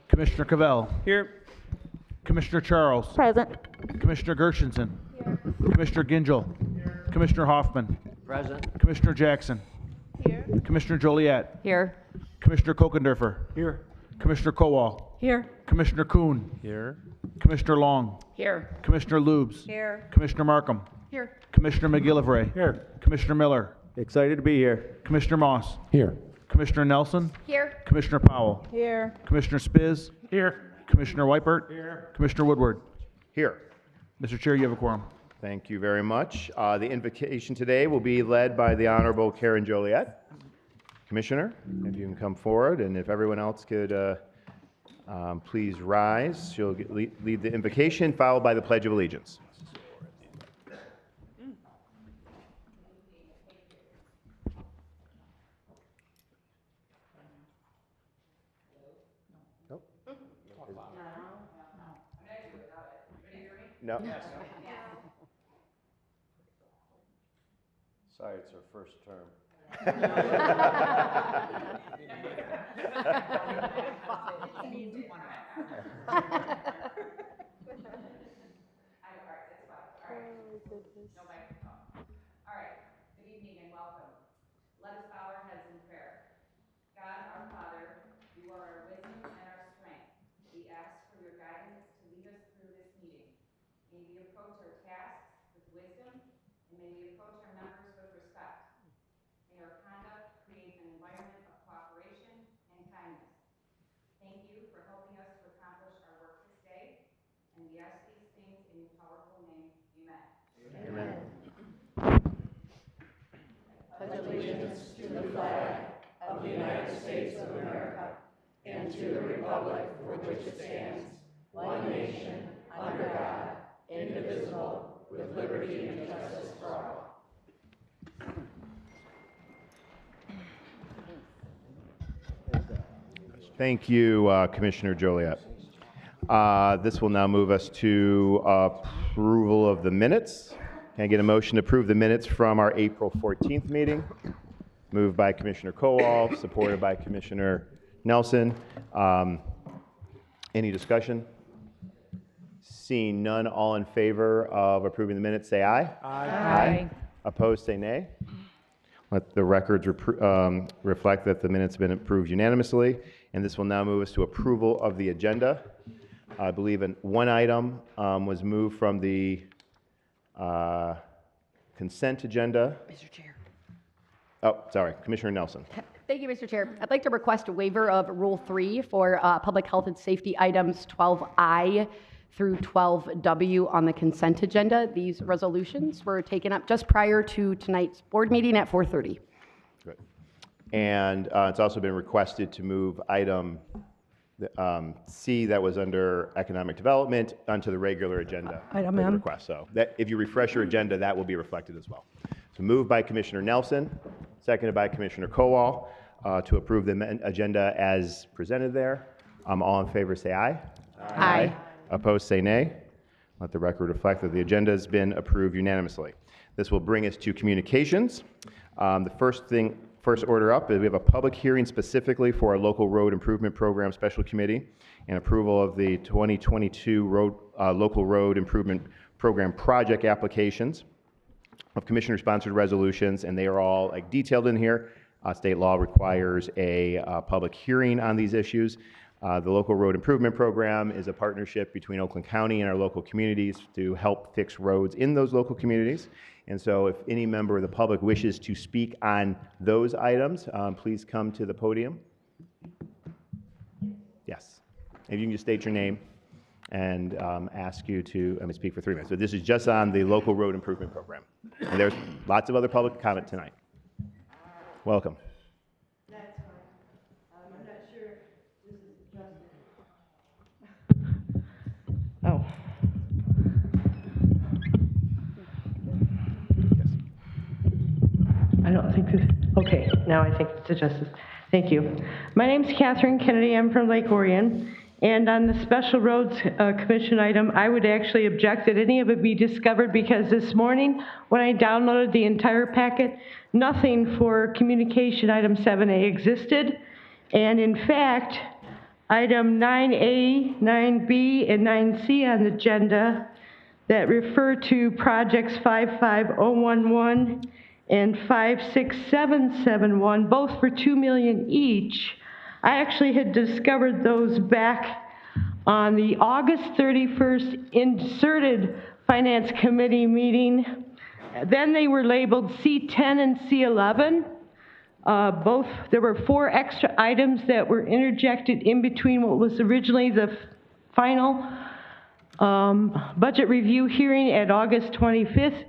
Commissioner Cavell. Here. Commissioner Charles. Present. Commissioner Gershenson. Commissioner Gingell. Commissioner Hoffman. Present. Commissioner Jackson. Here. Commissioner Joliet. Here. Commissioner Kokendorfer. Here. Commissioner Kowal. Here. Commissioner Kuhn. Here. Commissioner Long. Here. Commissioner Lubes. Here. Commissioner Markham. Here. Commissioner McGillivray. Here. Commissioner Miller. Excited to be here. Commissioner Moss. Here. Commissioner Nelson. Here. Commissioner Powell. Here. Commissioner Spiz. Here. Commissioner Weipert. Here. Commissioner Woodward. Here. Mr. Chair, you have a quorum. Thank you very much. The invocation today will be led by the Honorable Karen Joliet. Commissioner, if you can come forward, and if everyone else could please rise. She'll lead the invocation, followed by the Pledge of Allegiance. Nope. No. Sorry, it's her first term. All right, good evening and welcome. Let us bow our heads in prayer. God, our Father, you are our wisdom and our strength. We ask for your guidance to lead us through this meeting. May we approach our tasks with wisdom, and may we approach our members with respect. May our conduct create an environment of cooperation and kindness. Thank you for helping us to accomplish our work this day, and we ask these things in your powerful name. Amen. Amen. Pledge allegiance to the flag of the United States of America and to the republic for which it stands, one nation, under God, indivisible, with liberty and justice for all. Thank you, Commissioner Joliet. This will now move us to approval of the minutes. Can I get a motion to approve the minutes from our April 14th meeting? Moved by Commissioner Kowal, supported by Commissioner Nelson. Any discussion? Seeing none, all in favor of approving the minutes, say aye. Aye. Opposed, say nay. Let the records reflect that the minutes have been approved unanimously. And this will now move us to approval of the agenda. I believe one item was moved from the consent agenda. Mr. Chair. Oh, sorry, Commissioner Nelson. Thank you, Mr. Chair. I'd like to request a waiver of Rule 3 for public health and safety items 12I through 12W on the consent agenda. These resolutions were taken up just prior to tonight's board meeting at 4:30. Good. And it's also been requested to move item C that was under economic development onto the regular agenda. Item for the M. request. So that, if you refresh your agenda, that will be reflected as well. So moved by Commissioner Nelson, seconded by Commissioner Kowal to approve the agenda as presented there. All in favor say aye. Aye. Opposed say nay. Let the record reflect that the agenda has been approved unanimously. This will bring us to communications. The first order up is we have a public hearing specifically for our local road improvement program special committee and approval of the 2022 local road improvement program project applications of commissioner-sponsored resolutions, and they are all detailed in here. State law requires a public hearing on these issues. The local road improvement program is a partnership between Oakland County and our local communities to help fix roads in those local communities. And so if any member of the public wishes to speak on those items, please come to the podium. Yes. If you can just state your name and ask you to speak for 3 minutes. So this is just on the local road improvement program. And there's lots of other public comment tonight. Welcome. That's fine. I'm not sure if this is just. Oh. I don't think this, okay, now I think it's a justice. Thank you. My name's Catherine Kennedy. I'm from Lake Orion. And on the Special Roads Commission item, I would actually object that any of it be discovered because this morning, when I downloaded the entire packet, nothing for communication item 7A existed. And in fact, item 9A, 9B, and 9C on the agenda that refer to projects 55011 and 56771, both for $2 million each. I actually had discovered those back on the August 31st inserted Finance Committee meeting. Then they were labeled C10 and C11. There were 4 extra items that were interjected in between what was originally the final budget review hearing at August 25th,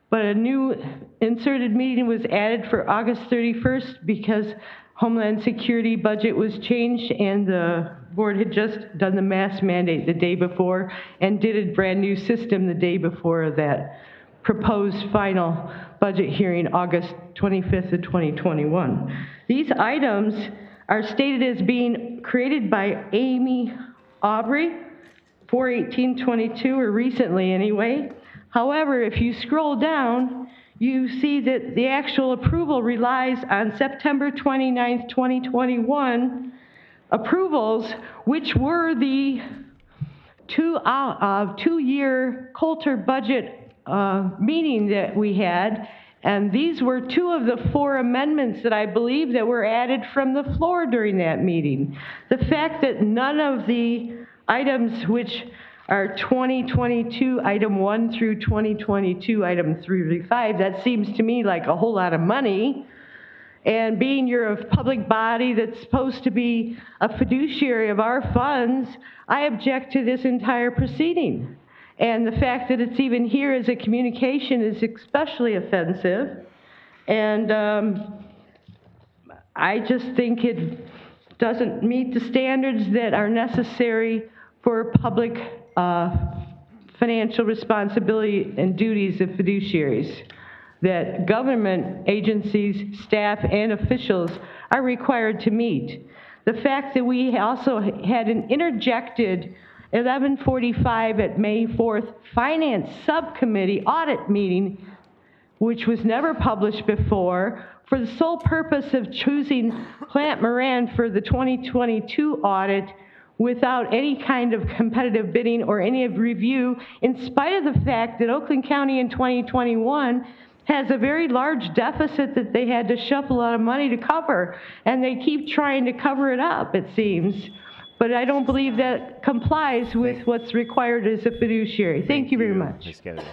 but a new inserted meeting was added for August 31st because Homeland Security budget was changed and the board had just done the mask mandate the day before and did a brand new system the day before that proposed final budget hearing August 25th of 2021. These items are stated as being created by Amy Aubrey, 4/18/22, or recently anyway. However, if you scroll down, you see that the actual approval relies on September 29th, 2021 approvals, which were the two-year Coulter budget meeting that we had, and these were 2 of the 4 amendments that I believe that were added from the floor during that meeting. The fact that none of the items which are 2022 item 1 through 2022 item 3 through 5, that seems to me like a whole lot of money. And being you're a public body that's supposed to be a fiduciary of our funds, I object to this entire proceeding. And the fact that it's even here as a communication is especially offensive. And I just think it doesn't meet the standards that are necessary for public financial responsibility and duties of fiduciaries that government agencies, staff, and officials are required to meet. The fact that we also had an interjected 11:45 at May 4th Finance Subcommittee audit meeting, which was never published before, for the sole purpose of choosing Plant Moran for the 2022 audit without any kind of competitive bidding or any review, in spite of the fact that Oakland County in 2021 has a very large deficit that they had to shuffle a lot of money to cover, and they keep trying to cover it up, it seems. But I don't believe that complies with what's required as a fiduciary. Thank you very much. Ms. Kennedy.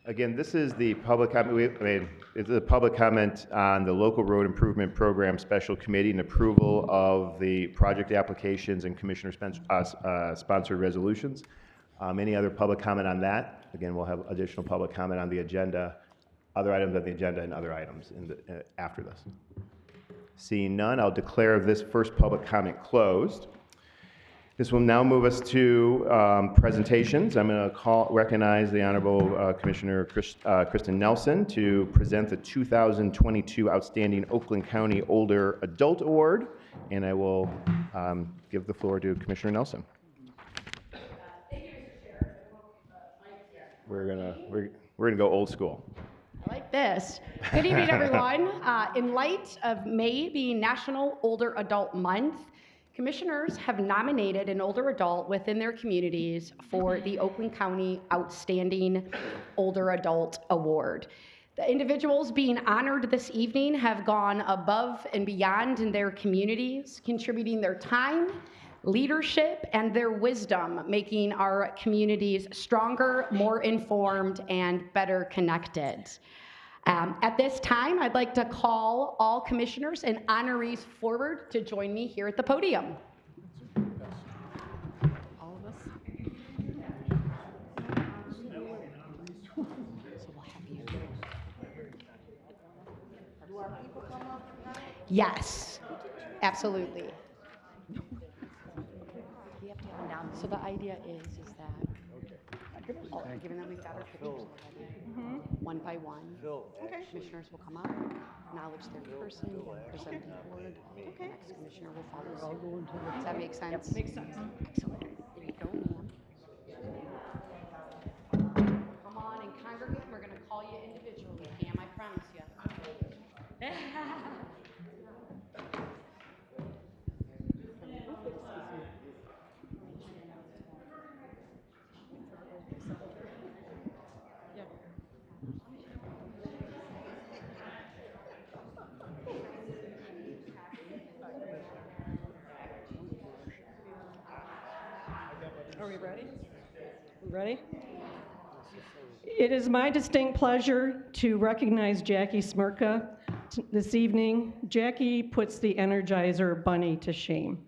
Again, this is the public comment. It's a public comment on the Local Road Improvement Program Special Committee and approval of the project applications and commissioner-sponsored resolutions. Any other public comment on that? Again, we'll have additional public comment on the agenda, other items on the agenda, and other items after this. Seeing none, I'll declare this first public comment closed. This will now move us to presentations. I'm going to recognize the Honorable Commissioner Kristen Nelson to present the 2022 Outstanding Oakland County Older Adult Award, and I will give the floor to Commissioner Nelson. Thank you, Mr. Chair. We're gonna go old school. I like this. Good evening, everyone. In light of May being National Older Adult Month, commissioners have nominated an older adult within their communities for the Oakland County Outstanding Older Adult Award. The individuals being honored this evening have gone above and beyond in their communities, contributing their time, leadership, and their wisdom, making our communities stronger, more informed, and better connected. At this time, I'd like to call all commissioners and honorees forward to join me here at the podium. All of us. So we'll have you. Yes, absolutely. We have to have them down. So the idea is that, given that we've got our pictures already, one by one, commissioners will come up, acknowledge their person, present the award. The next commissioner will follow suit. Does that make sense? Yep, makes sense. Excellent. There you go, ma'am. Come on and congregate. We're going to call you individually, Pam, I promise you. Are we ready? We ready? It is my distinct pleasure to recognize Jackie Smirka this evening. Jackie puts the Energizer Bunny to shame.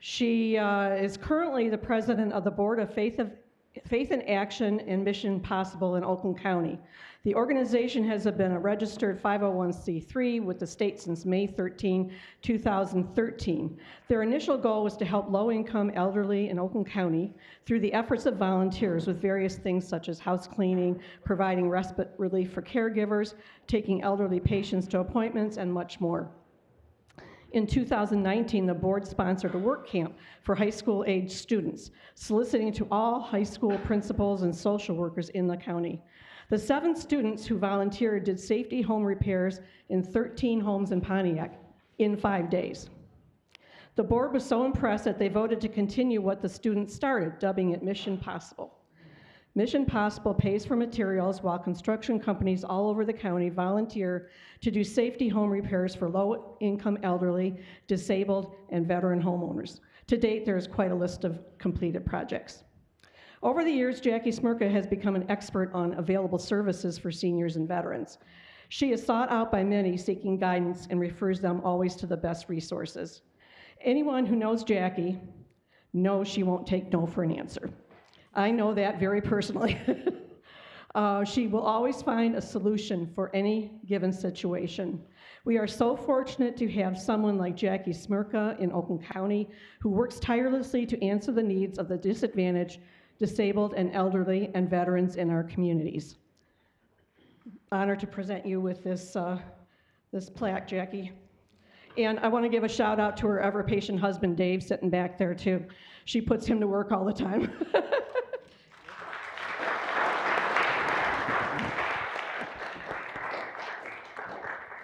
She is currently the president of the Board of Faith in Action and Mission Possible in Oakland County. The organization has been a registered 501c3 with the state since May 13, 2013. Their initial goal was to help low-income elderly in Oakland County through the efforts of volunteers with various things such as house cleaning, providing respite relief for caregivers, taking elderly patients to appointments, and much more. In 2019, the board sponsored a work camp for high school-age students, soliciting to all high school principals and social workers in the county. The 7 students who volunteered did safety home repairs in 13 homes in Pontiac in 5 days. The board was so impressed that they voted to continue what the students started, dubbing it Mission Possible. Mission Possible pays for materials while construction companies all over the county volunteer to do safety home repairs for low-income elderly, disabled, and veteran homeowners. To date, there is quite a list of completed projects. Over the years, Jackie Smirka has become an expert on available services for seniors and veterans. She is sought out by many seeking guidance and refers them always to the best resources. Anyone who knows Jackie knows she won't take no for an answer. I know that very personally. She will always find a solution for any given situation. We are so fortunate to have someone like Jackie Smirka in Oakland County who works tirelessly to answer the needs of the disadvantaged, disabled, and elderly and veterans in our communities. Honored to present you with this plaque, Jackie. And I want to give a shout out to her ever-patient husband, Dave, sitting back there too. She puts him to work all the time.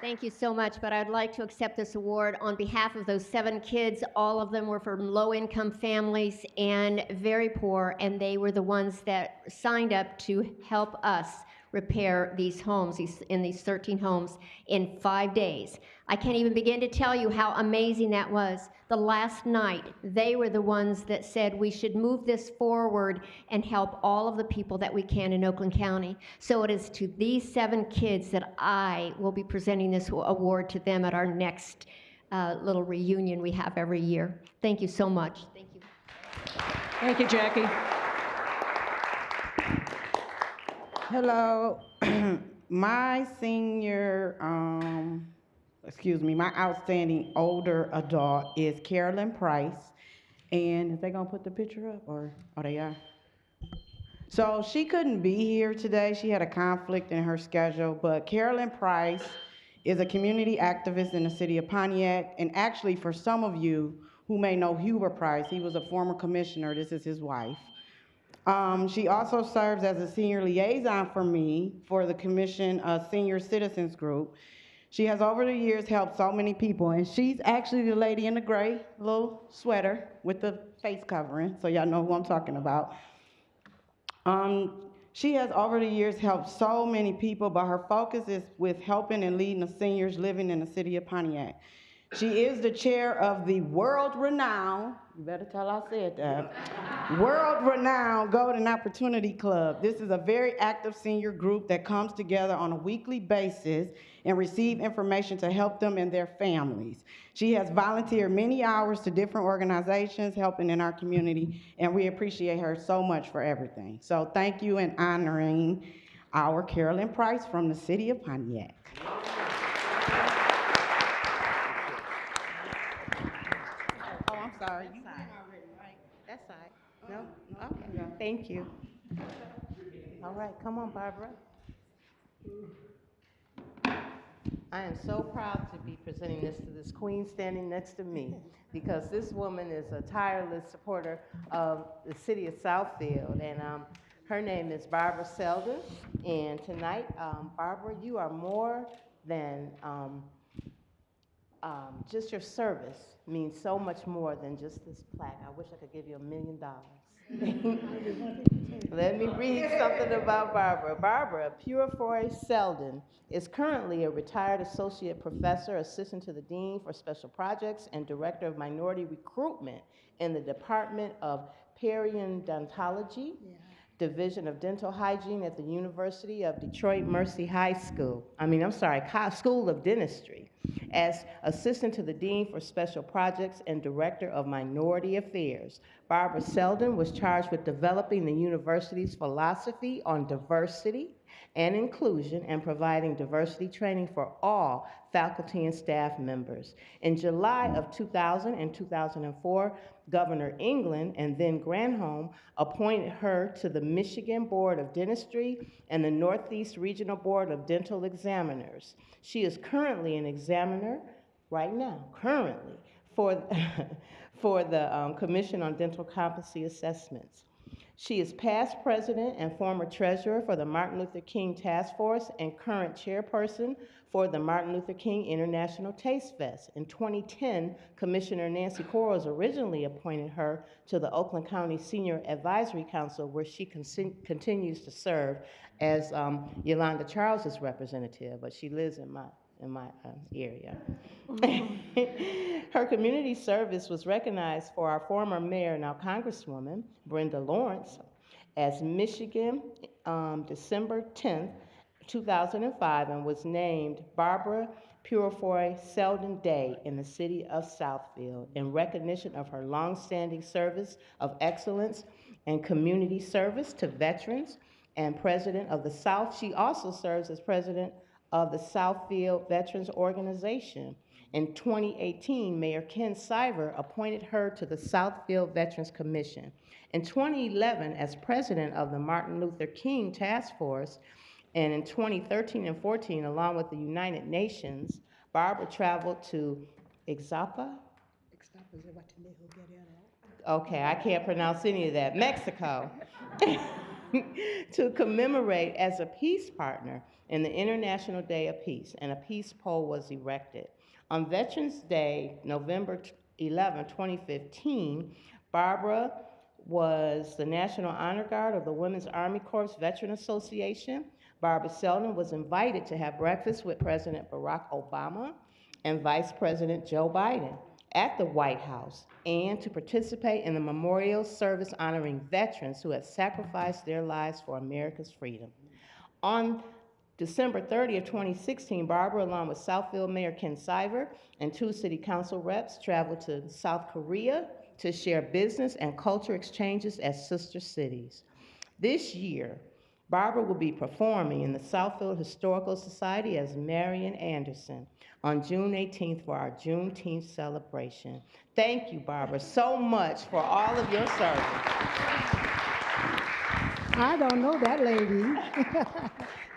Thank you so much, but I'd like to accept this award on behalf of those 7 kids. All of them were from low-income families and very poor, and they were the ones that signed up to help us repair these homes, in these 13 homes, in 5 days. I can't even begin to tell you how amazing that was. The last night, they were the ones that said we should move this forward and help all of the people that we can in Oakland County. So it is to these 7 kids that I will be presenting this award to them at our next little reunion we have every year. Thank you so much. Thank you. Thank you, Jackie. Hello. My senior, my outstanding older adult is Carolyn Price. And is they gonna put the picture up or they are? So she couldn't be here today. She had a conflict in her schedule, but Carolyn Price is a community activist in the city of Pontiac. And actually, for some of you who may know Huber Price, he was a former commissioner. This is his wife. She also serves as a senior liaison for me for the Commission Senior Citizens Group. She has over the years helped so many people, and she's actually the lady in the gray little sweater with the face covering, so y'all know who I'm talking about. She has over the years helped so many people, but her focus is with helping and leading the seniors living in the city of Pontiac. She is the chair of the world-renowned, you better tell I said that, world-renowned Golden Opportunity Club. This is a very active senior group that comes together on a weekly basis and receive information to help them and their families. She has volunteered many hours to different organizations helping in our community, and we appreciate her so much for everything. So thank you in honoring our Carolyn Price from the city of Pontiac. Sorry, you went already, right? That side. No? Okay. Thank you. All right, come on, Barbara. I am so proud to be presenting this to this queen standing next to me because this woman is a tireless supporter of the city of Southfield, and her name is Barbara Selden. And tonight, Barbara, you are more than just your service means so much more than just this plaque. I wish I could give you $1 million. Let me read something about Barbara. Barbara Purefoy Selden is currently a retired associate professor, assistant to the dean for special projects, and director of minority recruitment in the Department of Periodontology, Division of Dental Hygiene at the University of Detroit Mercy School of Dentistry, as Assistant to the Dean for Special Projects and Director of Minority Affairs. Barbara Selden was charged with developing the university's philosophy on diversity and inclusion and providing diversity training for all faculty and staff members. In July of 2000 and 2004, Governor England and then Granholm appointed her to the Michigan Board of Dentistry and the Northeast Regional Board of Dental Examiners. She is currently an examiner, right now, currently, for the Commission on Dental Competency Assessments. She is past president and former treasurer for the Martin Luther King Task Force and current chairperson for the Martin Luther King International Taste Fest. In 2010, Commissioner Nancy Quarles originally appointed her to the Oakland County Senior Advisory Council, where she continues to serve as Yolanda Charles's representative, but she lives in my area. Her community service was recognized for our former mayor, now Congresswoman, Brenda Lawrence, as Michigan December 10th, 2005, and was named Barbara Purifoy Selden Day in the city of Southfield in recognition of her longstanding service of excellence and community service to veterans and president of the South. She also serves as president of the Southfield Veterans Organization. In 2018, Mayor Ken Siver appointed her to the Southfield Veterans Commission. In 2011, as president of the Martin Luther King Task Force, and in 2013 and 14, along with the United Nations, Barbara traveled to Ixtapa? Okay, I can't pronounce any of that. Mexico. To commemorate as a peace partner in the International Day of Peace, and a peace pole was erected. On Veterans Day, November 11, 2015, Barbara was the National Honor Guard of the Women's Army Corps Veteran Association. Barbara Selden was invited to have breakfast with President Barack Obama and Vice President Joe Biden at the White House, and to participate in the memorial service honoring veterans who had sacrificed their lives for America's freedom. On December 30th, 2016, Barbara, along with Southfield Mayor Ken Siver and 2 city council reps, traveled to South Korea to share business and culture exchanges as sister cities. This year, Barbara will be performing in the Southfield Historical Society as Marian Anderson on June 18th for our Juneteenth celebration. Thank you, Barbara, so much for all of your service. I don't know that lady,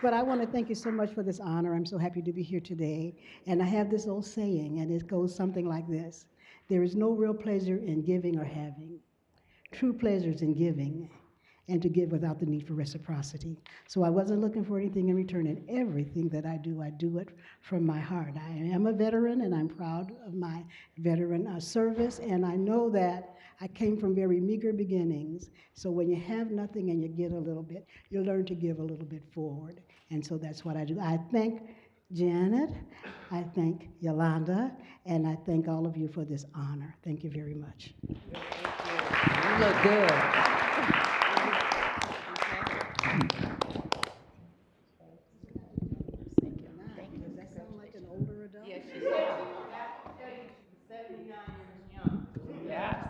but I want to thank you so much for this honor. I'm so happy to be here today. And I have this old saying, and it goes something like this: there is no real pleasure in giving or having. True pleasure is in giving, and to give without the need for reciprocity. So I wasn't looking for anything in return, and everything that I do it from my heart. I am a veteran, and I'm proud of my veteran service, and I know that I came from very meager beginnings. So when you have nothing and you get a little bit, you learn to give a little bit forward. And so that's what I do. I thank Janet, I thank Yolanda, and I thank all of you for this honor. Thank you very much. You look good. Does that sound like an older adult? Yes, she said 79 years young. Yes.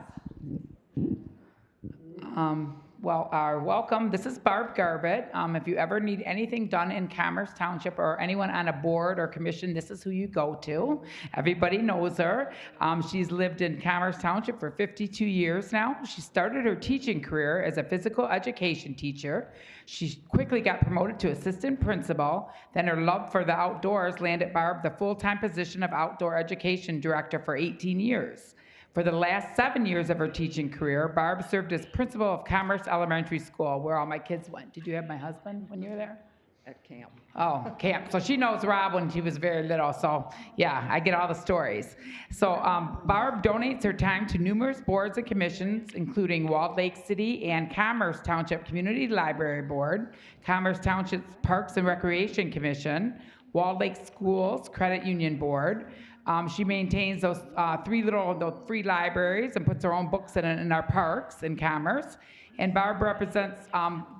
Welcome. This is Barb Garbett. If you ever need anything done in Commerce Township or anyone on a board or commission, this is who you go to. Everybody knows her. She's lived in Commerce Township for 52 years now. She started her teaching career as a physical education teacher. She quickly got promoted to assistant principal. Then her love for the outdoors landed Barb the full-time position of outdoor education director for 18 years. For the last 7 years of her teaching career, Barb served as principal of Commerce Elementary School, where all my kids went. Did you have my husband when you were there? At camp. Oh, camp. So she knows Rob when she was very little. So yeah, I get all the stories. So Barb donates her time to numerous boards and commissions, including Walled Lake City and Commerce Township Community Library Board, Commerce Township's Parks and Recreation Commission, Walled Lake Schools Credit Union Board, She maintains those those free libraries and puts her own books in our parks in Commerce. And Barb represents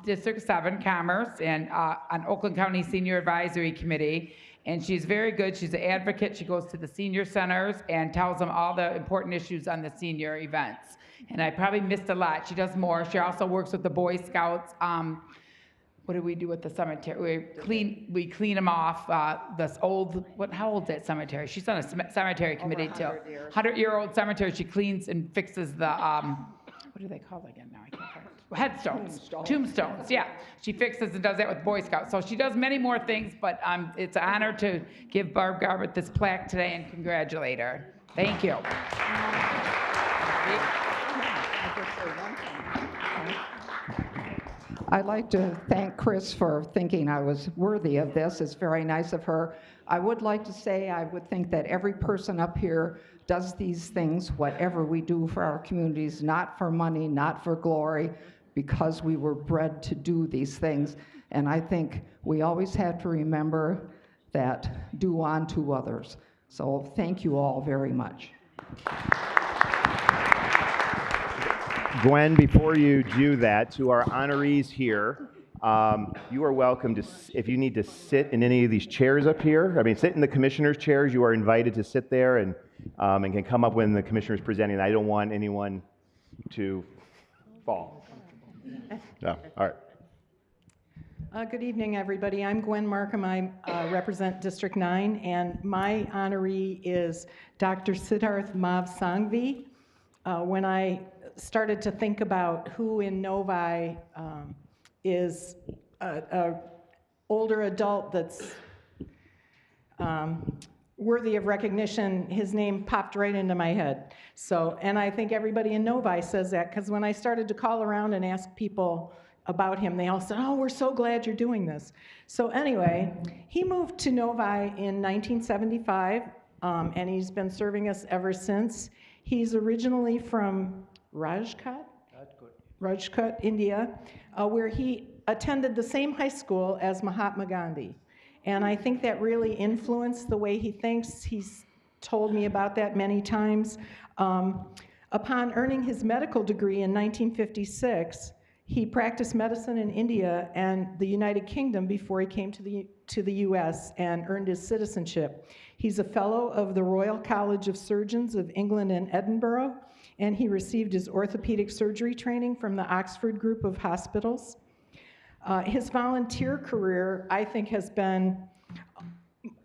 District 7, Commerce, and on Oakland County Senior Advisory Committee. And she's very good. She's an advocate. She goes to the senior centers and tells them all the important issues on the senior events. And I probably missed a lot. She does more. She also works with the Boy Scouts. What do we do with the cemetery? We clean them off. This old, how old is that cemetery? She's on a cemetery committee too. 100-year-old cemetery. She cleans and fixes the, what do they call it again now? I can't find it. Headstones. Tombstones, yeah. She fixes and does that with Boy Scouts. So she does many more things, but it's an honor to give Barb Garbutt this plaque today and congratulate her. Thank you. I'd like to thank Chris for thinking I was worthy of this. It's very nice of her. I would like to say I would think that every person up here does these things, whatever we do for our communities, not for money, not for glory, because we were bred to do these things. And I think we always have to remember that do unto others. So thank you all very much. Gwen, before you do that, to our honorees here, you are welcome to, if you need to sit in any of these chairs up here, sit in the commissioners' chairs, you are invited to sit there and can come up when the commissioner is presenting. I don't want anyone to fall. No, all right. Good evening, everybody. I'm Gwen Markham. I represent District 9, and my honoree is Dr. Siddharth Mav-Sangvi. When I started to think about who in Novi is an older adult that's worthy of recognition, his name popped right into my head. So, and I think everybody in Novi says that, because when I started to call around and ask people about him, they all said, oh, we're so glad you're doing this. So anyway, he moved to Novi in 1975, and he's been serving us ever since. He's originally from Rajkot, India, where he attended the same high school as Mahatma Gandhi. And I think that really influenced the way he thinks. He's told me about that many times. Upon earning his medical degree in 1956, he practiced medicine in India and the United Kingdom before he came to the US and earned his citizenship. He's a fellow of the Royal College of Surgeons of England and Edinburgh, and he received his orthopedic surgery training from the Oxford Group of Hospitals. His volunteer career, I think, has been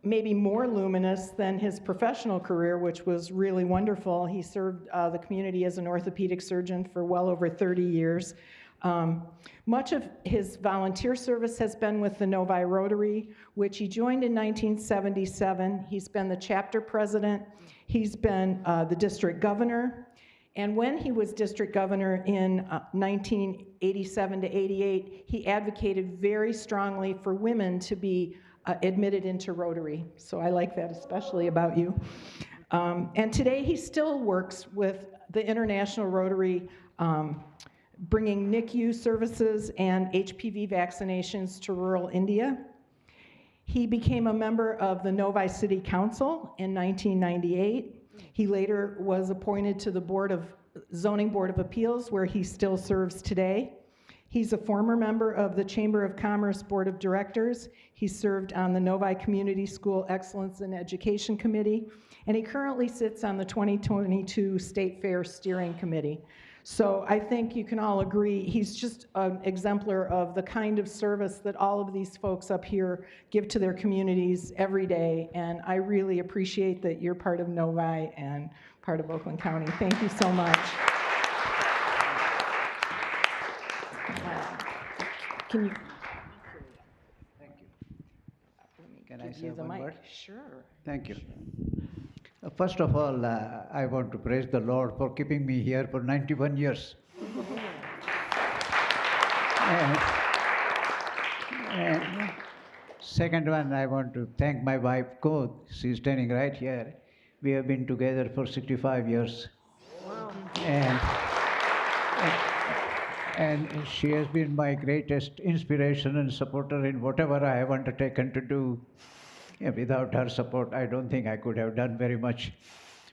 maybe more luminous than his professional career, which was really wonderful. He served the community as an orthopedic surgeon for well over 30 years. Much of his volunteer service has been with the Novi Rotary, which he joined in 1977. He's been the chapter president. He's been the district governor. And when he was district governor in 1987 to 88, he advocated very strongly for women to be admitted into Rotary. So I like that especially about you. And today he still works with the International Rotary, bringing NICU services and HPV vaccinations to rural India. He became a member of the Novi City Council in 1998. He later was appointed to the Zoning Board of Appeals, where he still serves today. He's a former member of the Chamber of Commerce Board of Directors. He served on the Novi Community School Excellence in Education Committee, and he currently sits on the 2022 State Fair Steering Committee. So I think you can all agree he's just an exemplar of the kind of service that all of these folks up here give to their communities every day, and I really appreciate that you're part of Novi and part of Oakland County. Thank you so much. Can you? Thank you. Can I say Use the one mic? word? Sure. Thank you. First of all, I want to praise the Lord for keeping me here for 91 years. and second one, I want to thank my wife, Code. She's standing right here. We have been together for 65 years. Wow. And she has been my greatest inspiration and supporter in whatever I have undertaken to do. And without her support, I don't think I could have done very much,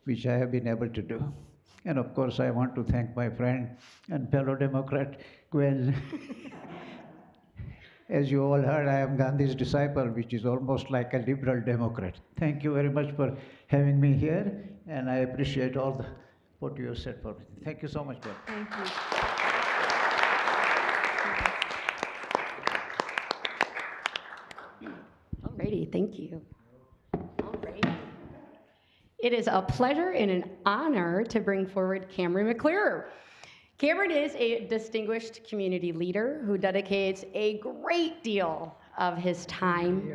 which I have been able to do. And of course, I want to thank my friend and fellow Democrat, Gwen. As you all heard, I am Gandhi's disciple, which is almost like a liberal Democrat. Thank you very much for having me here, and I appreciate all what you have said for me. Thank you so much, Gwen. Thank you. Alrighty, thank you. Alrighty. It is a pleasure and an honor to bring forward Cameron McClure. Cameron is a distinguished community leader who dedicates a great deal of his time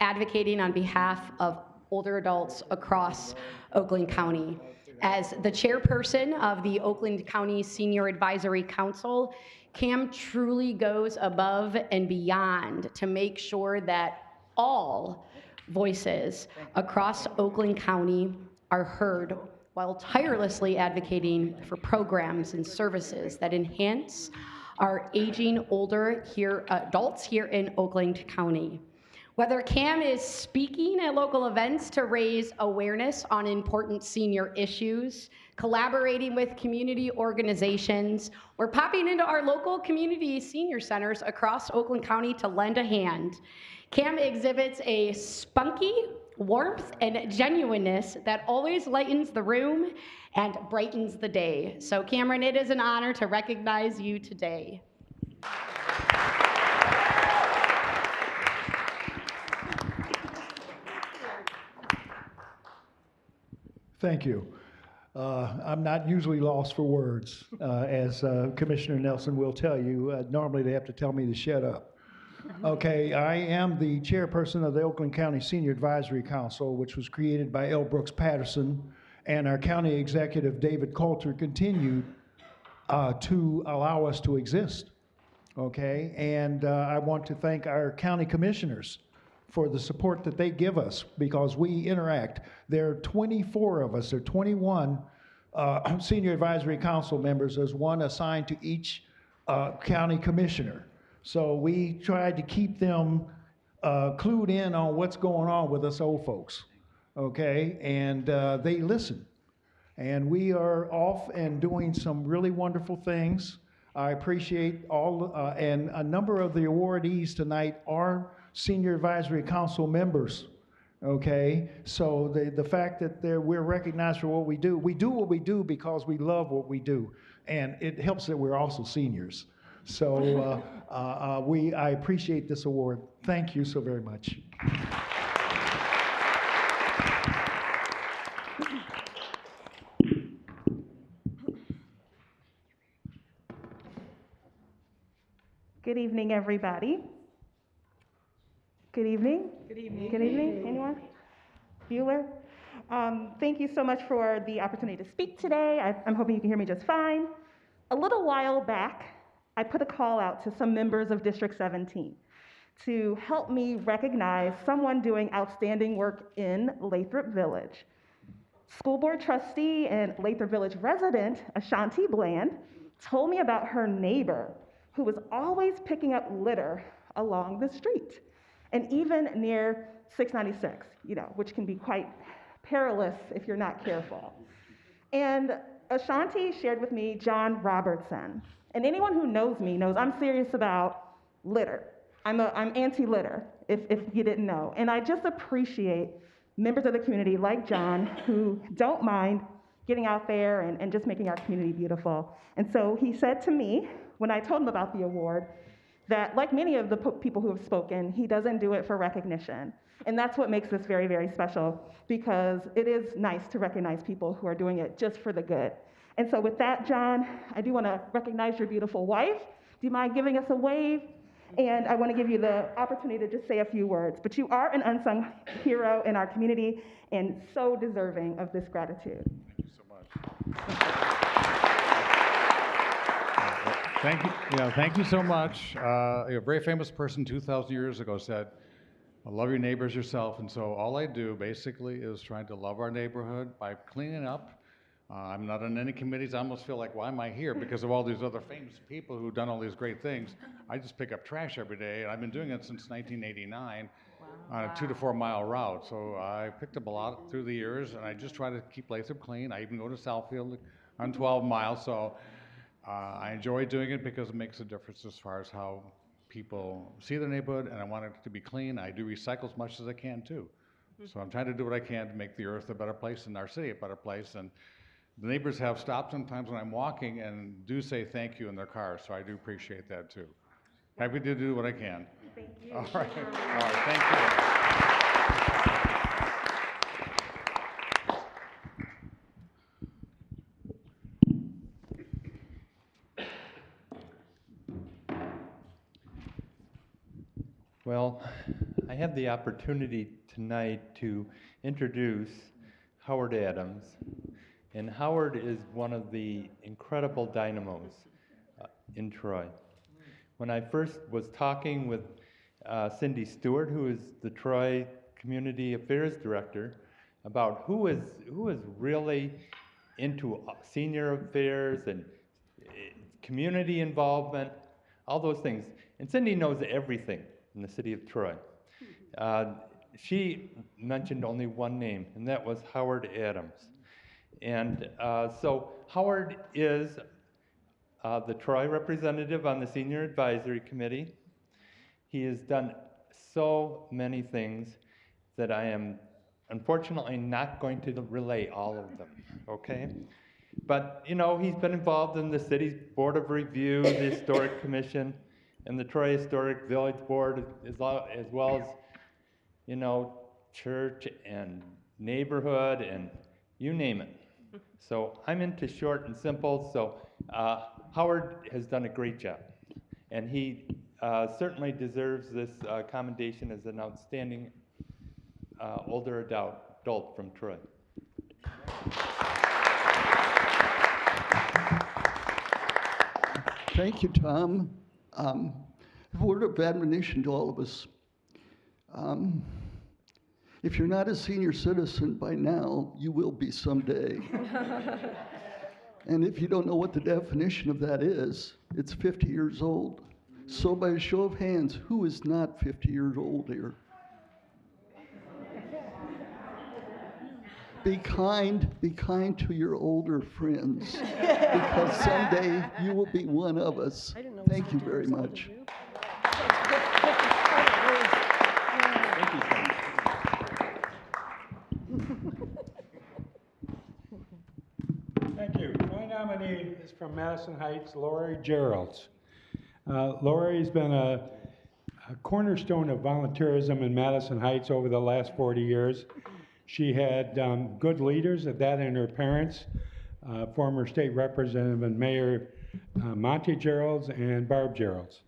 advocating on behalf of older adults across Oakland County. As the chairperson of the Oakland County Senior Advisory Council, Cam truly goes above and beyond to make sure that all voices across Oakland County are heard while tirelessly advocating for programs and services that enhance our aging older adults here in Oakland County. Whether Cam is speaking at local events to raise awareness on important senior issues, collaborating with community organizations, or popping into our local community senior centers across Oakland County to lend a hand, Cam exhibits a spunky warmth and genuineness that always lightens the room and brightens the day. So Cameron, it is an honor to recognize you today. Thank you. I'm not usually lost for words, as Commissioner Nelson will tell you. Normally they have to tell me to shut up. Okay, I am the chairperson of the Oakland County Senior Advisory Council, which was created by L. Brooks Patterson, and our county executive, David Coulter, continued to allow us to exist. Okay, and I want to thank our county commissioners for the support that they give us because we interact. There are 24 of us, there are 21 Senior Advisory Council members. There's one assigned to each county commissioner. So we tried to keep them clued in on what's going on with us old folks, okay? And they listen. And we are off and doing some really wonderful things. I appreciate all, and a number of the awardees tonight are Senior Advisory Council members, okay? So the fact that we're recognized for what we do what we do because we love what we do. And it helps that we're also seniors. So I appreciate this award. Thank you so very much. Good evening, everybody. Good evening. Good evening. Good evening. Anyone? Bueller? Thank you so much for the opportunity to speak today. I'm hoping you can hear me just fine. A little while back, I put a call out to some members of District 17 to help me recognize someone doing outstanding work in Lathrop Village. School board trustee and Lathrop Village resident, Ashanti Bland, told me about her neighbor who was always picking up litter along the street and even near 696, which can be quite perilous if you're not careful. And Ashanti shared with me John Robertson. And anyone who knows me knows I'm serious about litter. I'm anti-litter, if you didn't know. And I just appreciate members of the community like John who don't mind getting out there and just making our community beautiful. And so he said to me, when I told him about the award, that like many of the people who have spoken, he doesn't do it for recognition. And that's what makes this very, very special, because it is nice to recognize people who are doing it just for the good. And so with that, John, I do want to recognize your beautiful wife. Do you mind giving us a wave? And I want to give you the opportunity to just say a few words. But you are an unsung hero in our community and so deserving of this gratitude. Thank you so much. Thank you so much. A very famous person 2,000 years ago said, love your neighbors yourself. And so all I do basically is trying to love our neighborhood by cleaning up. I'm not on any committees. I almost feel like, why am I here? Because of all these other famous people who've done all these great things. I just pick up trash every day, and I've been doing it since 1989. on a 2 to 4 mile route. So I picked up a lot through the years, and I just try to keep Lathrop clean. I even go to Southfield on 12 miles. So I enjoy doing it because it makes a difference as far as how people see the neighborhood, and I want it to be clean. I do recycle as much as I can too. So I'm trying to do what I can to make the earth a better place and our city a better place. And the neighbors have stopped sometimes when I'm walking and do say thank you in their cars, so I do appreciate that too. Happy to do what I can. Thank you. All right, thank you. Well, I have the opportunity tonight to introduce Howard Adams. And Howard is one of the incredible dynamos in Troy. When I first was talking with Cindy Stewart, who is the Troy Community Affairs Director, about who is really into senior affairs and community involvement, all those things. And Cindy knows everything in the city of Troy. She mentioned only one name, and that was Howard Adams. And so Howard is the Troy representative on the Senior Advisory Committee. He has done so many things that I am unfortunately not going to relay all of them, okay? But, you know, he's been involved in the city's Board of Review, the Historic Commission, and the Troy Historic Village Board, as well as, you know, church and neighborhood and you name it. So I'm into short and simple, so Howard has done a great job. And he certainly deserves this commendation as an outstanding older adult from Troy. Thank you, Tom. A word of admonition to all of us. If you're not a senior citizen by now, you will be someday. And if you don't know what the definition of that is, it's 50 years old. So by a show of hands, who is not 50 years old here? Be kind to your older friends, because someday you will be one of us. Thank you very much. Thank you. My nominee is from Madison Heights, Lori Geralds. Lori's been a cornerstone of volunteerism in Madison Heights over the last 40 years. She had good leaders at that and her parents, former state representative and Mayor Monty Geralds and Barb Geralds.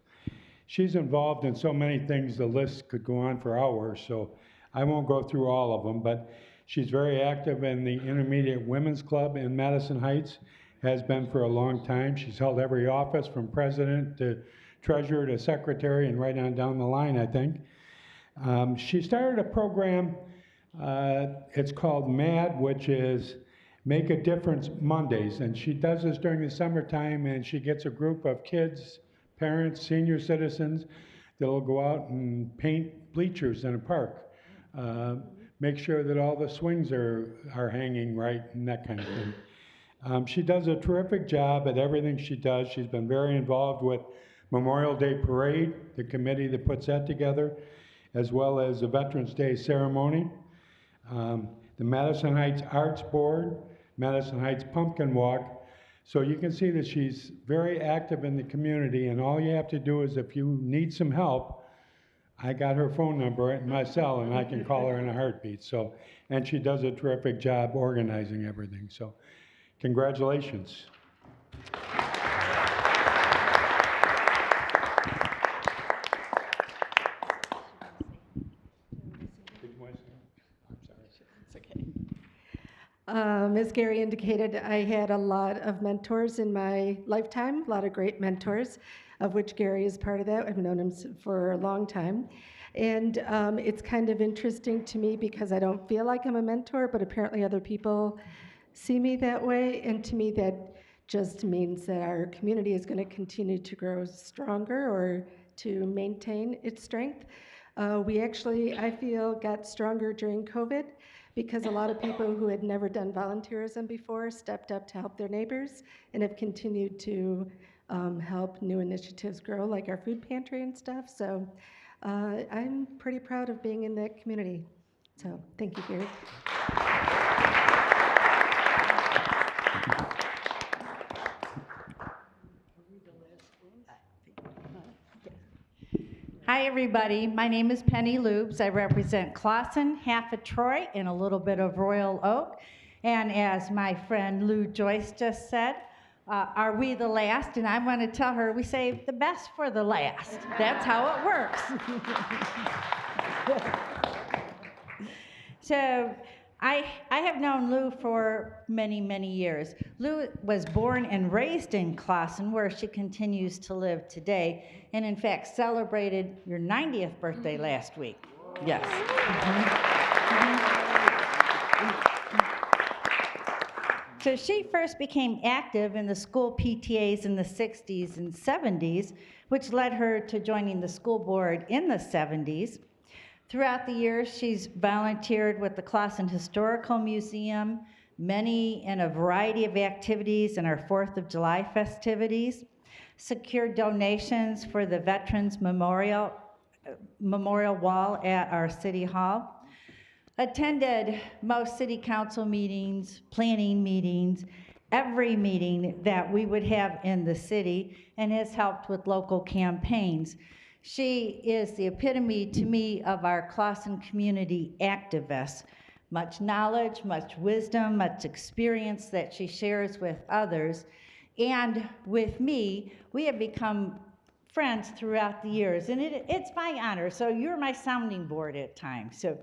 She's involved in so many things, the list could go on for hours, so I won't go through all of them, but she's very active in the Intermediate Women's Club in Madison Heights, has been for a long time. She's held every office from president to treasurer to secretary and right on down the line, I think. She started a program, it's called MAD, which is Make a Difference Mondays, and she does this during the summertime, and she gets a group of kids, parents, senior citizens that'll go out and paint bleachers in a park. Make sure that all the swings are hanging right and that kind of thing. She does a terrific job at everything she does. She's been very involved with Memorial Day Parade, the committee that puts that together, as well as the Veterans Day ceremony. The Madison Heights Arts Board, Madison Heights Pumpkin Walk. So you can see that she's very active in the community, and all you have to do is, if you need some help, I got her phone number in my cell, and I can call her in a heartbeat. So, and she does a terrific job organizing everything. So, congratulations. As Gary indicated, I had a lot of mentors in my lifetime, a lot of great mentors, of which Gary is part of that. I've known him for a long time. And it's kind of interesting to me because I don't feel like I'm a mentor, but apparently other people see me that way. And to me, that just means that our community is going to continue to grow stronger or to maintain its strength. We actually, I feel, got stronger during COVID because a lot of people who had never done volunteerism before stepped up to help their neighbors and have continued to help new initiatives grow, like our food pantry and stuff. So I'm pretty proud of being in that community. So thank you, Gary. Hi, everybody. My name is Penny Lubes. I represent Clawson, half of Troy, and a little bit of Royal Oak. And as my friend Lou Joyce just said, are we the last? And I want to tell her we save the best for the last. That's how it works. So I have known Lou for many, many years. Lou was born and raised in Clawson, where she continues to live today, and in fact celebrated your 90th birthday last week. Yes. So she first became active in the school PTAs in the 60s and 70s, which led her to joining the school board in the 70s. Throughout the years, she's volunteered with the Clawson Historical Museum, many in a variety of activities in our 4th of July festivities, secured donations for the Veterans Memorial Wall at our City Hall, attended most city council meetings, planning meetings, every meeting that we would have in the city, and has helped with local campaigns. She is the epitome to me of our Clawson community activists. Much knowledge, much wisdom, much experience that she shares with others. And with me, we have become friends throughout the years, and it's my honor. So you're my sounding board at times. So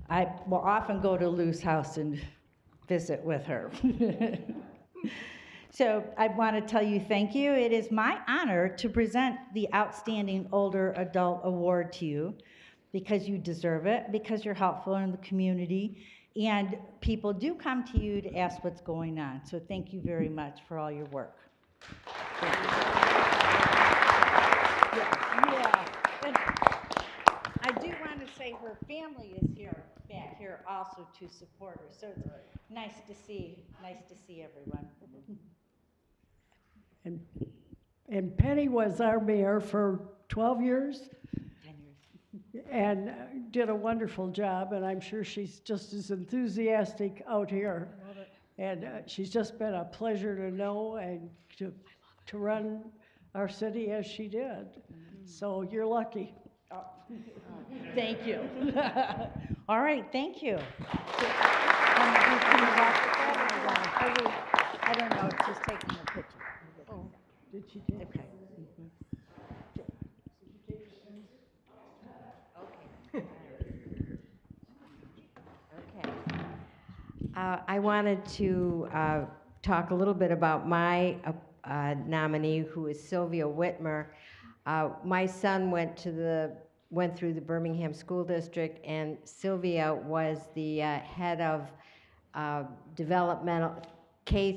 I will often go to Lou's house and visit with her. So I want to tell you thank you. It is my honor to present the Outstanding Older Adult Award to you because you deserve it, because you're helpful in the community, and people do come to you to ask what's going on. So thank you very much for all your work. Yeah. And I do want to say her family is here, back here also to support her. So it's nice to see everyone. And Penny was our mayor for 12 years. 10 years. And did a wonderful job, and I'm sure she's just as enthusiastic out here. And she's just been a pleasure to know and to run our city as she did. So you're lucky. Oh. Thank you. All right, thank you. I don't know if she's taking a picture. Oh, did she take? Okay. Okay. I wanted to talk a little bit about my nominee, who is Sylvia Whitmer. My son went through the Birmingham School District, and Sylvia was the head of developmental K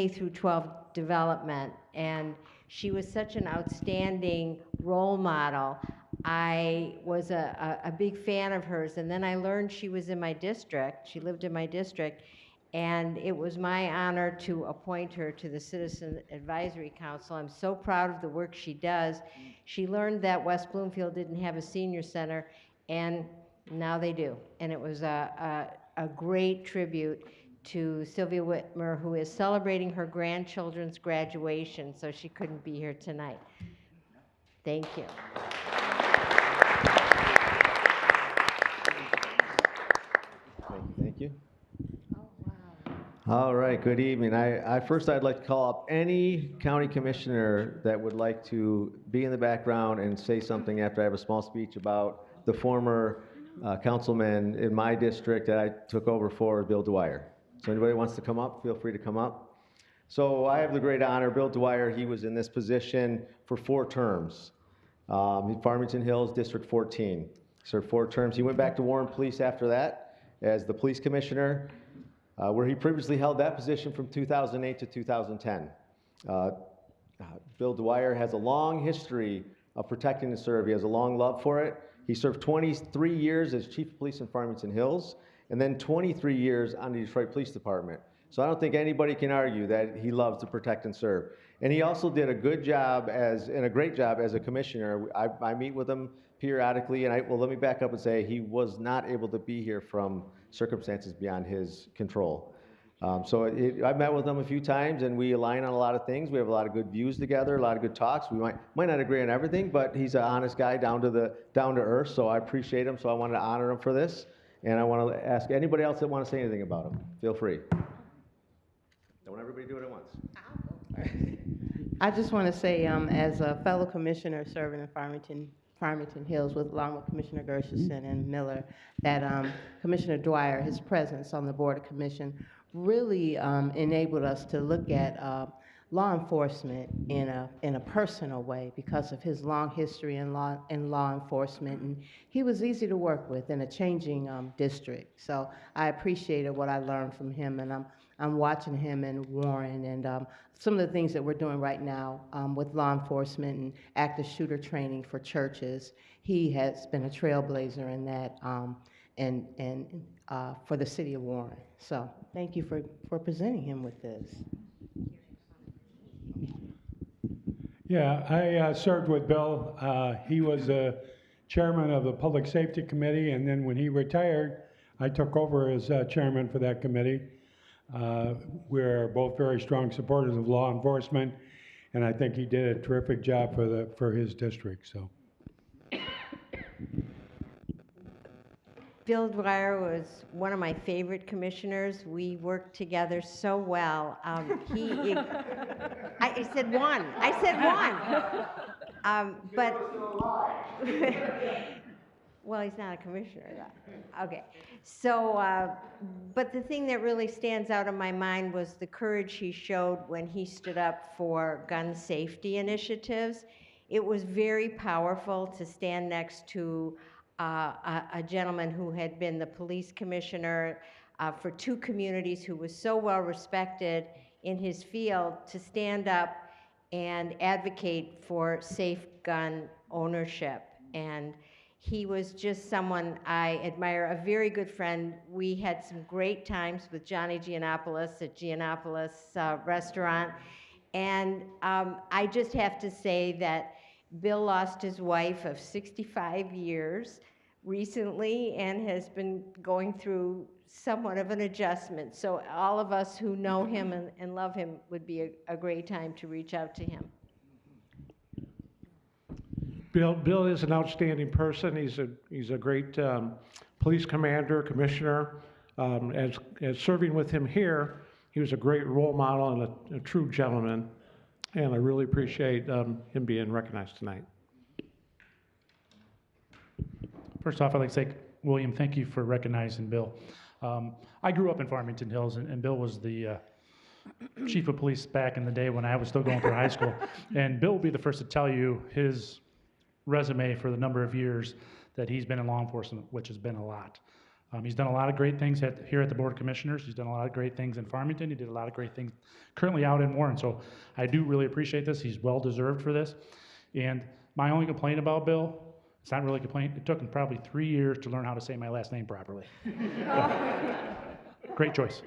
through 12 development, and she was such an outstanding role model. I was a big fan of hers, and then I learned she was in my district. She lived in my district, and it was my honor to appoint her to the Citizen Advisory Council. I'm so proud of the work she does. She learned that West Bloomfield didn't have a senior center, and now they do. And it was a great tribute to Sylvia Whitmer, who is celebrating her grandchildren's graduation, so she couldn't be here tonight. Thank you. Thank you. All right, good evening. First I'd like to call up any county commissioner that would like to be in the background and say something after I have a small speech about the former councilman in my district that I took over for, Bill Dwyer. So anybody wants to come up, feel free to come up. So I have the great honor, Bill Dwyer, he was in this position for 4 terms. Farmington Hills, District 14. Served 4 terms. He went back to Warren Police after that as the police commissioner, where he previously held that position from 2008 to 2010. Bill Dwyer has a long history of protecting and serve. He has a long love for it. He served 23 years as Chief of Police in Farmington Hills, and then 23 years on the Detroit Police Department. So I don't think anybody can argue that he loves to protect and serve. And he also did a good job and a great job as a commissioner. I meet with him periodically, and well, let me back up and say he was not able to be here from circumstances beyond his control. I've met with him a few times, and we align on a lot of things. We have a lot of good views together, a lot of good talks. We might not agree on everything, but he's an honest guy, down to earth. So I appreciate him. So I wanted to honor him for this, and I want to ask anybody else that want to say anything about him. Feel free. Don't everybody do it at once. I just want to say, as a fellow commissioner serving in Farmington Hills along with Commissioner Gershenson and Miller, that Commissioner Dwyer, his presence on the Board of Commission, really enabled us to look at law enforcement in a personal way because of his long history in law enforcement, and he was easy to work with in a changing district. So I appreciated what I learned from him, and I'm watching him in Warren and some of the things that we're doing right now with law enforcement and active shooter training for churches. He has been a trailblazer in that for the city of Warren. So thank you for presenting him with this. Yeah, I served with Bill. He was chairman of the Public Safety Committee, and then when he retired, I took over as chairman for that committee. We're both very strong supporters of law enforcement, and I think he did a terrific job for his district. So. Bill Dwyer was one of my favorite commissioners. We worked together so well. I said one. I said one. Well, he's not a commissioner, though. Okay. So, but the thing that really stands out in my mind was the courage he showed when he stood up for gun safety initiatives. It was very powerful to stand next to a gentleman who had been the police commissioner for 2 communities, who was so well respected in his field, to stand up and advocate for safe gun ownership. And he was just someone I admire, a very good friend. We had some great times with Johnny Giannopoulos at Giannopoulos Restaurant. And I just have to say that Bill lost his wife of 65 years recently and has been going through somewhat of an adjustment. So all of us who know him and love him would be a great time to reach out to him. Bill is an outstanding person. He's a great police commander, commissioner. As serving with him here, he was a great role model and a true gentleman. And I really appreciate him being recognized tonight. First off, I'd like to say, William, thank you for recognizing Bill. I grew up in Farmington Hills, and Bill was the chief of police back in the day when I was still going through high school. And Bill will be the first to tell you his resume for the number of years that he's been in law enforcement, which has been a lot. He's done a lot of great things here at the Board of Commissioners. He's done a lot of great things in Farmington. He did a lot of great things currently out in Warren. So I do really appreciate this. He's well deserved for this. And my only complaint about Bill, it's not really a complaint, it took him probably 3 years to learn how to say my last name properly. Great choice.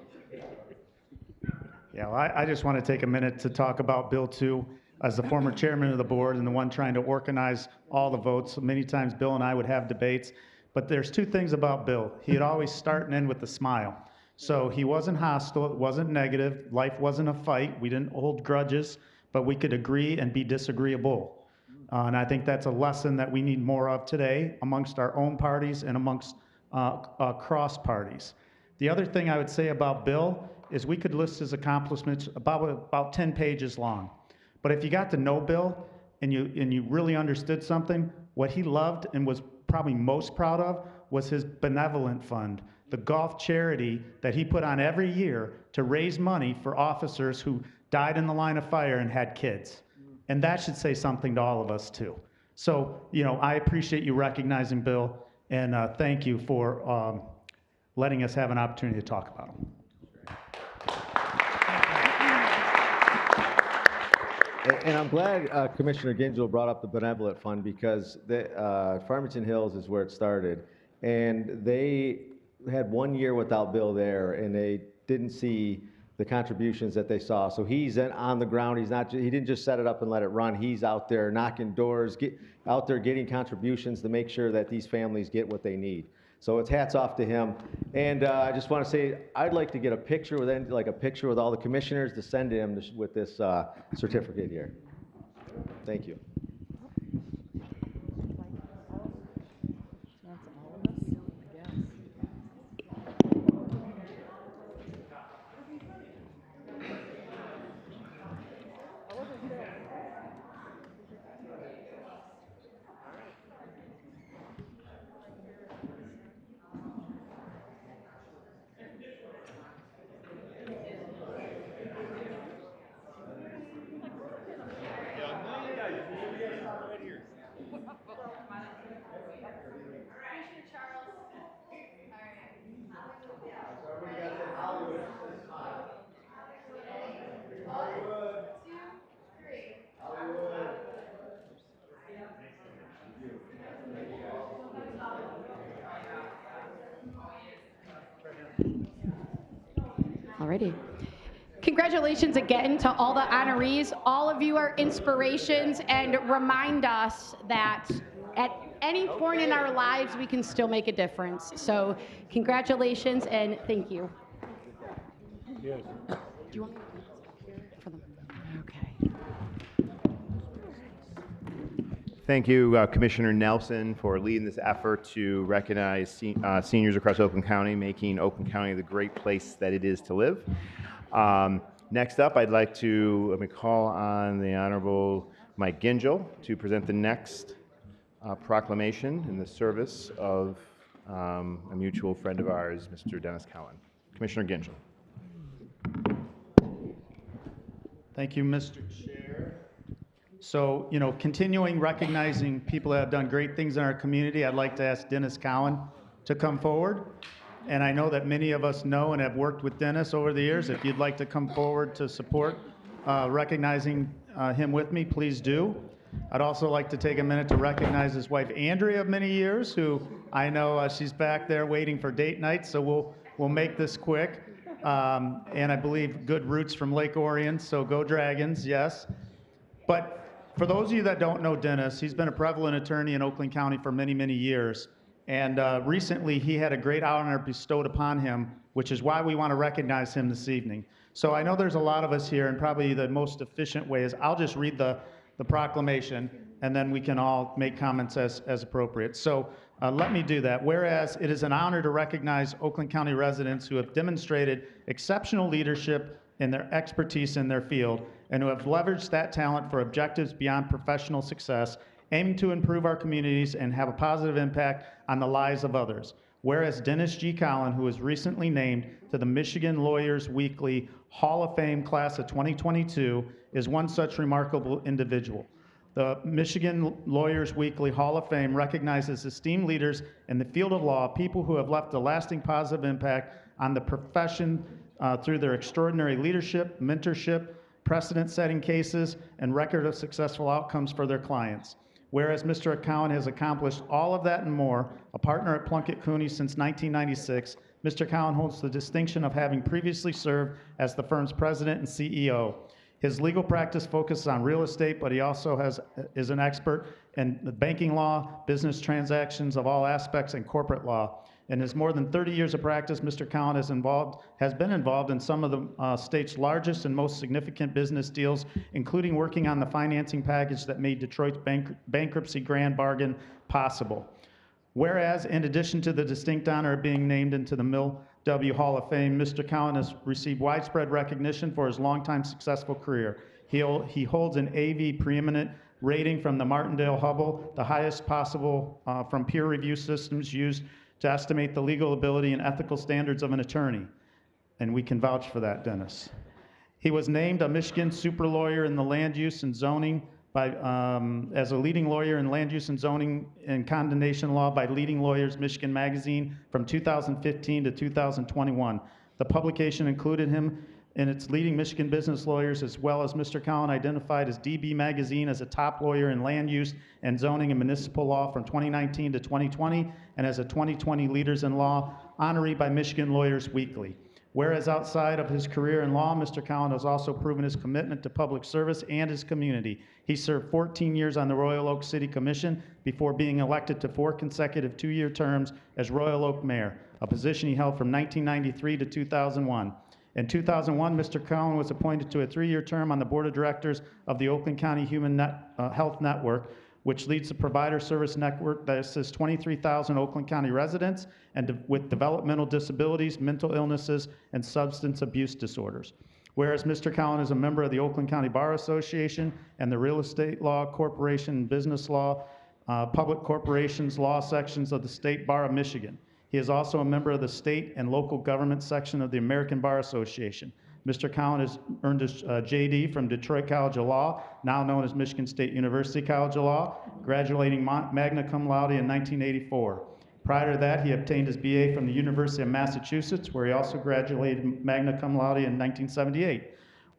Yeah, well, I just want to take a minute to talk about Bill too. As the former chairman of the board and the one trying to organize all the votes, many times Bill and I would have debates. But there's 2 things about Bill. He'd always start and end with a smile. So he wasn't hostile, it wasn't negative, life wasn't a fight, we didn't hold grudges, but we could agree and be disagreeable. And I think that's a lesson that we need more of today amongst our own parties and amongst cross parties. The other thing I would say about Bill is we could list his accomplishments about 10 pages long. But if you got to know Bill and you really understood something, what he loved and was probably most proud of was his benevolent fund, the golf charity that he put on every year to raise money for officers who died in the line of fire and had kids. And that should say something to all of us too. So, I appreciate you recognizing Bill, and thank you for letting us have an opportunity to talk about him. And I'm glad Commissioner Gingell brought up the benevolent fund because Farmington Hills is where it started. And they had 1 year without Bill there, and they didn't see the contributions that they saw. So he's on the ground. He didn't just set it up and let it run. He's out there knocking doors, out there getting contributions to make sure that these families get what they need. So it's hats off to him. And I just want to say, I'd like to get a picture with all the commissioners to send him with this certificate here. Thank you. Alrighty. Congratulations again to all the honorees. All of you are inspirations and remind us that at any point in our lives, we can still make a difference. So congratulations and thank you. Yes. Do you want me to for them? Okay. Thank you, Commissioner Nelson, for leading this effort to recognize seniors across Oakland County, making Oakland County the great place that it is to live. Next up, I'd like to call on the Honorable Mike Gingell to present the next proclamation in the service of a mutual friend of ours, Mr. Dennis Cowan. Commissioner Gingell. Thank you, Mr. Chair. So, continuing recognizing people that have done great things in our community, I'd like to ask Dennis Cowan to come forward. And I know that many of us know and have worked with Dennis over the years. If you'd like to come forward to support recognizing him with me, please do. I'd also like to take a minute to recognize his wife, Andrea, of many years, who I know she's back there waiting for date night, so we'll make this quick. And I believe good roots from Lake Orion, so go Dragons, yes. But for those of you that don't know Dennis, he's been a prevalent attorney in Oakland County for many, many years. And recently, he had a great honor bestowed upon him, which is why we want to recognize him this evening. So I know there's a lot of us here, and probably the most efficient way is I'll just read the proclamation, and then we can all make comments as appropriate. So let me do that. Whereas it is an honor to recognize Oakland County residents who have demonstrated exceptional leadership in their expertise in their field, and who have leveraged that talent for objectives beyond professional success, aiming to improve our communities and have a positive impact on the lives of others. Whereas Dennis G. Collin, who was recently named to the Michigan Lawyers Weekly Hall of Fame class of 2022, is one such remarkable individual. The Michigan Lawyers Weekly Hall of Fame recognizes esteemed leaders in the field of law, people who have left a lasting positive impact on the profession through their extraordinary leadership, mentorship, precedent-setting cases, and record of successful outcomes for their clients. Whereas Mr. Cowan has accomplished all of that and more, a partner at Plunkett Cooney since 1996, Mr. Cowan holds the distinction of having previously served as the firm's president and CEO. His legal practice focuses on real estate, but he also is an expert in the banking law, business transactions of all aspects, and corporate law. In his more than 30 years of practice, Mr. Cowan has been involved in some of the state's largest and most significant business deals, including working on the financing package that made Detroit's bankruptcy grand bargain possible. Whereas, in addition to the distinct honor of being named into the Mill W. Hall of Fame, Mr. Cowan has received widespread recognition for his longtime successful career. He holds an AV preeminent rating from the Martindale-Hubbell, the highest possible from peer review systems used to estimate the legal ability and ethical standards of an attorney. And we can vouch for that, Dennis. He was named a Michigan super lawyer in the land use and zoning as a leading lawyer in land use and zoning and condemnation law by Leading Lawyers Michigan Magazine from 2015 to 2021. The publication included him in its leading Michigan business lawyers, as well as Mr. Cowan identified as DB Magazine as a top lawyer in land use and zoning and municipal law from 2019 to 2020, and as a 2020 Leaders in Law honoree by Michigan Lawyers Weekly. Whereas outside of his career in law, Mr. Cowan has also proven his commitment to public service and his community. He served 14 years on the Royal Oak City Commission before being elected to 4 consecutive 2-year terms as Royal Oak Mayor, a position he held from 1993 to 2001. In 2001, Mr. Cowan was appointed to a 3-year term on the Board of Directors of the Oakland County Human Health Network, which leads the provider service network that assists 23,000 Oakland County residents and with developmental disabilities, mental illnesses, and substance abuse disorders. Whereas Mr. Cowan is a member of the Oakland County Bar Association and the Real Estate Law, Corporation, and Business Law, Public Corporations Law sections of the State Bar of Michigan. He is also a member of the state and local government section of the American Bar Association. Mr. Cowan has earned his JD from Detroit College of Law, now known as Michigan State University College of Law, graduating magna cum laude in 1984. Prior to that, he obtained his BA from the University of Massachusetts, where he also graduated magna cum laude in 1978.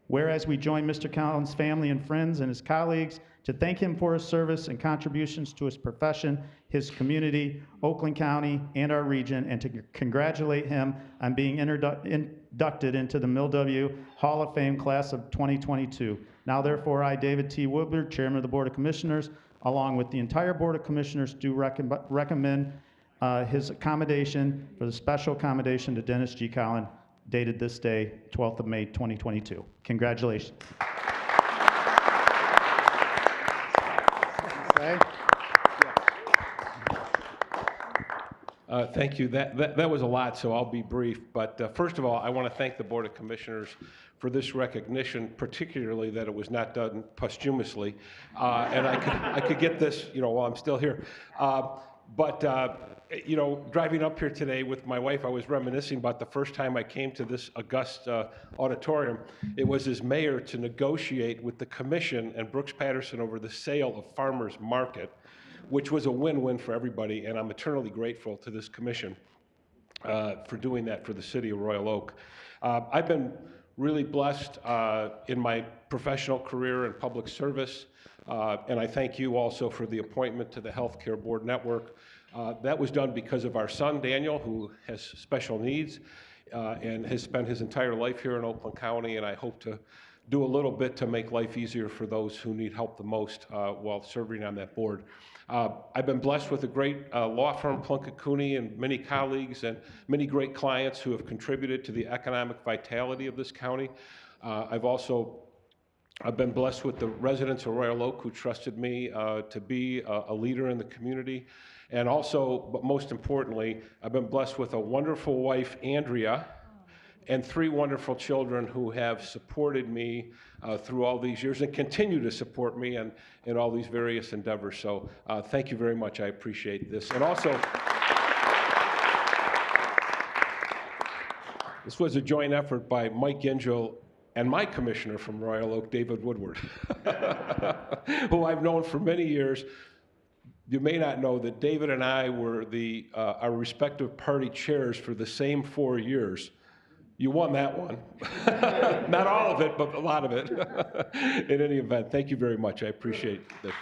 Whereas we join Mr. Cowan's family and friends and his colleagues to thank him for his service and contributions to his profession, his community, Oakland County, and our region, and to congratulate him on being inducted into the MilW Hall of Fame class of 2022. Now therefore, I, David T. Woodward, Chairman of the Board of Commissioners, along with the entire Board of Commissioners, do recommend his accommodation for the special accommodation to Dennis G. Cowan, dated this day, 12th of May, 2022. Congratulations. Okay. Thank you. That was a lot, so I'll be brief. But first of all, I want to thank the Board of Commissioners for this recognition, particularly that it was not done posthumously, and I could get this, while I'm still here. Driving up here today with my wife, I was reminiscing about the first time I came to this august auditorium. It was as mayor to negotiate with the commission and Brooks Patterson over the sale of Farmers Market, which was a win-win for everybody, and I'm eternally grateful to this commission for doing that for the city of Royal Oak. I've been really blessed in my professional career in public service, and I thank you also for the appointment to the Healthcare Board Network. That was done because of our son, Daniel, who has special needs and has spent his entire life here in Oakland County, and I hope to do a little bit to make life easier for those who need help the most while serving on that board. I've been blessed with a great law firm, Plunkett Cooney, and many colleagues and many great clients who have contributed to the economic vitality of this county. I've been blessed with the residents of Royal Oak who trusted me to be a leader in the community. And also, but most importantly, I've been blessed with a wonderful wife, Andrea, and 3 wonderful children who have supported me through all these years and continue to support me in all these various endeavors. So thank you very much. I appreciate this. And also, this was a joint effort by Mike Gingell and my commissioner from Royal Oak, David Woodward, who I've known for many years. You may not know that David and I were our respective party chairs for the same 4 years. You won that one. Not all of it, but a lot of it. In any event, thank you very much. I appreciate this.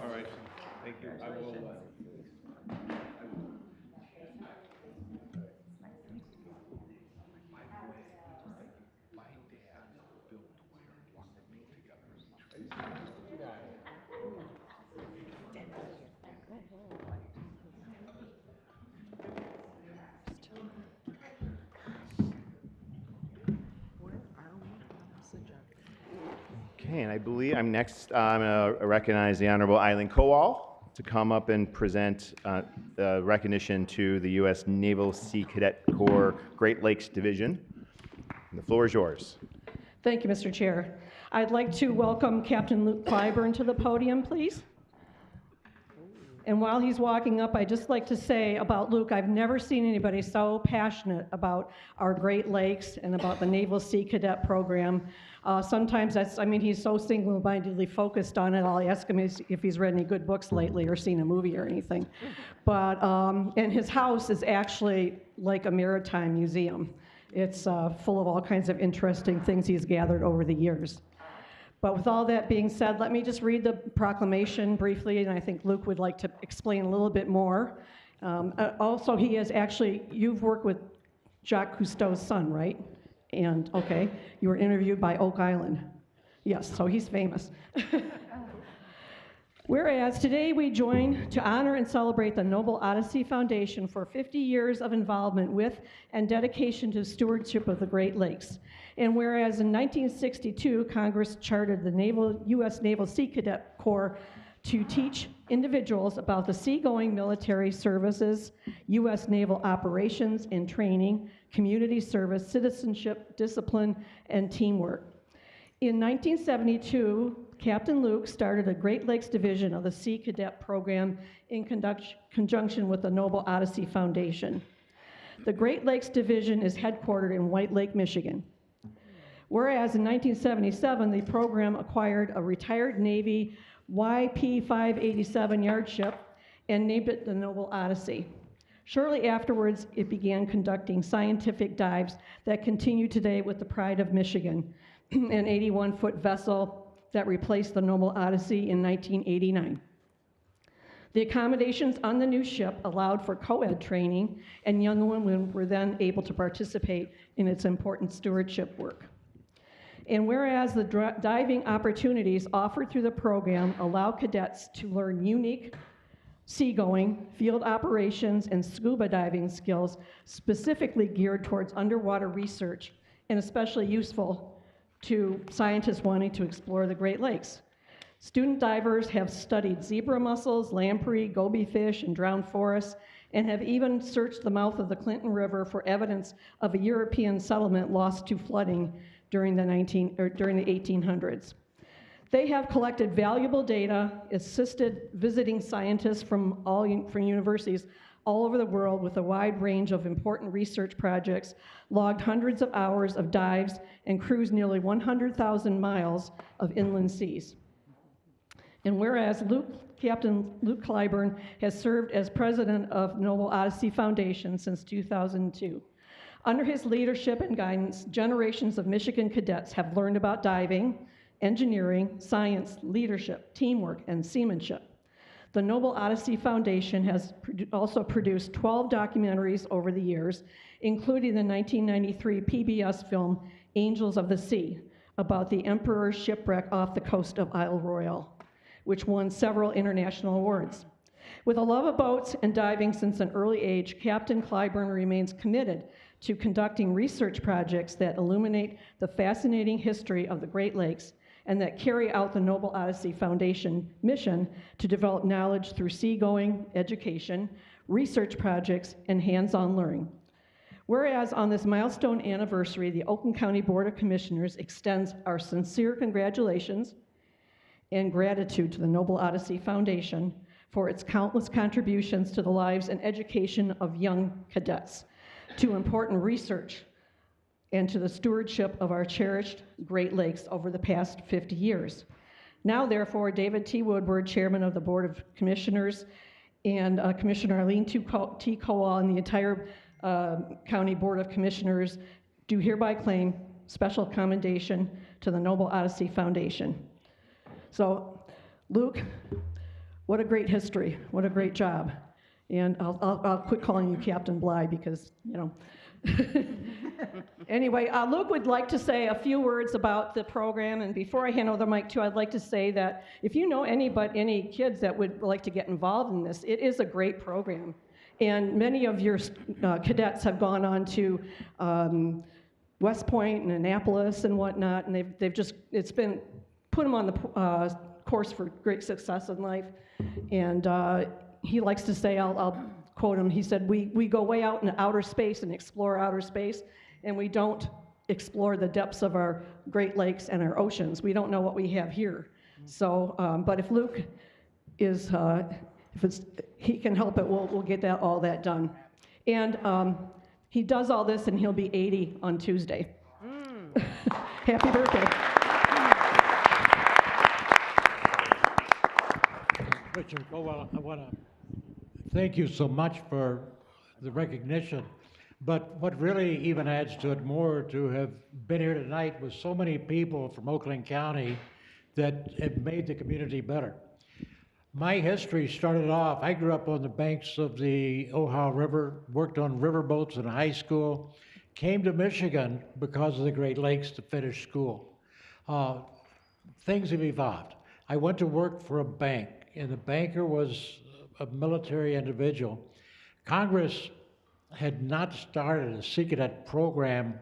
All right, thank you. I will. Okay, and I believe I'm next. I'm going to recognize the Honorable Eileen Kowal to come up and present recognition to the U.S. Naval Sea Cadet Corps Great Lakes Division. And the floor is yours. Thank you, Mr. Chair. I'd like to welcome Captain Luke Clyburn to the podium, please. And while he's walking up, I'd just like to say about Luke, I've never seen anybody so passionate about our Great Lakes and about the Naval Sea Cadet Program. Sometimes he's so single-mindedly focused on it, I'll ask him if he's read any good books lately or seen a movie or anything. But, and his house is actually like a maritime museum. It's full of all kinds of interesting things he's gathered over the years. But with all that being said, let me just read the proclamation briefly, and I think Luke would like to explain a little bit more. Also, he is actually, you've worked with Jacques Cousteau's son, right? And, okay, you were interviewed by Oak Island. Yes, so he's famous. Whereas today we join to honor and celebrate the Noble Odyssey Foundation for 50 years of involvement with and dedication to stewardship of the Great Lakes. And whereas in 1962, Congress chartered the U.S. Naval Sea Cadet Corps to teach individuals about the seagoing military services, U.S. naval operations and training, community service, citizenship, discipline, and teamwork. In 1972, Captain Luke started a Great Lakes division of the Sea Cadet Program in conjunction with the Noble Odyssey Foundation. The Great Lakes Division is headquartered in White Lake, Michigan. Whereas in 1977, the program acquired a retired Navy YP-587 yardship and named it the Noble Odyssey. Shortly afterwards, it began conducting scientific dives that continue today with the Pride of Michigan, an 81-foot vessel that replaced the Noble Odyssey in 1989. The accommodations on the new ship allowed for co-ed training, and young women were then able to participate in its important stewardship work. And whereas the diving opportunities offered through the program allow cadets to learn unique seagoing, field operations, and scuba diving skills specifically geared towards underwater research and especially useful to scientists wanting to explore the Great Lakes. Student divers have studied zebra mussels, lamprey, goby fish, and drowned forests, and have even searched the mouth of the Clinton River for evidence of a European settlement lost to flooding during the 1800s. They have collected valuable data, assisted visiting scientists from universities all over the world with a wide range of important research projects, logged hundreds of hours of dives, and cruised nearly 100,000 miles of inland seas. And whereas Captain Luke Clyburn has served as president of Noble Odyssey Foundation since 2002. Under his leadership and guidance, generations of Michigan cadets have learned about diving, engineering, science, leadership, teamwork, and seamanship. The Noble Odyssey Foundation has also produced 12 documentaries over the years, including the 1993 PBS film Angels of the Sea, about the Emperor's shipwreck off the coast of Isle Royale, which won several international awards. With a love of boats and diving since an early age, Captain Clyburn remains committed to conducting research projects that illuminate the fascinating history of the Great Lakes and that carry out the Noble Odyssey Foundation mission to develop knowledge through seagoing, education, research projects, and hands-on learning. Whereas on this milestone anniversary, the Oakland County Board of Commissioners extends our sincere congratulations and gratitude to the Noble Odyssey Foundation for its countless contributions to the lives and education of young cadets, to important research, and to the stewardship of our cherished Great Lakes over the past 50 years. Now, therefore, David T. Woodward, Chairman of the Board of Commissioners, and Commissioner Arlene T. Kowal, and the entire County Board of Commissioners do hereby claim special commendation to the Noble Odyssey Foundation. So, Luke, what a great history, what a great job. And I'll quit calling you Captain Bly because, you know. Anyway, Luke would like to say a few words about the program, and before I hand over the mic to, I'd like to say that if you know any kids that would like to get involved in this, it is a great program. And many of your cadets have gone on to West Point and Annapolis and whatnot, and they've just, it's been, put them on the course for great success in life. And he likes to say, I'll quote him, he said, we go way out in outer space and explore outer space, and we don't explore the depths of our Great Lakes and our oceans. We don't know what we have here. So, but if Luke is, he can help it, we'll get all that done. And he does all this, and he'll be 80 on Tuesday. Happy birthday. Richard Cowell, I want to thank you so much for the recognition. But what really even adds to it more to have been here tonight with so many people from Oakland County that have made the community better. My history started off, I grew up on the banks of the Ohio River, worked on riverboats in high school, came to Michigan because of the Great Lakes to finish school. Things have evolved. I went to work for a bank, and the banker was a military individual. Congress had not started a SECADET program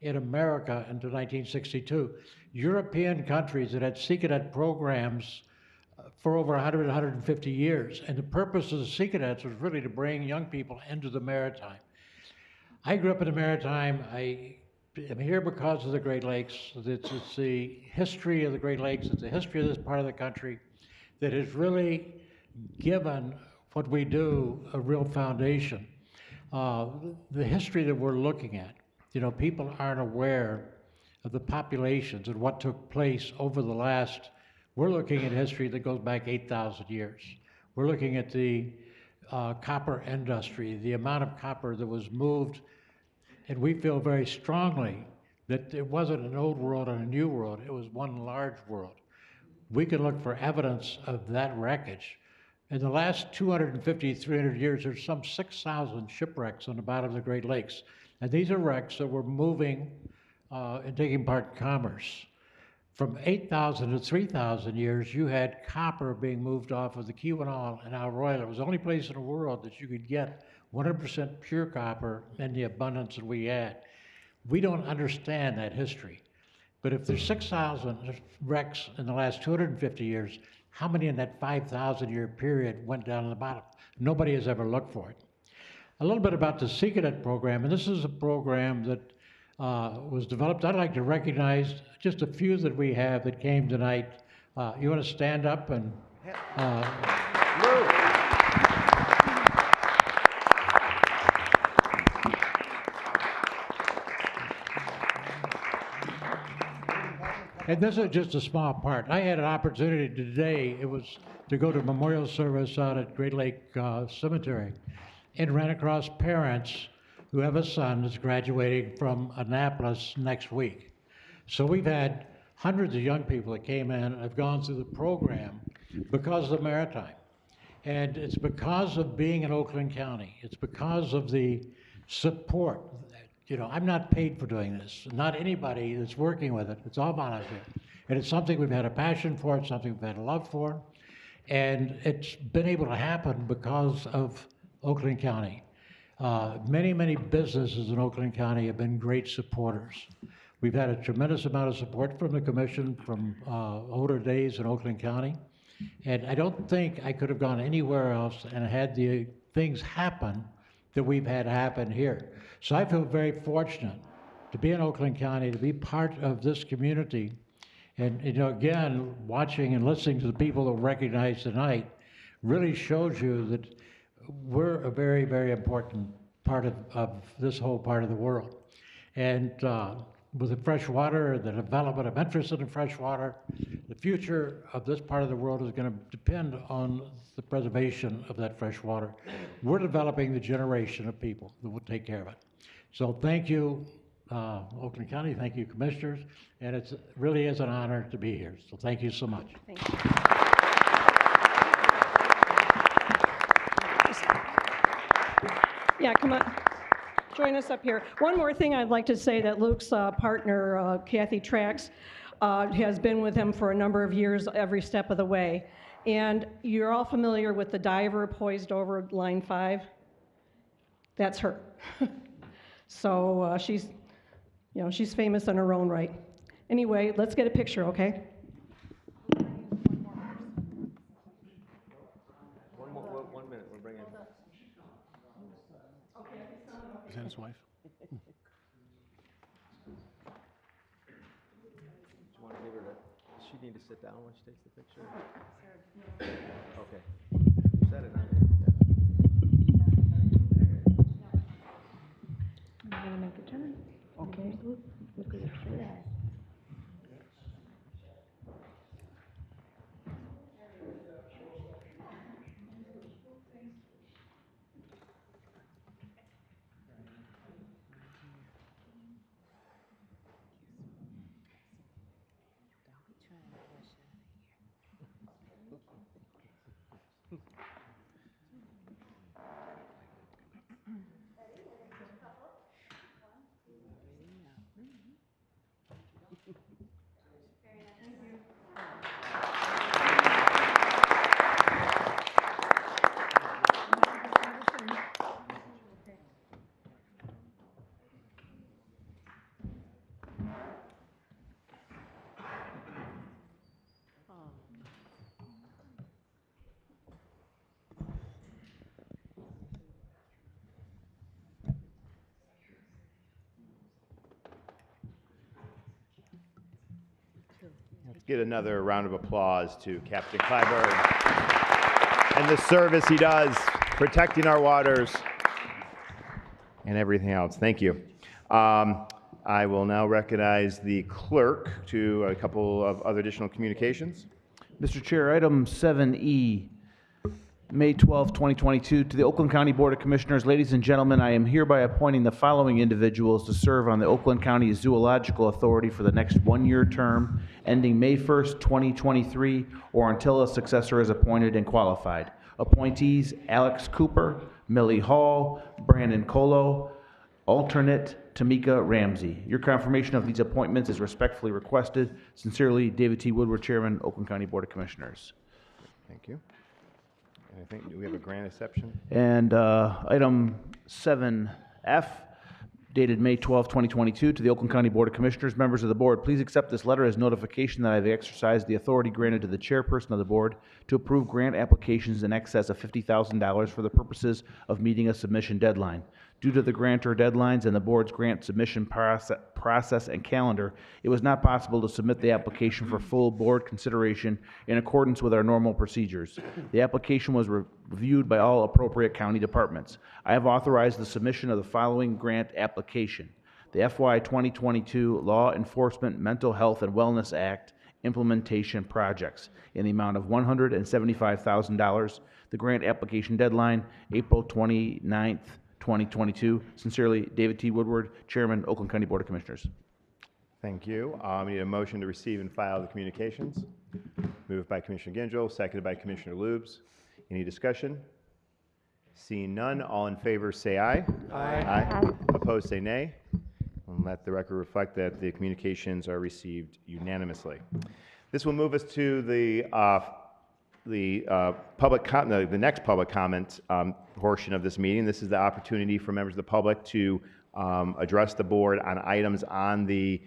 in America until 1962. European countries that had SECADET programs for over 100, 150 years. And the purpose of the SECADETs was really to bring young people into the Maritime. I grew up in the Maritime. I am here because of the Great Lakes. It's the history of the Great Lakes. It's the history of this part of the country that has really given what we do a real foundation. The history that we're looking at, people aren't aware of the populations and what took place over the last, we're looking at history that goes back 8,000 years. We're looking at the copper industry, the amount of copper that was moved, and we feel very strongly that it wasn't an old world and a new world, it was one large world. We can look for evidence of that wreckage. In the last 250, 300 years, there's some 6,000 shipwrecks on the bottom of the Great Lakes. And these are wrecks that were moving and taking part in commerce. From 8,000 to 3,000 years, you had copper being moved off of the Keweenaw and Arroyo. It was the only place in the world that you could get 100% pure copper in the abundance that we had. We don't understand that history. But if there's 6,000 wrecks in the last 250 years, how many in that 5,000-year period went down to the bottom? Nobody has ever looked for it. A little bit about the SECADET program, and this is a program that was developed. I'd like to recognize just a few that we have that came tonight. You want to stand up and... And this is just a small part. I had an opportunity today, it was to go to a memorial service out at Great Lake Cemetery and ran across parents who have a son that's graduating from Annapolis next week. So we've had hundreds of young people that came in and have gone through the program because of the Maritime. And it's because of being in Oakland County. It's because of the support. I'm not paid for doing this. Not anybody that's working with it. It's all volunteer. And it's something we've had a passion for. It's something we've had a love for. And it's been able to happen because of Oakland County. Many, many businesses in Oakland County have been great supporters. We've had a tremendous amount of support from the commission from older days in Oakland County. And I don't think I could have gone anywhere else and had the things happen that we've had happen here. So I feel very fortunate to be in Oakland County, to be part of this community. And again, watching and listening to the people that recognize tonight really shows you that we're a very, very important part of this whole part of the world. And with the fresh water, the development of interest in the fresh water, the future of this part of the world is going to depend on the preservation of that fresh water. We're developing the generation of people that will take care of it. So thank you, Oakland County, thank you, commissioners, and it really is an honor to be here. So thank you so much. Thank you. Yeah, come on. Join us up here. One more thing I'd like to say that Luke's partner, Kathy Trax, has been with him for a number of years every step of the way. And you're all familiar with the diver poised over line 5? That's her. So she's famous in her own right. Anyway, let's get a picture, okay? Do you want to give her that? Does she need to sit down when she takes the picture? Okay. Set it on there. I'm gonna make a turn. Okay. Look at your face. Let's get another round of applause to Captain Clyburn and the service he does protecting our waters and everything else. Thank you. I will now recognize the clerk to a couple of other additional communications. Mr. Chair, item 7E, May 12, 2022, to the Oakland County Board of Commissioners. Ladies and gentlemen, I am hereby appointing the following individuals to serve on the Oakland County Zoological Authority for the next one-year term ending May 1st, 2023, or until a successor is appointed and qualified. Appointees: Alex Cooper, Millie Hall, Brandon Colo, alternate Tamika Ramsey. Your confirmation of these appointments is respectfully requested. Sincerely, David T. Woodward, Chairman, Oakland County Board of Commissioners. Thank you. And I think, do we have a grant exception? And item 7F, dated May 12, 2022, to the Oakland County Board of Commissioners. Members of the board, please accept this letter as notification that I have exercised the authority granted to the chairperson of the board to approve grant applications in excess of $50,000 for the purposes of meeting a submission deadline. Due to the grantor deadlines and the board's grant submission process and calendar, it was not possible to submit the application for full board consideration in accordance with our normal procedures. The application was reviewed by all appropriate county departments. I have authorized the submission of the following grant application: the FY 2022 Law Enforcement Mental Health and Wellness Act implementation projects in the amount of $175,000. The grant application deadline, April 29th, 2022. Sincerely, David T. Woodward, Chairman, Oakland County Board of Commissioners. Thank you. We need a motion to receive and file the communications. Moved by Commissioner Gingrel, seconded by Commissioner Lubes. Any discussion? Seeing none, all in favor say aye. Aye. Opposed say nay. And let the record reflect that the communications are received unanimously. This will move us to the next public comment portion of this meeting. This is the opportunity for members of the public to address the board on items on the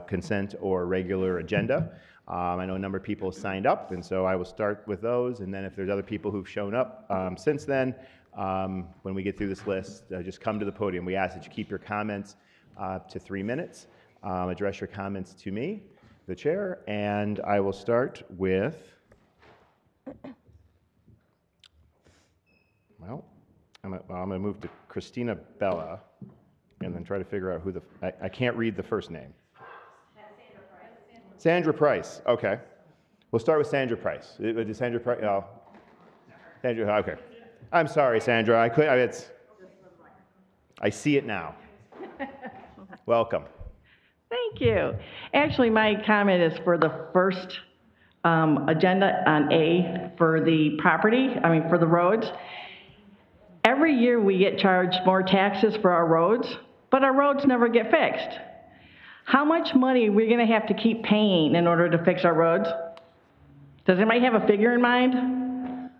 consent or regular agenda. I know a number of people signed up, and so I will start with those, and then if there's other people who've shown up since then, when we get through this list, just come to the podium. We ask that you keep your comments to 3 minutes. Address your comments to me, the chair, and I will start with, well, I'm going to move to Christina Bella and then try to figure out who I can't read the first name. Sandra Price. Okay. We'll start with Sandra Price. Is Sandra Price? Oh. Sandra, okay. I'm sorry, Sandra. I see it now. Welcome. Thank you. Actually, my comment is for the first agenda on A for the property, for the roads. Every year we get charged more taxes for our roads, but our roads never get fixed. How much money are we going to have to keep paying in order to fix our roads? Does anybody have a figure in mind?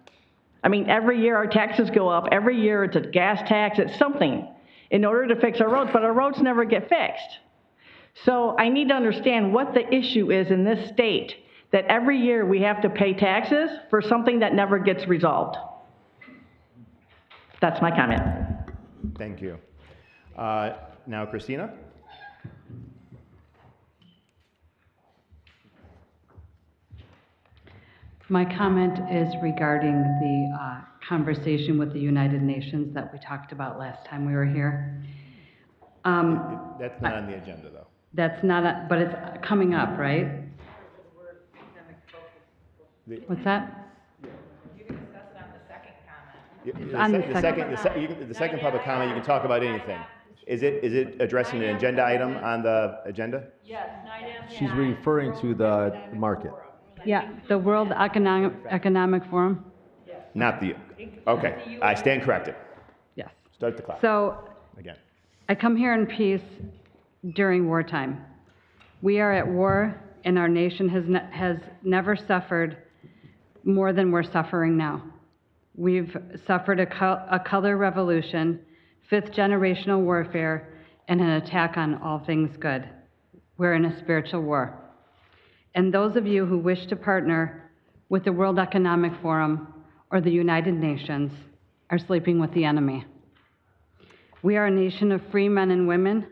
Every year our taxes go up. Every year it's a gas tax, it's something in order to fix our roads, but our roads never get fixed. So I need to understand what the issue is in this state that every year we have to pay taxes for something that never gets resolved. That's my comment. Thank you. Now Christina. My comment is regarding the conversation with the United Nations that we talked about last time we were here. That's not on the agenda, though. That's not, but it's coming up, right? What's that? The second public comment, you can talk about anything. Is it addressing an agenda item on the agenda? She's referring to the market. Yeah, the World Economic Forum. Not the, okay, I stand corrected. Yes. Start the clock. So, Again. I come here in peace during wartime. We are at war, and our nation has never suffered more than we're suffering now. We've suffered a color revolution, fifth generational warfare, and an attack on all things good. We're in a spiritual war. And those of you who wish to partner with the World Economic Forum or the United Nations are sleeping with the enemy. We are a nation of free men and women.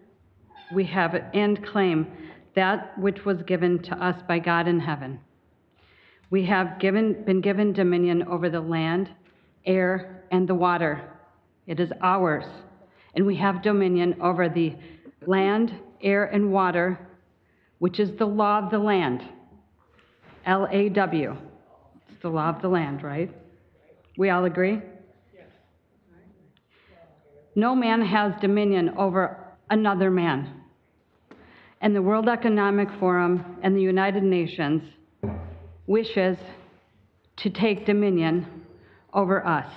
We have and claim that which was given to us by God in heaven. We have been given dominion over the land, air, and the water. It is ours. And we have dominion over the land, air, and water, which is the law of the land. LAW. It's the law of the land, right? We all agree? No man has dominion over another man. And the World Economic Forum and the United Nations wishes to take dominion over us.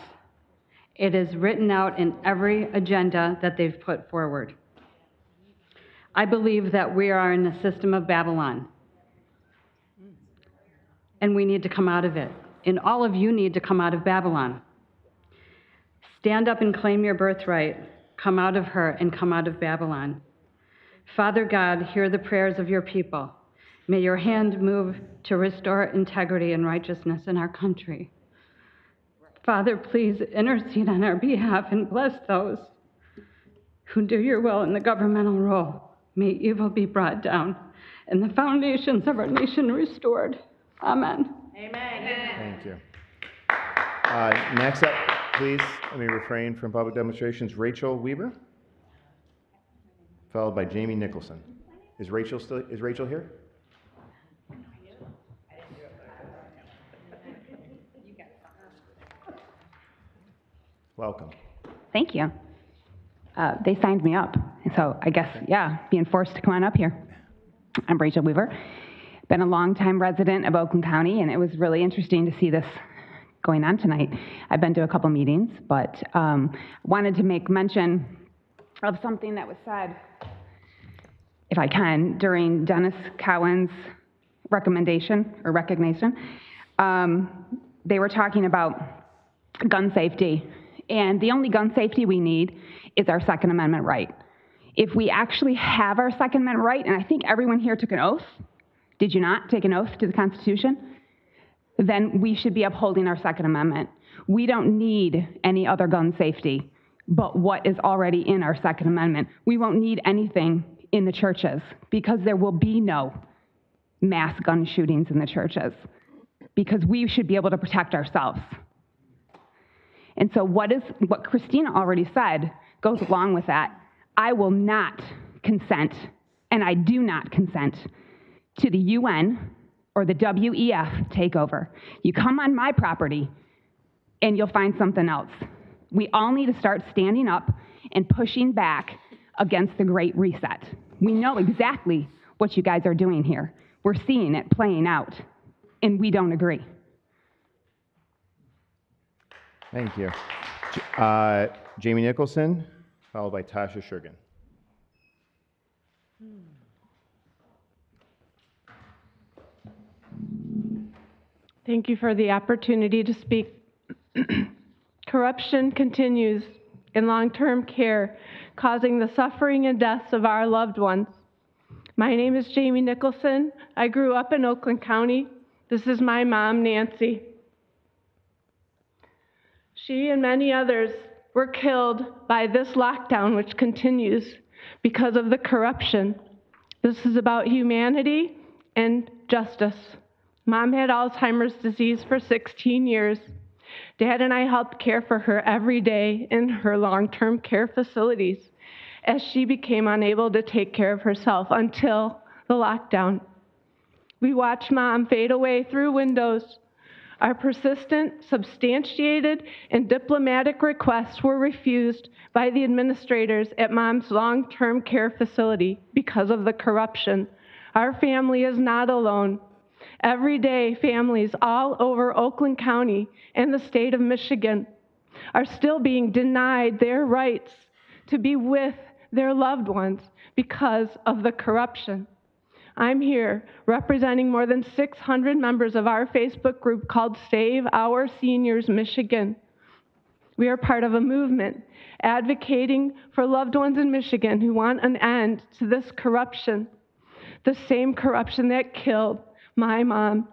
It is written out in every agenda that they've put forward. I believe that we are in a system of Babylon, and we need to come out of it. And all of you need to come out of Babylon. Stand up and claim your birthright. Come out of her and come out of Babylon. Father God, hear the prayers of your people. May your hand move to restore integrity and righteousness in our country. Father, please intercede on our behalf and bless those who do your will in the governmental role. May evil be brought down and the foundations of our nation restored. Amen. Thank you. Next up, please, let me refrain from public demonstrations. Rachel Weaver, followed by Jamie Nicholson. Is Rachel here? Welcome. Thank you. They signed me up, so I guess, yeah, being forced to come on up here. I'm Rachel Weaver. Been a longtime resident of Oakland County, and it was really interesting to see this going on tonight. I've been to a couple meetings, but wanted to make mention of something that was said, if I can, during Dennis Cowan's recommendation or recognition. They were talking about gun safety, and the only gun safety we need is our Second Amendment right. If we actually have our Second Amendment right, and I think everyone here took an oath, did you not take an oath to the Constitution? Then we should be upholding our Second Amendment. We don't need any other gun safety but what is already in our Second Amendment. We won't need anything in the churches because there will be no mass gun shootings in the churches because we should be able to protect ourselves. And so what Christina already said goes along with that. I will not consent, and I do not consent, to the UN or the WEF takeover. You come on my property, and you'll find something else. We all need to start standing up and pushing back against the Great Reset. We know exactly what you guys are doing here. We're seeing it playing out, and we don't agree. Thank you. Jamie Nicholson, followed by Tasha Shurgan. Thank you for the opportunity to speak. Corruption continues in long-term care, causing the suffering and deaths of our loved ones. My name is Jamie Nicholson. I grew up in Oakland County. This is my mom, Nancy. She and many others were killed by this lockdown, which continues. because of the corruption. This is about humanity and justice. Mom had Alzheimer's disease for 16 years. Dad and I helped care for her every day in her long-term care facilities as she became unable to take care of herself until the lockdown. We watched Mom fade away through windows. Our persistent, substantiated, and diplomatic requests were refused by the administrators at Mom's long-term care facility because of the corruption. Our family is not alone. Every day, families all over Oakland County and the state of Michigan are still being denied their rights to be with their loved ones because of the corruption. I'm here representing more than 600 members of our Facebook group called Save Our Seniors Michigan. We are part of a movement advocating for loved ones in Michigan who want an end to this corruption, the same corruption that killed my mom.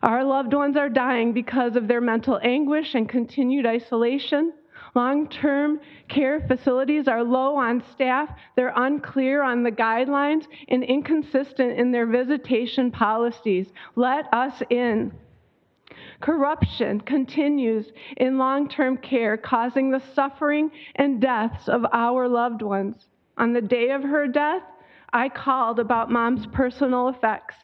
Our loved ones are dying because of their mental anguish and continued isolation. Long-term care facilities are low on staff, they're unclear on the guidelines, and inconsistent in their visitation policies. Let us in. Corruption continues in long-term care, causing the suffering and deaths of our loved ones. On the day of her death, I called about Mom's personal effects.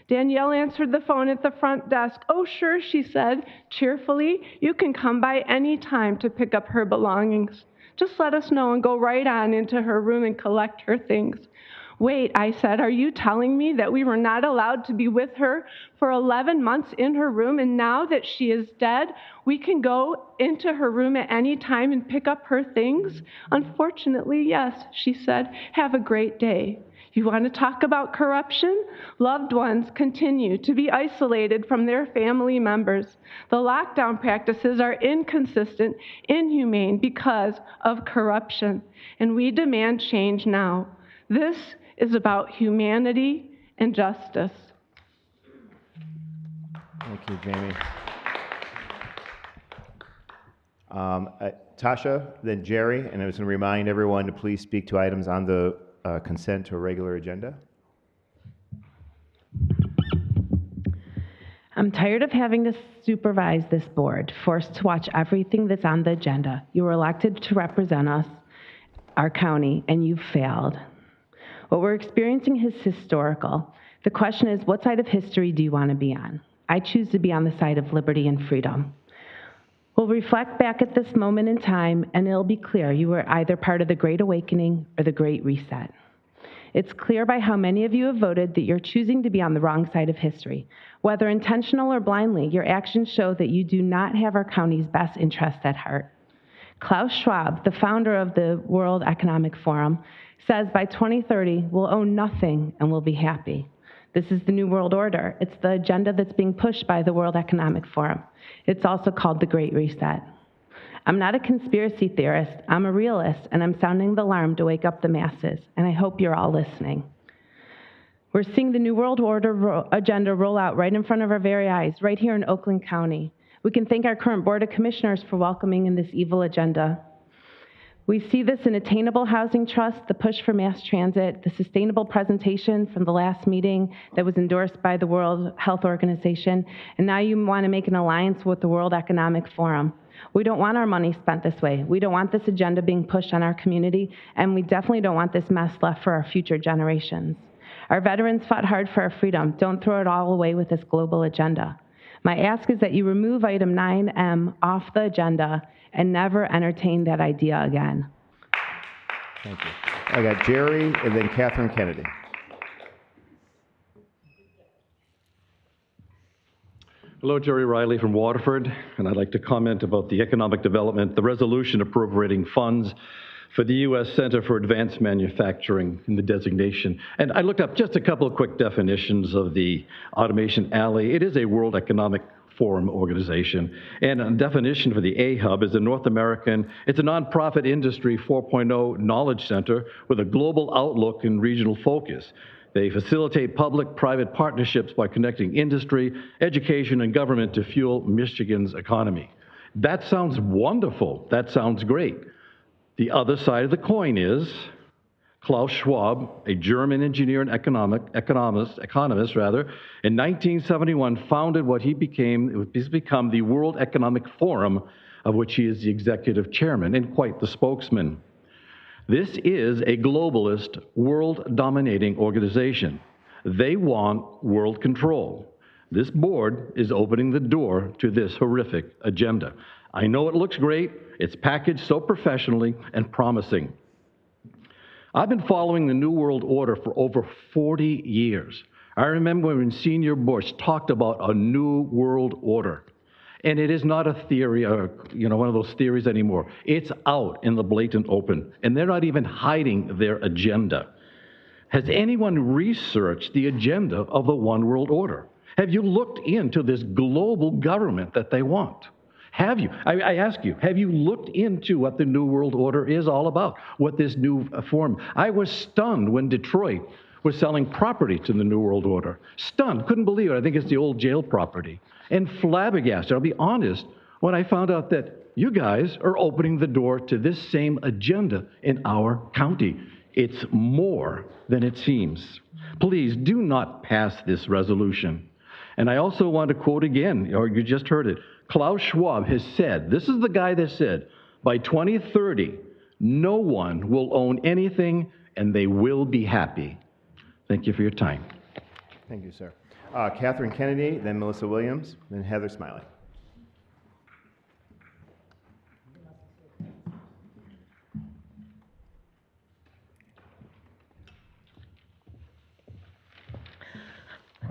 Danielle answered the phone at the front desk. "Oh, sure," she said cheerfully. "You can come by any time to pick up her belongings. Just let us know and go right on into her room and collect her things." "Wait," I said, "are you telling me that we were not allowed to be with her for 11 months in her room, and now that she is dead, we can go into her room at any time and pick up her things?" "Unfortunately, yes," she said. "Have a great day." You want to talk about corruption? Loved ones continue to be isolated from their family members. The lockdown practices are inconsistent, inhumane because of corruption, and we demand change now. This is about humanity and justice. Thank you, Jamie. Tasha, then Jerry, and I was going to remind everyone to please speak to items on the consent to a regular agenda. I'm tired of having to supervise this board, forced to watch everything that's on the agenda. You were elected to represent us, our county, and you've failed. What we're experiencing is historical. The question is, what side of history do you want to be on? I choose to be on the side of liberty and freedom. We'll reflect back at this moment in time, and it'll be clear you were either part of the Great Awakening or the Great Reset. It's clear by how many of you have voted that you're choosing to be on the wrong side of history. Whether intentional or blindly, your actions show that you do not have our county's best interests at heart. Klaus Schwab, the founder of the World Economic Forum, says by 2030, we'll own nothing and we'll be happy. This is the New World Order. It's the agenda that's being pushed by the World Economic Forum. It's also called the Great Reset. I'm not a conspiracy theorist. I'm a realist, and I'm sounding the alarm to wake up the masses, and I hope you're all listening. We're seeing the New World Order agenda roll out right in front of our very eyes, right here in Oakland County. We can thank our current Board of Commissioners for welcoming in this evil agenda. We see this in Attainable Housing Trust, the push for mass transit, the sustainable presentation from the last meeting that was endorsed by the World Health Organization, and now you want to make an alliance with the World Economic Forum. We don't want our money spent this way. We don't want this agenda being pushed on our community, and we definitely don't want this mess left for our future generations. Our veterans fought hard for our freedom. Don't throw it all away with this global agenda. My ask is that you remove item 9M off the agenda and never entertain that idea again. Thank you. I got Jerry and then Catherine Kennedy. Hello, Jerry Riley from Waterford, and I'd like to comment about the economic development, the resolution appropriating funds for the U.S. Center for Advanced Manufacturing in the designation. And I looked up just a couple of quick definitions of the Automation Alley. It is a World Economic Forum organization. And a definition for the A-Hub is a North American, it's a nonprofit industry 4.0 knowledge center with a global outlook and regional focus. They facilitate public-private partnerships by connecting industry, education, and government to fuel Michigan's economy. That sounds wonderful. That sounds great. The other side of the coin is Klaus Schwab, a German engineer and economist, in 1971 founded what has become the World Economic Forum, of which he is the executive chairman and quite the spokesman. This is a globalist, world-dominating organization. They want world control. This board is opening the door to this horrific agenda. I know it looks great. It's packaged so professionally and promising. I've been following the New World Order for over 40 years. I remember when Senior Bush talked about a New World Order. And it is not a theory or, one of those theories anymore. It's out in the blatant open. And they're not even hiding their agenda. Has anyone researched the agenda of the One World Order? Have you looked into this global government that they want? Have you? I ask you, have you looked into what the New World Order is all about? What this new form? I was stunned when Detroit was selling property to the New World Order. Stunned, couldn't believe it. I think it's the old jail property. And flabbergasted, I'll be honest, when I found out that you guys are opening the door to this same agenda in our county. It's more than it seems. Please do not pass this resolution. And I also want to quote again, or you just heard it, Klaus Schwab has said, this is the guy that said, by 2030, no one will own anything and they will be happy. Thank you for your time. Thank you, sir. Catherine Kennedy, then Melissa Williams, then Heather Smiley.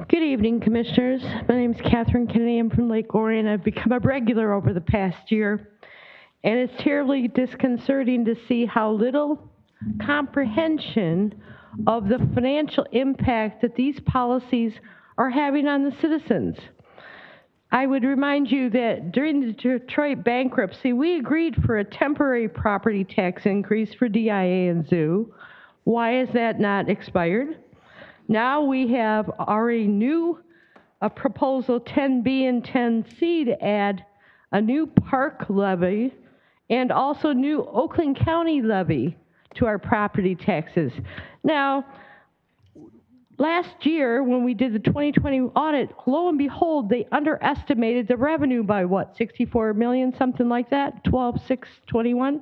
Good evening, Commissioners. My name is Catherine Kennedy. I'm from Lake Orion. I've become a regular over the past year, and it's terribly disconcerting to see how little comprehension of the financial impact that these policies are having on the citizens. I would remind you that during the Detroit bankruptcy, we agreed for a temporary property tax increase for DIA and Zoo. Why is that not expired? Now we have already a proposal 10B and 10C to add a new park levy and also new Oakland County levy to our property taxes. Now, last year when we did the 2020 audit, lo and behold, they underestimated the revenue by what, 64 million, something like that, 12,621.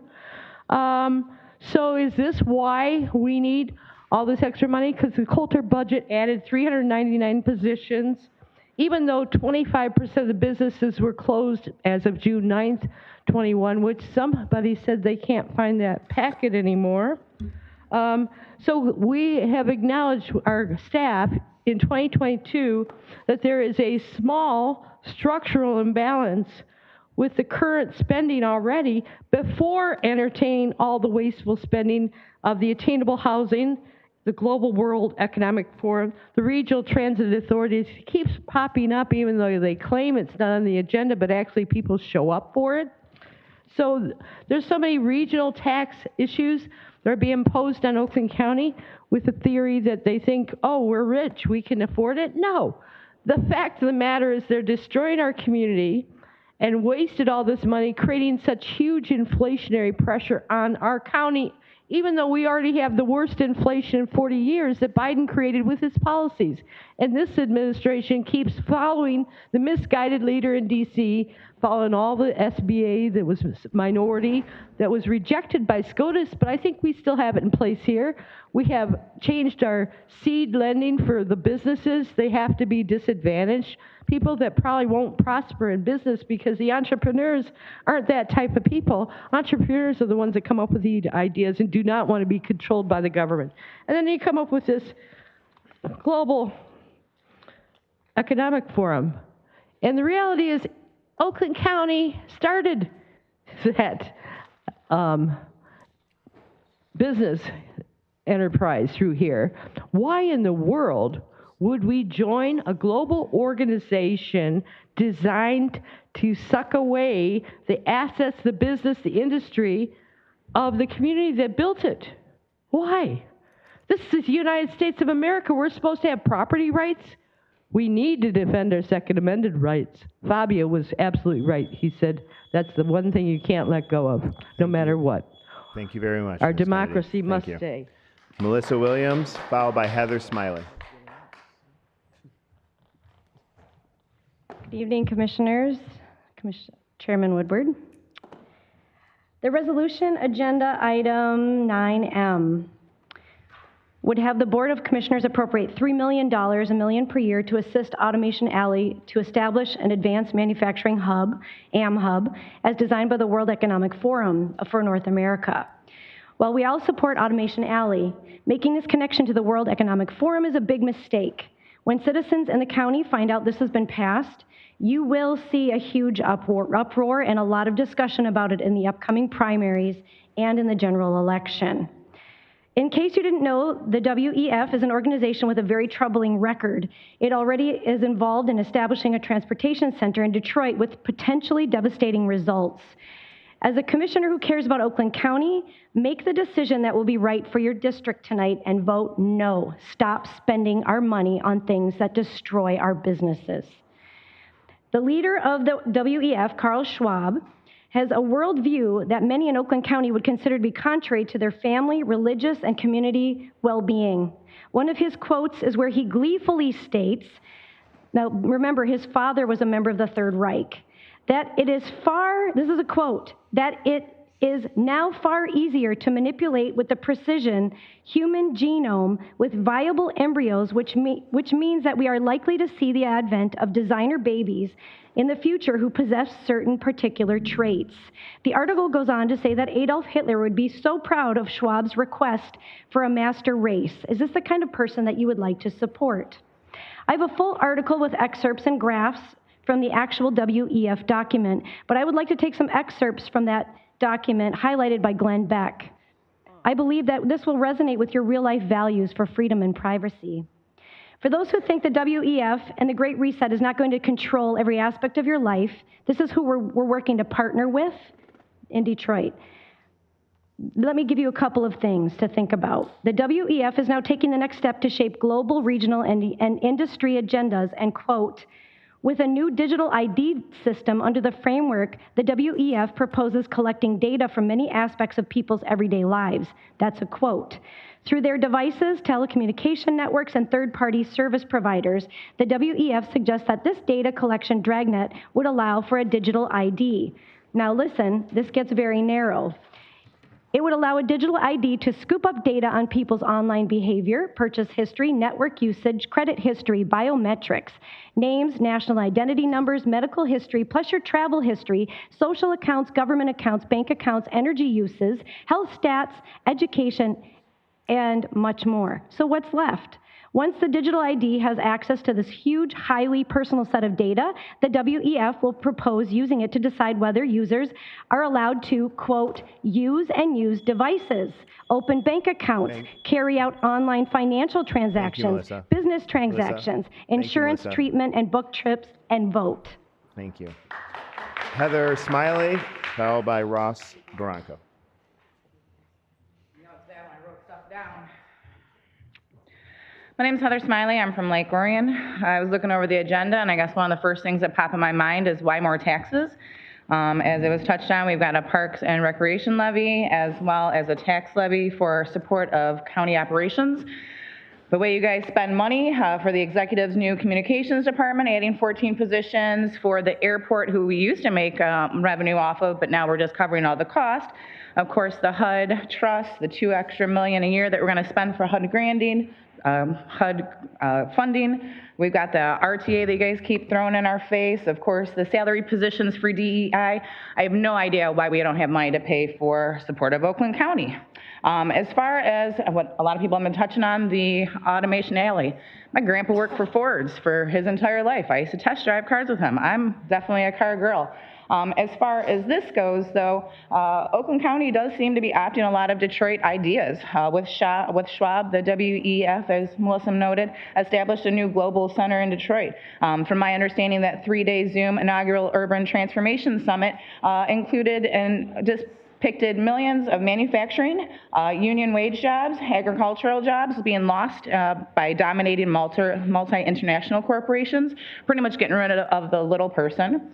So is this why we need all this extra money? Because the Coulter budget added 399 positions, even though 25% of the businesses were closed as of June 9th, 21, which somebody said they can't find that packet anymore. So we have acknowledged, our staff, in 2022, that there is a small structural imbalance with the current spending already before entertaining all the wasteful spending of the attainable housing, the Global World Economic Forum, the regional transit authorities. It keeps popping up even though they claim it's not on the agenda, but actually people show up for it. So there's so many regional tax issues that are being imposed on Oakland County with the theory that they think, oh, we're rich, we can afford it. No. The fact of the matter is they're destroying our community and wasted all this money creating such huge inflationary pressure on our county, even though we already have the worst inflation in 40 years that Biden created with his policies. And this administration keeps following the misguided leader in DC, following all the SBA that was minority, that was rejected by SCOTUS, but I think we still have it in place here. We have changed our seed lending for the businesses. They have to be disadvantaged. People that probably won't prosper in business because the entrepreneurs aren't that type of people. Entrepreneurs are the ones that come up with the ideas and do not want to be controlled by the government. And then you come up with this Global Economic Forum. And the reality is Oakland County started that business enterprise through here. Why in the world would we join a global organization designed to suck away the assets, the business, the industry of the community that built it? Why? This is the United States of America. We're supposed to have property rights. We need to defend our Second Amendment rights. Fabio was absolutely right. He said that's the one thing you can't let go of, no matter what. Thank you very much. Our Ms. Kennedy. democracy Thank must you. stay. Melissa Williams, followed by Heather Smiley. Good evening, Commissioners. Chairman Woodward. The resolution agenda item 9M would have the Board of Commissioners appropriate $3 million, $1 million per year, to assist Automation Alley to establish an advanced manufacturing hub, AM hub, as designed by the World Economic Forum for North America. While we all support Automation Alley, making this connection to the World Economic Forum is a big mistake. When citizens in the county find out this has been passed, you will see a huge uproar and a lot of discussion about it in the upcoming primaries and in the general election. In case you didn't know, the WEF is an organization with a very troubling record. It already is involved in establishing a transportation center in Detroit with potentially devastating results. As a commissioner who cares about Oakland County, make the decision that will be right for your district tonight and vote no. Stop spending our money on things that destroy our businesses. The leader of the WEF, Carl Schwab, has a worldview that many in Oakland County would consider to be contrary to their family, religious, and community well-being. One of his quotes is where he gleefully states, now remember, his father was a member of the Third Reich, that it is this is a quote, that it is now far easier to manipulate with the precision human genome with viable embryos, which means that we are likely to see the advent of designer babies in the future who possess certain particular traits. The article goes on to say that Adolf Hitler would be so proud of Schwab's request for a master race. Is this the kind of person that you would like to support? I have a full article with excerpts and graphs from the actual WEF document, but I would like to take some excerpts from that document highlighted by Glenn Beck. I believe that this will resonate with your real-life values for freedom and privacy. For those who think the WEF and the Great Reset is not going to control every aspect of your life, this is who we're working to partner with in Detroit. Let me give you a couple of things to think about. The WEF is now taking the next step to shape global, regional, and industry agendas, and quote, with a new digital ID system under the framework, the WEF proposes collecting data from many aspects of people's everyday lives. That's a quote. Through their devices, telecommunication networks, and third-party service providers, the WEF suggests that this data collection dragnet would allow for a digital ID. Now listen, this gets very narrow. It would allow a digital ID to scoop up data on people's online behavior, purchase history, network usage, credit history, biometrics, names, national identity numbers, medical history, plus your travel history, social accounts, government accounts, bank accounts, energy uses, health stats, education, and much more. So what's left? Once the digital ID has access to this huge, highly personal set of data, the WEF will propose using it to decide whether users are allowed to, quote, use and use devices, open bank accounts, carry out online financial transactions, business transactions, insurance treatment, and book trips, and vote. Thank you. Heather Smiley, followed by Ross Barranco. My name is Heather Smiley. I'm from Lake Orion. I was looking over the agenda, and I guess one of the first things that pop in my mind is why more taxes? As it was touched on, we've got a Parks and Recreation levy as well as a tax levy for support of county operations. The way you guys spend money for the executive's new communications department, adding 14 positions for the airport, who we used to make revenue off of, but now we're just covering all the cost. Of course, the HUD trust, the $2 extra million a year that we're going to spend for HUD granting, HUD funding. We've got the RTA that you guys keep throwing in our face. Of course, the salary positions for DEI. I have no idea why we don't have money to pay for support of Oakland County. As far as what a lot of people have been touching on, the Automation Alley. My grandpa worked for Ford's for his entire life. I used to test drive cars with him. I'm definitely a car girl. As far as this goes, though, Oakland County does seem to be opting a lot of Detroit ideas. With Schwab, the WEF, as Melissa noted, established a new global center in Detroit. From my understanding, that 3-day Zoom inaugural Urban Transformation Summit included and just depicted millions of manufacturing, union wage jobs, agricultural jobs being lost by dominating multi-international corporations, pretty much getting rid of the little person.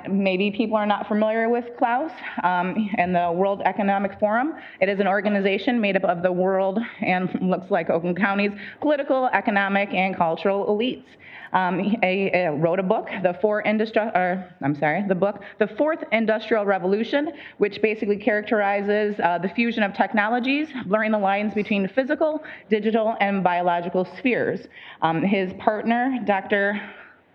Maybe people are not familiar with Klaus and the World Economic Forum. It is an organization made up of the world and looks like Oakland County's political, economic, and cultural elites. He wrote a book, the Fourth Industrial Revolution, which basically characterizes the fusion of technologies, blurring the lines between physical, digital, and biological spheres. His partner, Dr.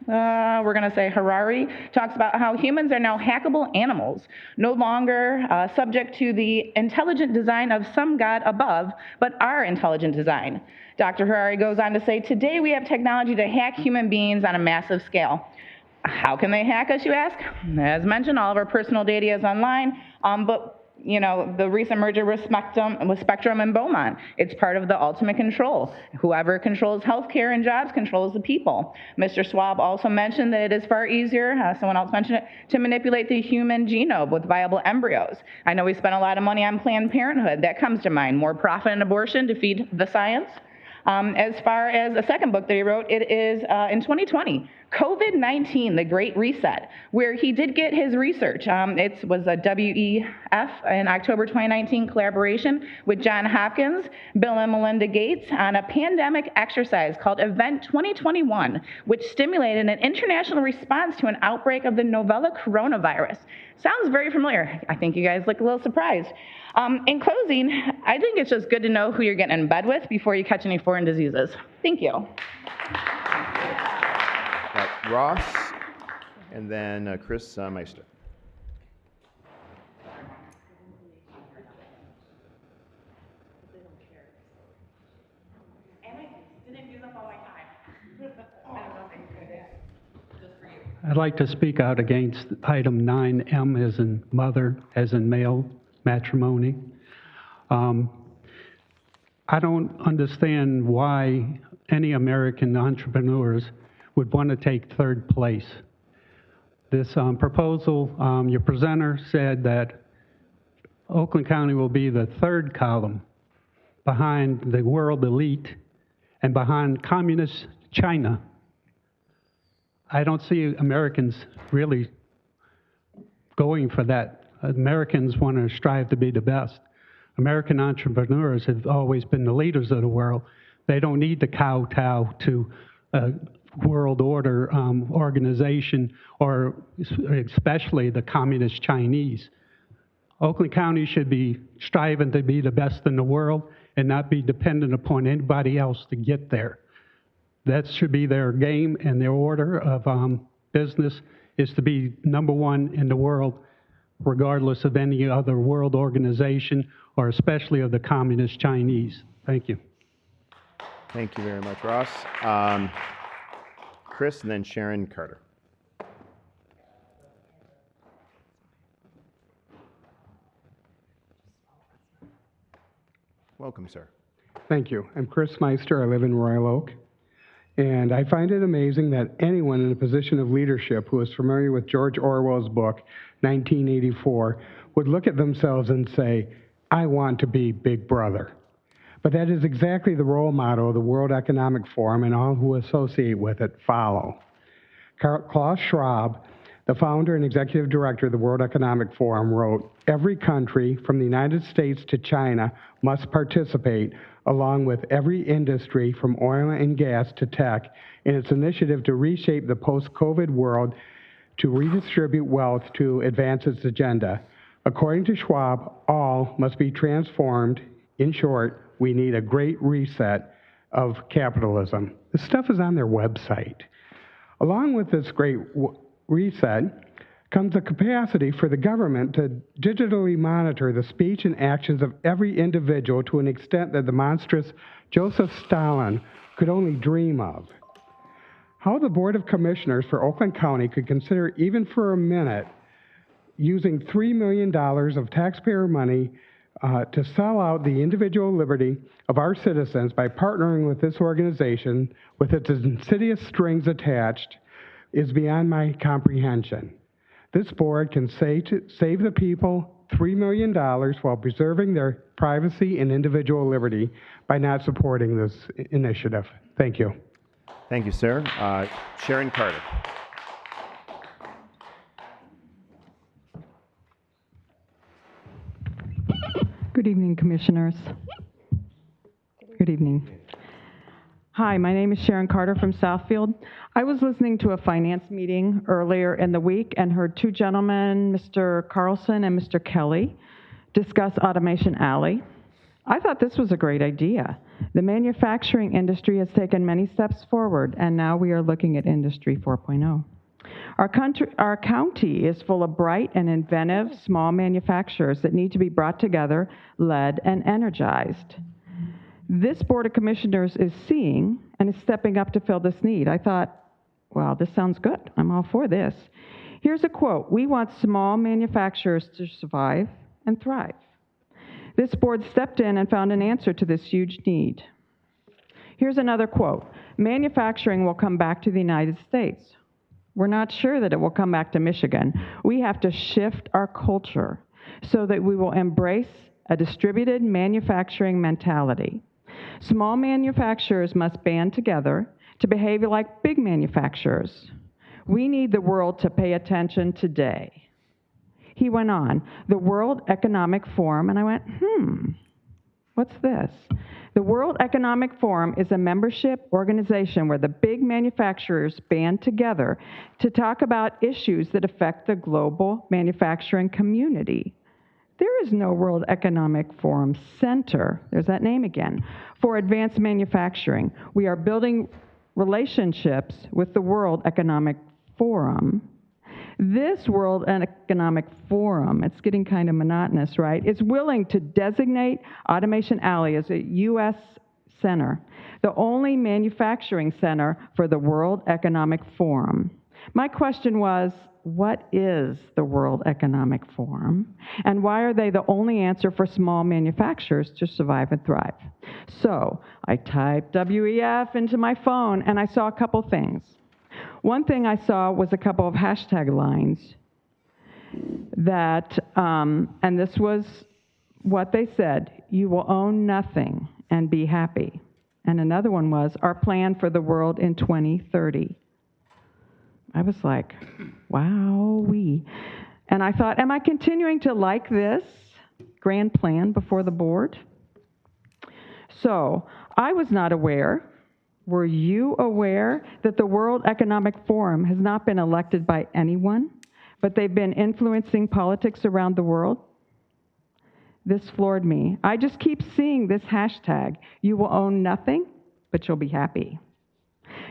We're going to say Harari, talks about how humans are now hackable animals, no longer subject to the intelligent design of some god above, but our intelligent design. Dr. Harari goes on to say, today we have technology to hack human beings on a massive scale. How can they hack us, you ask? As mentioned, all of our personal data is online, but you know, the recent merger with Spectrum and Beaumont, it's part of the ultimate control. Whoever controls healthcare and jobs controls the people. Mr. Schwab also mentioned that it is far easier, someone else mentioned it, to manipulate the human genome with viable embryos. I know we spent a lot of money on Planned Parenthood. That comes to mind. More profit in abortion to feed the science. As far as a second book that he wrote, it is in 2020, COVID-19, The Great Reset, where he did get his research. It was a WEF in October 2019 collaboration with Johns Hopkins, Bill and Melinda Gates on a pandemic exercise called Event 2021, which stimulated an international response to an outbreak of the novel coronavirus. Sounds very familiar. I think you guys look a little surprised. In closing, I think it's just good to know who you're getting in bed with before you catch any foreign diseases. Thank you. Ross, and then Chris Meister. I'd like to speak out against item 9M as in mother, as in male matrimony. I don't understand why any American entrepreneurs would want to take third place. This proposal, your presenter said that Oakland County will be the third column behind the world elite and behind communist China. I don't see Americans really going for that. Americans want to strive to be the best. American entrepreneurs have always been the leaders of the world. They don't need to kowtow to a world order organization, or especially the communist Chinese. Oakland County should be striving to be the best in the world and not be dependent upon anybody else to get there. That should be their game, and their order of business is to be number one in the world, regardless of any other world organization, or especially of the communist Chinese. Thank you. Thank you very much, Ross. Chris, and then Sharon Carter. Welcome, sir. Thank you. I'm Chris Meister. I live in Royal Oak. And I find it amazing that anyone in a position of leadership who is familiar with George Orwell's book, 1984, would look at themselves and say, I want to be Big Brother. But that is exactly the role model of the World Economic Forum, and all who associate with it follow. Klaus Schwab, the founder and executive director of the World Economic Forum, wrote, every country from the United States to China must participate, along with every industry from oil and gas to tech, in its initiative to reshape the post-COVID world to redistribute wealth to advance its agenda. According to Schwab, all must be transformed. In short, we need a great reset of capitalism. This stuff is on their website. Along with this great reset comes the capacity for the government to digitally monitor the speech and actions of every individual to an extent that the monstrous Joseph Stalin could only dream of. How the Board of Commissioners for Oakland County could consider, even for a minute, using $3 million of taxpayer money to sell out the individual liberty of our citizens by partnering with this organization with its insidious strings attached is beyond my comprehension. This board can save the people, $3 million while preserving their privacy and individual liberty by not supporting this initiative. Thank you. Thank you, sir. Sharon Carter. Good evening, Commissioners. Good evening. Hi, my name is Sharon Carter from Southfield. I was listening to a finance meeting earlier in the week and heard two gentlemen, Mr. Carlson and Mr. Kelly, discuss Automation Alley. I thought this was a great idea. The manufacturing industry has taken many steps forward, and now we are looking at Industry 4.0. Our county is full of bright and inventive small manufacturers that need to be brought together, led, and energized. This Board of Commissioners is seeing and is stepping up to fill this need. I thought, wow, this sounds good. I'm all for this. Here's a quote: "We want small manufacturers to survive and thrive." This board stepped in and found an answer to this huge need. Here's another quote: "Manufacturing will come back to the United States. We're not sure that it will come back to Michigan. We have to shift our culture so that we will embrace a distributed manufacturing mentality. Small manufacturers must band together to behave like big manufacturers. We need the world to pay attention today." He went on, "The World Economic Forum," and I went, what's this? The World Economic Forum is a membership organization where the big manufacturers band together to talk about issues that affect the global manufacturing community. There is no World Economic Forum Center, there's that name again, for advanced manufacturing. We are building relationships with the World Economic Forum. This World Economic Forum, it's getting kind of monotonous, right, is willing to designate Automation Alley as a U.S. center, the only manufacturing center for the World Economic Forum. My question was, what is the World Economic Forum, and why are they the only answer for small manufacturers to survive and thrive? So I typed WEF into my phone, and I saw a couple things. One thing I saw was a couple of hashtag lines that, and this was what they said: "You will own nothing and be happy." And another one was, "Our plan for the world in 2030. I was like, wowee. And I thought, am I continuing to like this grand plan before the board? So I was not aware. Were you aware that the World Economic Forum has not been elected by anyone, but they've been influencing politics around the world? This floored me. I just keep seeing this hashtag: "You will own nothing, but you'll be happy."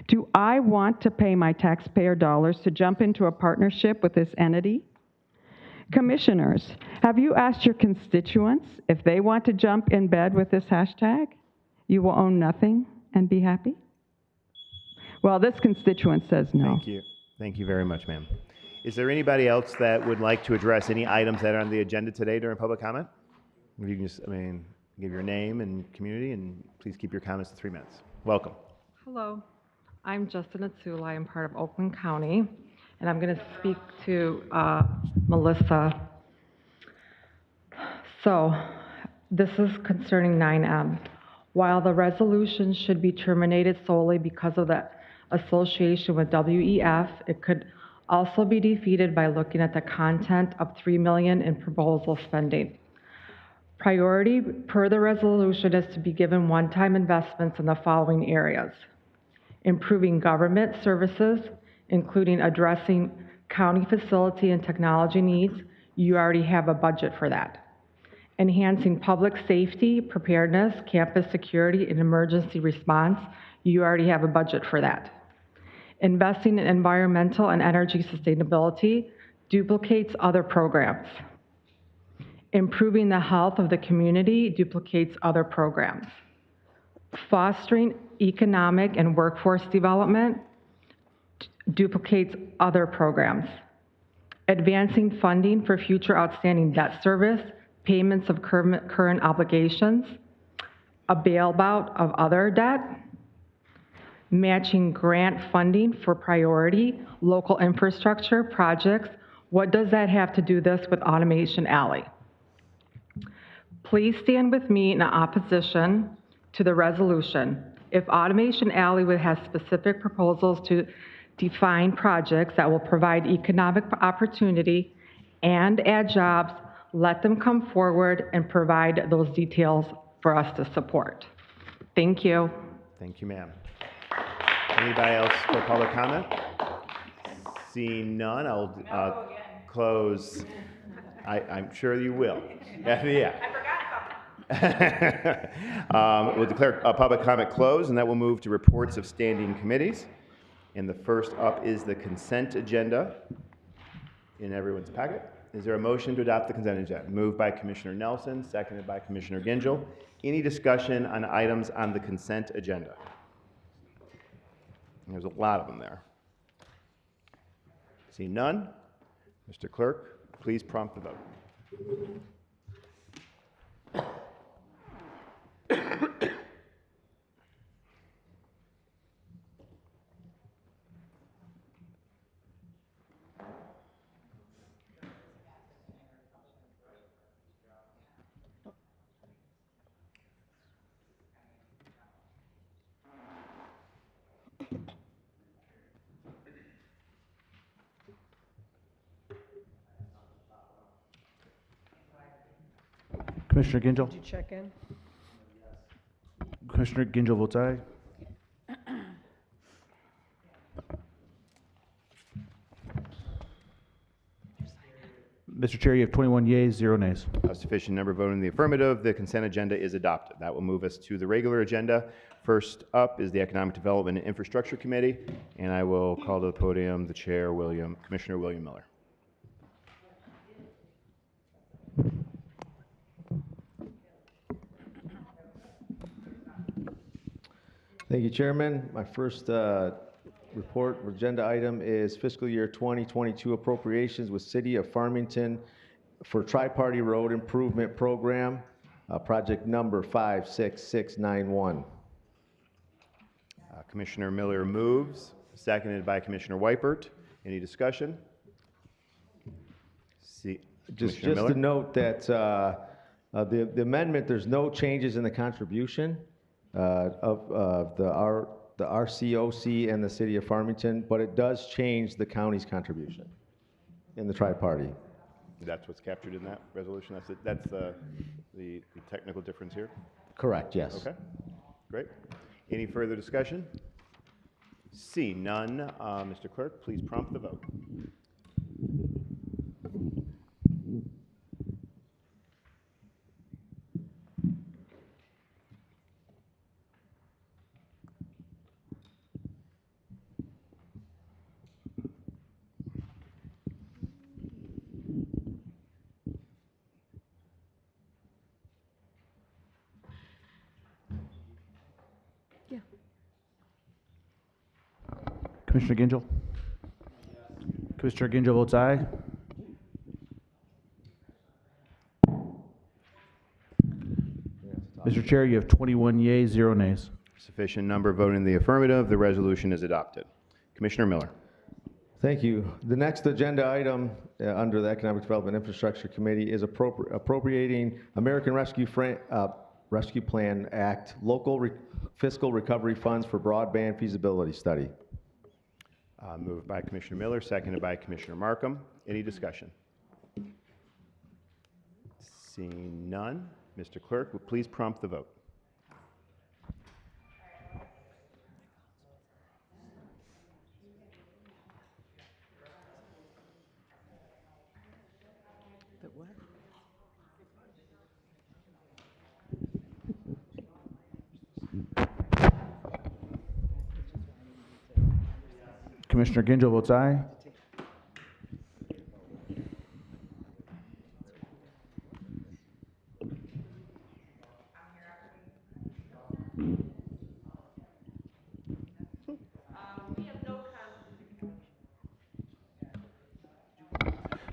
Do I want to pay my taxpayer dollars to jump into a partnership with this entity? Commissioners, have you asked your constituents if they want to jump in bed with this hashtag? "You will own nothing and be happy"? Well, this constituent says no. Thank you. Thank you very much, ma'am. Is there anybody else that would like to address any items that are on the agenda today during public comment? If you can just, give your name and community, and please keep your comments to 3 minutes. Welcome. Hello, I'm Justin Atsula. I'm part of Oakland County, and I'm going to speak to Melissa. So, this is concerning 9M. While the resolution should be terminated solely because of the association with WEF, it could also be defeated by looking at the content of $3 million in proposal spending. Priority per the resolution is to be given one-time investments in the following areas: improving government services, including addressing county facility and technology needs. You already have a budget for that. Enhancing public safety, preparedness, campus security, and emergency response. You already have a budget for that. Investing in environmental and energy sustainability duplicates other programs. Improving the health of the community duplicates other programs. Fostering economic and workforce development duplicates other programs. Advancing funding for future outstanding debt service, payments of current obligations, a bailout of other debt, matching grant funding for priority local infrastructure projects. What does that have to do this with Automation Alley? Please stand with me in opposition to the resolution. If Automation Alley has specific proposals to define projects that will provide economic opportunity and add jobs, let them come forward and provide those details for us to support. Thank you. Thank you, ma'am. Anybody else for public comment? Seeing none, I'll close. I'm sure you will. Yeah. We'll declare public comment closed, and that will move to reports of standing committees. And the first up is the consent agenda in everyone's packet. Is there a motion to adopt the consent agenda? Moved by Commissioner Nelson, seconded by Commissioner Gingell. Any discussion on items on the consent agenda? There's a lot of them there. Seeing none, Mr. Clerk, please prompt the vote. Commissioner Gingell? Did you check in? Commissioner Gingell votes aye. Mr. Chair, you have 21 yeas, 0 nays. A sufficient number voting in the affirmative. The consent agenda is adopted. That will move us to the regular agenda. First up is the Economic Development and Infrastructure Committee, and I will call to the podium the chair, Commissioner William Miller. Thank you, Chairman. My first report agenda item is fiscal year 2022 appropriations with City of Farmington for Tri-Party Road Improvement Program, project number 56691. Commissioner Miller moves, seconded by Commissioner Weipert. Any discussion? Just to note that the amendment, there's no changes in the contribution of the RCOC and the City of Farmington, but it does change the county's contribution in the tri-party. That's what's captured in that resolution? That's the technical difference here? Correct, yes. Okay, great. Any further discussion? See none, Mr. Clerk, please prompt the vote. Commissioner Gingell? Commissioner Gingell votes aye. Mr. Chair, you have 21 yeas, 0 nays. Sufficient number voting in the affirmative. The resolution is adopted. Commissioner Miller. Thank you. The next agenda item under the Economic Development Infrastructure Committee is appropriating American Rescue Plan Act local fiscal recovery funds for broadband feasibility study. Moved by Commissioner Miller, seconded by Commissioner Markham. Any discussion? Seeing none, Mr. Clerk, will please prompt the vote. Commissioner Gingell votes aye.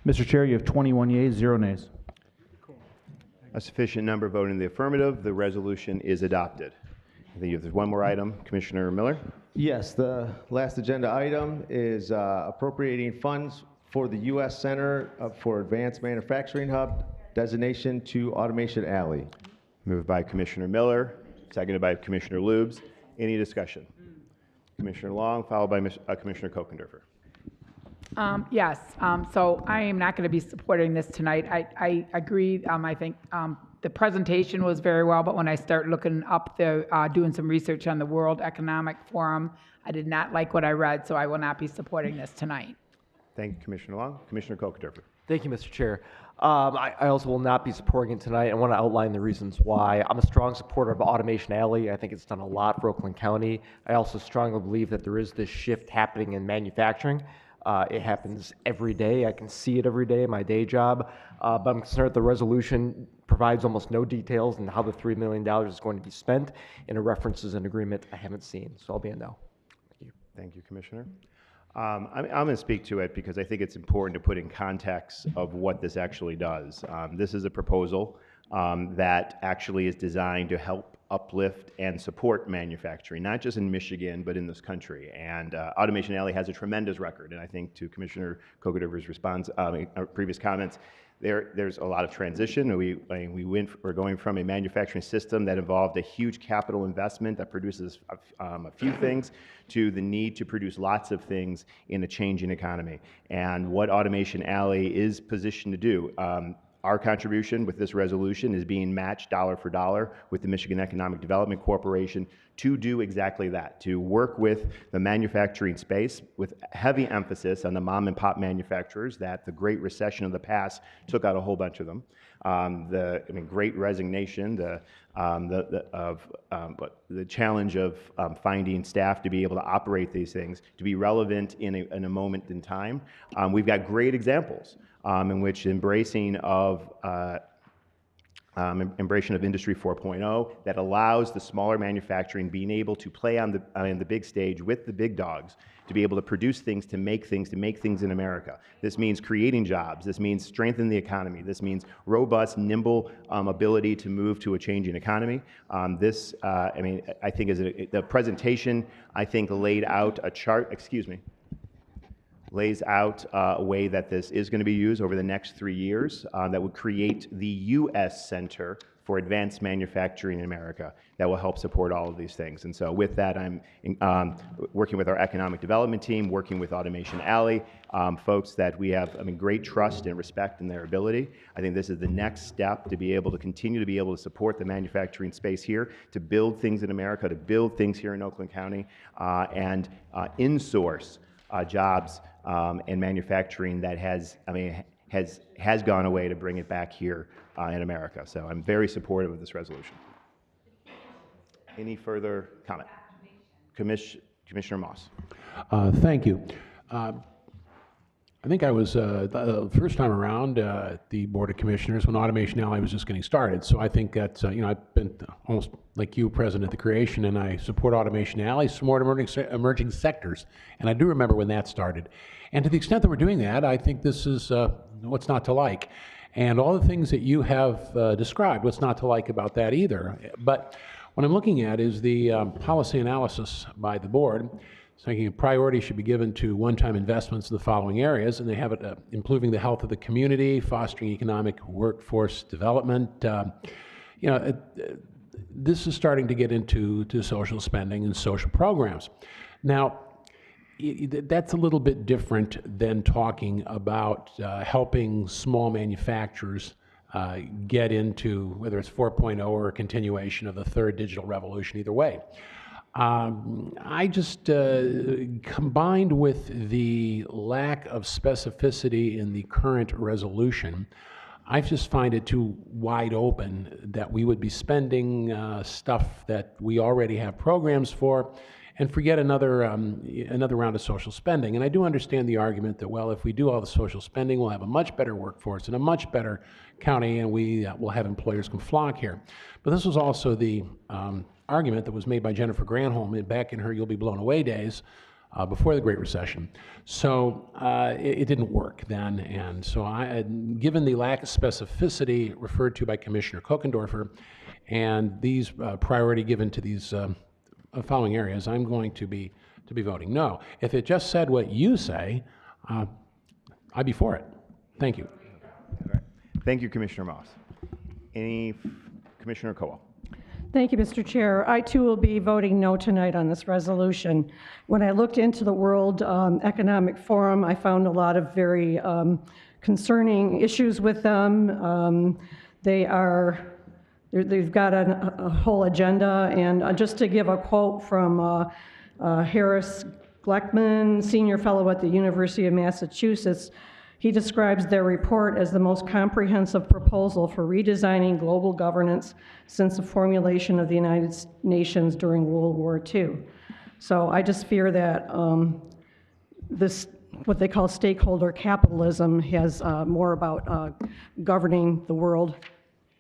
Mr. Chair, you have 21 yeas, 0 nays. A sufficient number voting in the affirmative. The resolution is adopted. I think there's one more item. Commissioner Miller? Yes, the last agenda item is appropriating funds for the U.S. Center for Advanced Manufacturing Hub designation to Automation Alley. Moved by Commissioner Miller, seconded by Commissioner Lubes. Any discussion? Commissioner Long, followed by Commissioner Kokendorfer. Yes, so I am not going to be supporting this tonight. I agree. I think the presentation was very well, but when I start looking up doing some research on the World Economic Forum, I did not like what I read, so I will not be supporting this tonight. Thank you, Commissioner Long. Commissioner Kokendorfer. Thank you, Mr. Chair. I also will not be supporting it tonight. I want to outline the reasons why. I'm a strong supporter of Automation Alley. I think it's done a lot for Oakland County. I also strongly believe that there is this shift happening in manufacturing. It happens every day. I can see it every day in my day job. But I'm concerned the resolution provides almost no details on how the $3 million is going to be spent, and it references an agreement I haven't seen. So I'll be a no. Thank you. Thank you, Commissioner. I'm going to speak to it because I think it's important to put in context of what this actually does. This is a proposal that actually is designed to help uplift and support manufacturing, not just in Michigan, but in this country. And Automation Alley has a tremendous record. And I think to Commissioner Kokendorfer's response, previous comments, there's a lot of transition. We're going from a manufacturing system that involved a huge capital investment that produces a few things to the need to produce lots of things in a changing economy. And what Automation Alley is positioned to do, our contribution with this resolution is being matched dollar for dollar with the Michigan Economic Development Corporation to do exactly that, to work with the manufacturing space with heavy emphasis on the mom and pop manufacturers that the Great Recession of the past took out a whole bunch of them. Great resignation, the challenge of finding staff to be able to operate these things, to be relevant in a moment in time. We've got great examples in which embracing of Industry 4.0 that allows the smaller manufacturing being able to play on the big stage with the big dogs, to be able to produce things, to make things in America. This means creating jobs. This means strengthening the economy. This means robust, nimble ability to move to a changing economy. I think the presentation, I think, laid out a chart, lays out a way that this is going to be used over the next 3 years that would create the U.S. Center for Advanced Manufacturing in America that will help support all of these things. And so with that, I'm working with our economic development team, working with Automation Alley, folks that we have great trust and respect in their ability. I think this is the next step to be able to continue to be able to support the manufacturing space here, to build things in America, to build things here in Oakland County, and in-source jobs and manufacturing that has gone away, to bring it back here in America. So I'm very supportive of this resolution. Any further comment? Commissioner Moss. Thank you. I think I was the first time around at the Board of Commissioners when Automation Alley was just getting started. So I think that's, I've been almost like you, present at the creation, and I support Automation Alley, support emerging sectors. And I do remember when that started. And to the extent that we're doing that, I think this is what's not to like. And all the things that you have described, what's not to like about that either. But what I'm looking at is the policy analysis by the board, saying priority should be given to one-time investments in the following areas, and they have it improving the health of the community, fostering economic workforce development. This is starting to get into social spending and social programs. Now, that's a little bit different than talking about helping small manufacturers get into, whether it's 4.0 or a continuation of the third digital revolution, either way. I just, combined with the lack of specificity in the current resolution, I just find it too wide open that we would be spending stuff that we already have programs for and forget another round of social spending. And I do understand the argument that, well, if we do all the social spending, we'll have a much better workforce and a much better county, and we will have employers can flock here. But this was also the argument that was made by Jennifer Granholm back in her You'll Be Blown Away days before the Great Recession. So it didn't work then. And so given the lack of specificity referred to by Commissioner Kokendorfer and these priority given to these following areas, I'm going to be voting no. If it just said what you say, I'd be for it. Thank you. Thank you, Commissioner Moss. Commissioner Cowell? Thank you, Mr. Chair. I too will be voting no tonight on this resolution. When I looked into the World Economic Forum, I found a lot of very concerning issues with them. They've got a whole agenda, and just to give a quote from Harris Gleckman, senior fellow at the University of Massachusetts, he describes their report as the most comprehensive proposal for redesigning global governance since the formulation of the United Nations during World War II. So I just fear that this, what they call stakeholder capitalism, has more about governing the world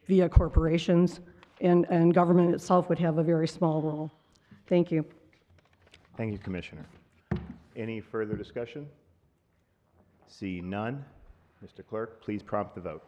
via corporations, and government itself would have a very small role. Thank you. Thank you, Commissioner. Any further discussion? See none. Mr. Clerk, please prompt the vote.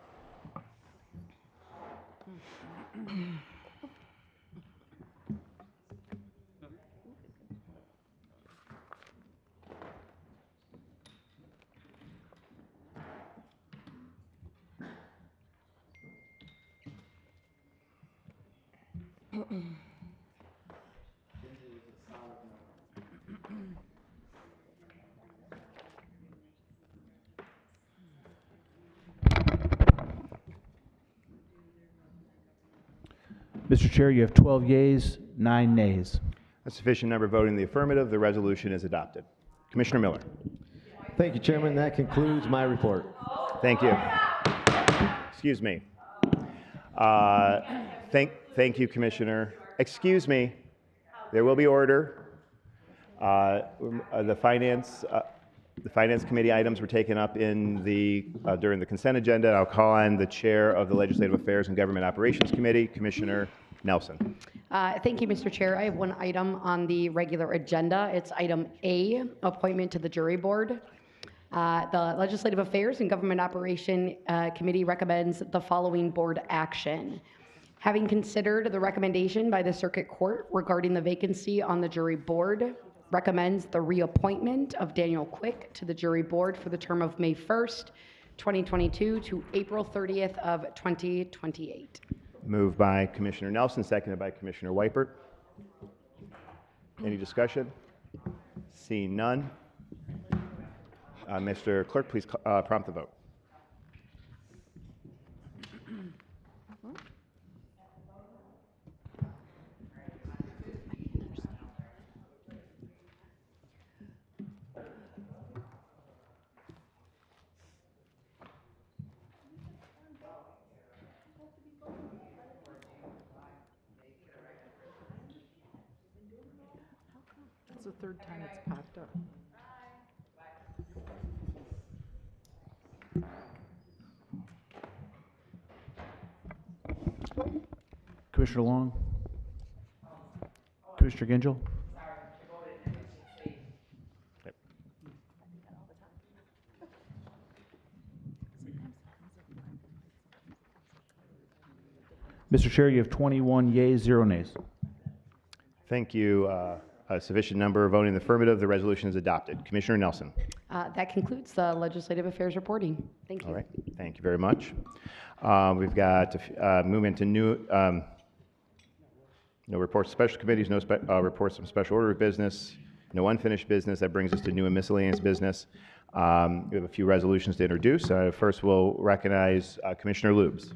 Mr. Chair, you have 12 yeas, 9 nays. A sufficient number voting in the affirmative, the resolution is adopted. Commissioner Miller. Thank you, Chairman. That concludes my report. Thank you. Excuse me. Thank you, Commissioner. Excuse me. There will be order. The Finance Committee items were taken up in during the consent agenda. I'll call on the Chair of the Legislative Affairs and Government Operations Committee, Commissioner Nelson. Thank you, Mr. Chair. I have one item on the regular agenda. It's item A, appointment to the jury board. The Legislative Affairs and Government Operation Committee recommends the following board action. Having considered the recommendation by the Circuit Court regarding the vacancy on the jury board, recommends the reappointment of Daniel Quick to the jury board for the term of May 1st, 2022 to April 30th of 2028. Moved by Commissioner Nelson, seconded by Commissioner Weipert. Any discussion? Seeing none. Mr. Clerk, please prompt the vote. That's the third time it's popped up. Commissioner Long? Commissioner Gingell? Mr. Chair, you have 21 yeas, 0 nays. Thank you. A sufficient number voting in the affirmative, the resolution is adopted. Commissioner Nelson. That concludes the Legislative Affairs reporting. Thank you. All right. Thank you very much. We've got to move into no reports of special committees, no reports from special order of business, no unfinished business. That brings us to new and miscellaneous business. We have a few resolutions to introduce. First, we'll recognize Commissioner Lubes.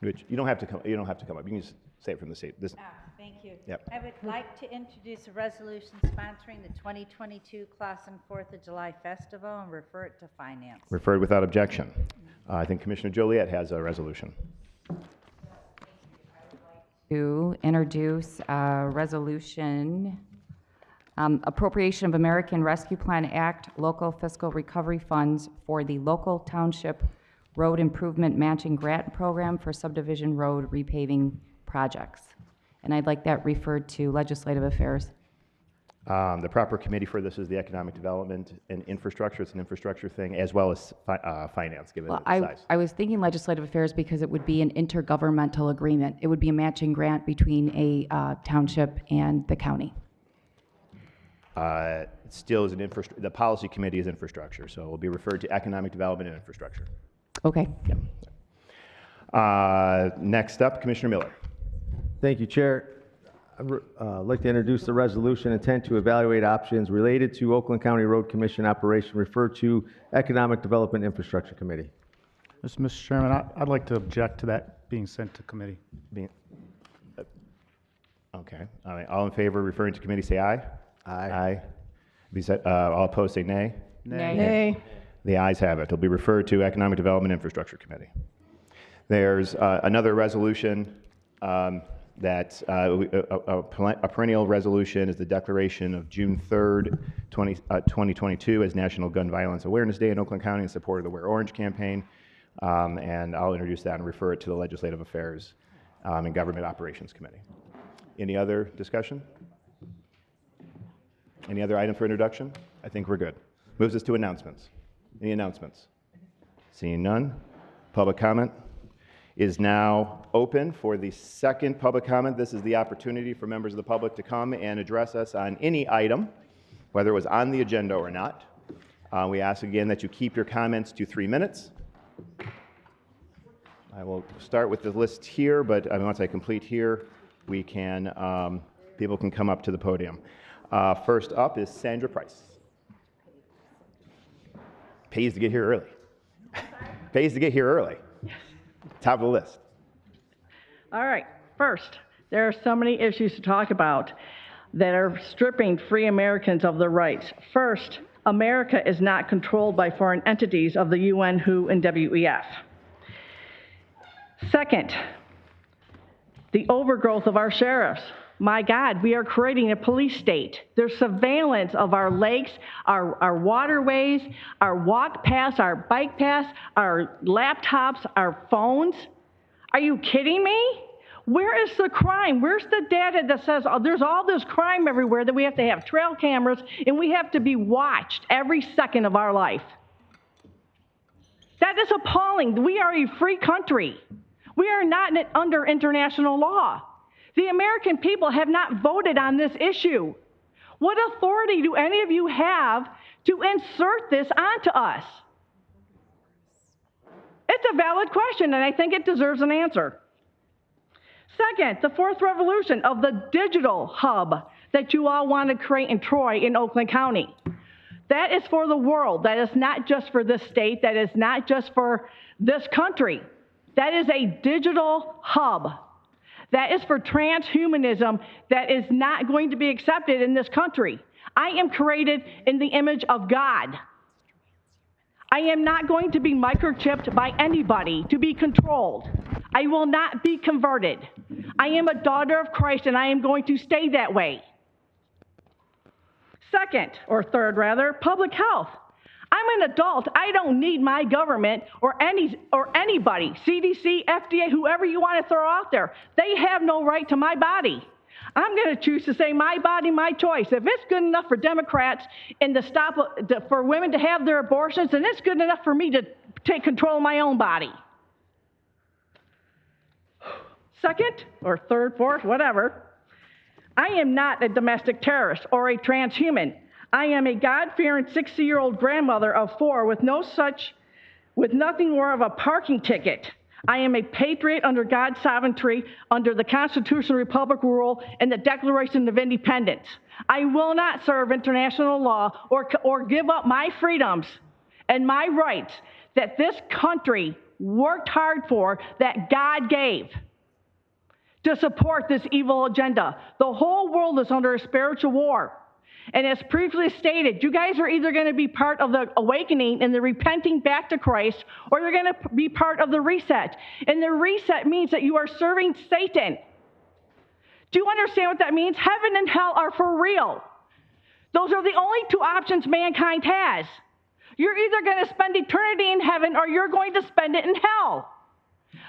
Which you don't have to come. You don't have to come up. You can just say it from the seat. Thank you. Yep. I would like to introduce a resolution sponsoring the 2022 Clausen 4th of July Festival and refer it to Finance. Referred without objection. I think Commissioner Joliet has a resolution. To introduce a resolution, appropriation of American Rescue Plan Act, local fiscal recovery funds for the local township road improvement matching grant program for subdivision road repaving projects. And I'd like that referred to Legislative Affairs. The proper committee for this is the Economic Development and Infrastructure. It's an infrastructure thing, as well as finance, given its size. I was thinking Legislative Affairs because it would be an intergovernmental agreement. It would be a matching grant between a township and the county. It still is an the policy committee is infrastructure, so it will be referred to economic development and infrastructure. Okay. Next up, Commissioner Miller. Thank you, Chair. I'd like to introduce the resolution intent to evaluate options related to Oakland County Road Commission operation referred to Economic Development Infrastructure Committee. Mr. Chairman, I'd like to object to that being sent to committee. Okay. All right. All in favor of referring to committee, say aye. Aye. All opposed, say nay. Nay. The ayes have it. It'll be referred to Economic Development Infrastructure Committee. There's another resolution that a perennial resolution is the declaration of June 3rd, 2022 as National Gun Violence Awareness Day in Oakland County in support of the Wear Orange campaign. And I'll introduce that and refer it to the Legislative Affairs and Government Operations Committee. Any other discussion? Any other item for introduction? I think we're good. Moves us to announcements. Any announcements? Seeing none. Public comment is now open for the second public comment. This is the opportunity for members of the public to come and address us on any item, whether it was on the agenda or not. We ask again that you keep your comments to 3 minutes. I will start with the list here, but once I complete here, we can, people can come up to the podium. First up is Sandra Price. Pays to get here early. Pays to get here early. Top of the list. All right. First, there are so many issues to talk about that are stripping free Americans of their rights. First, America is not controlled by foreign entities of the UN, WHO, and WEF. Second, the overgrowth of our sheriffs. My God, we are creating a police state. There's surveillance of our lakes, our waterways, our walk paths, our bike paths, our laptops, our phones. Are you kidding me? Where is the crime? Where's the data that says, oh, there's all this crime everywhere that we have to have trail cameras and we have to be watched every second of our life? That is appalling. We are a free country. We are not under international law. The American people have not voted on this issue. What authority do any of you have to insert this onto us? It's a valid question, and I think it deserves an answer. Second, the fourth revolution of the digital hub that you all want to create in Troy in Oakland County. That is for the world. That is not just for this state. That is not just for this country. That is a digital hub. That is for transhumanism that is not going to be accepted in this country. I am created in the image of God. I am not going to be microchipped by anybody to be controlled. I will not be converted. I am a daughter of Christ and I am going to stay that way. Second, or third rather, public health. I'm an adult. I don't need my government or anybody, CDC, FDA, whoever you want to throw out there. They have no right to my body. I'm going to choose to say my body, my choice. If it's good enough for Democrats and for women to have their abortions, then it's good enough for me to take control of my own body. Second, or third, fourth, whatever, I am not a domestic terrorist or a transhuman. I am a God-fearing 60-year-old grandmother of 4 with nothing more of a parking ticket. I am a patriot under God's sovereignty, under the Constitutional Republic rule and the Declaration of Independence. I will not serve international law or give up my freedoms and my rights that this country worked hard for, that God gave, to support this evil agenda. The whole world is under a spiritual war. And as previously stated, you guys are either going to be part of the awakening and the repenting back to Christ, or you're going to be part of the reset. And the reset means that you are serving Satan. Do you understand what that means? Heaven and hell are for real. Those are the only 2 options mankind has. You're either going to spend eternity in heaven or you're going to spend it in hell.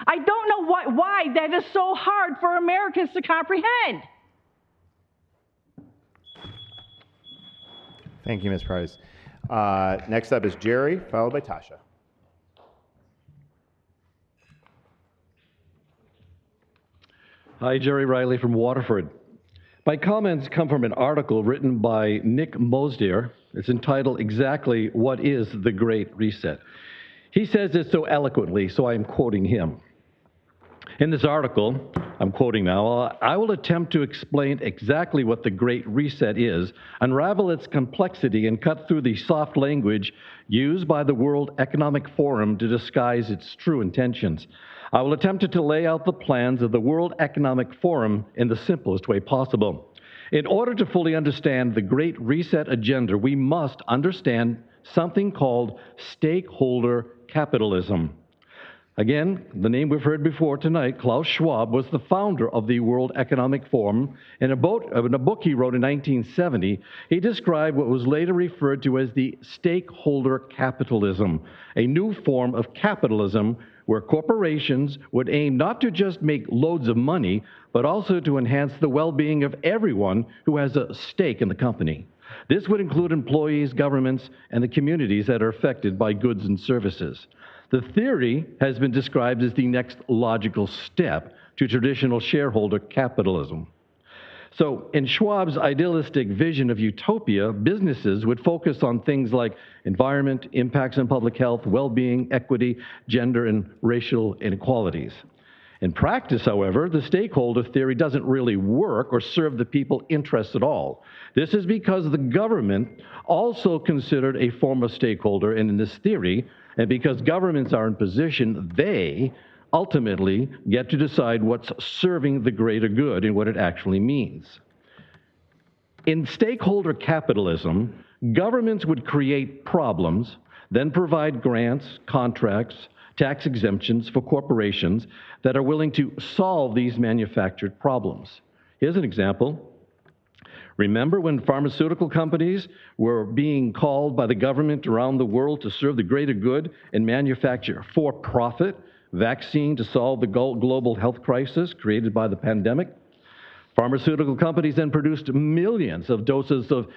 I don't know why that is so hard for Americans to comprehend. Thank you, Ms. Price. Next up is Jerry, followed by Tasha. Hi, Jerry Riley from Waterford. My comments come from an article written by Nick Mosdier. It's entitled exactly What is the Great Reset? He says it so eloquently, so I am quoting him. In this article, I'm quoting now, I will attempt to explain exactly what the Great Reset is, unravel its complexity, and cut through the soft language used by the World Economic Forum to disguise its true intentions. I will attempt to lay out the plans of the World Economic Forum in the simplest way possible. In order to fully understand the Great Reset agenda, we must understand something called stakeholder capitalism. Again, the name we've heard before tonight, Klaus Schwab, was the founder of the World Economic Forum. In a book he wrote in 1970, he described what was later referred to as the stakeholder capitalism, a new form of capitalism where corporations would aim not to just make loads of money, but also to enhance the well-being of everyone who has a stake in the company. This would include employees, governments, and the communities that are affected by goods and services. The theory has been described as the next logical step to traditional shareholder capitalism. So, in Schwab's idealistic vision of utopia, businesses would focus on things like environment, impacts on public health, well-being, equity, gender, and racial inequalities. In practice, however, the stakeholder theory doesn't really work or serve the people's interests at all. This is because the government also considered a form of stakeholder in this theory, and because governments are in position, they ultimately get to decide what's serving the greater good and what it actually means. In stakeholder capitalism, governments would create problems, then provide grants, contracts, tax exemptions for corporations that are willing to solve these manufactured problems. Here's an example. Remember when pharmaceutical companies were being called by the government around the world to serve the greater good and manufacture for-profit vaccine to solve the global health crisis created by the pandemic? Pharmaceutical companies then produced millions of doses of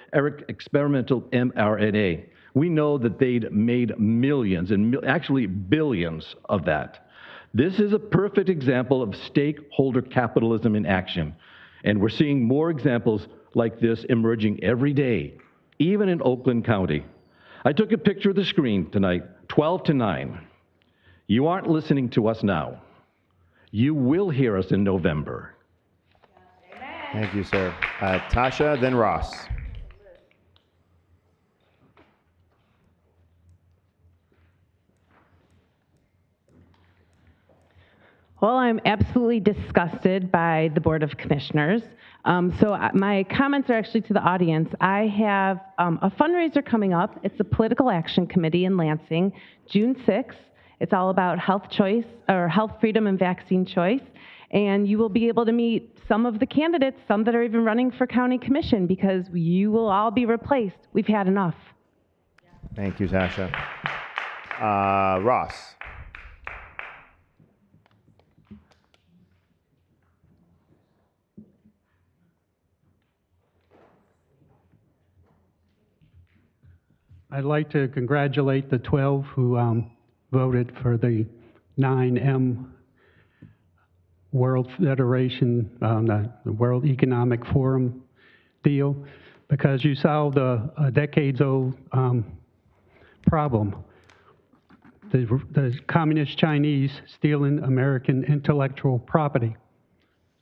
experimental mRNA. We know that they'd made millions and actually billions of that. This is a perfect example of stakeholder capitalism in action. And we're seeing more examples like this emerging every day, even in Oakland County. I took a picture of the screen tonight, 12 to 9. You aren't listening to us now. You will hear us in November. Thank you, sir. Tasha, then Ross. Well, I'm absolutely disgusted by the Board of Commissioners. My comments are actually to the audience. I have a fundraiser coming up. It's a political action committee in Lansing, June 6th. It's all about health choice, or health freedom and vaccine choice. And you will be able to meet some of the candidates, some that are even running for county commission, because you will all be replaced. We've had enough. Thank you, Tasha. Ross. I'd like to congratulate the 12 who voted for the 9M World Federation, the World Economic Forum deal, because you solved a decades-old problem. The communist Chinese stealing American intellectual property.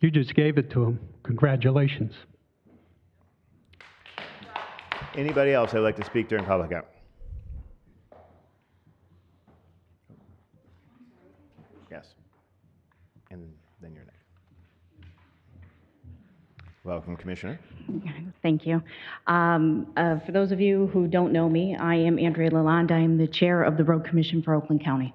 You just gave it to them. Congratulations. Anybody else that would like to speak during public comment? Yes. And then you're next. Welcome, Commissioner. Thank you. For those of you who don't know me, I am Andrea Lalonde. I am the chair of the Road Commission for Oakland County.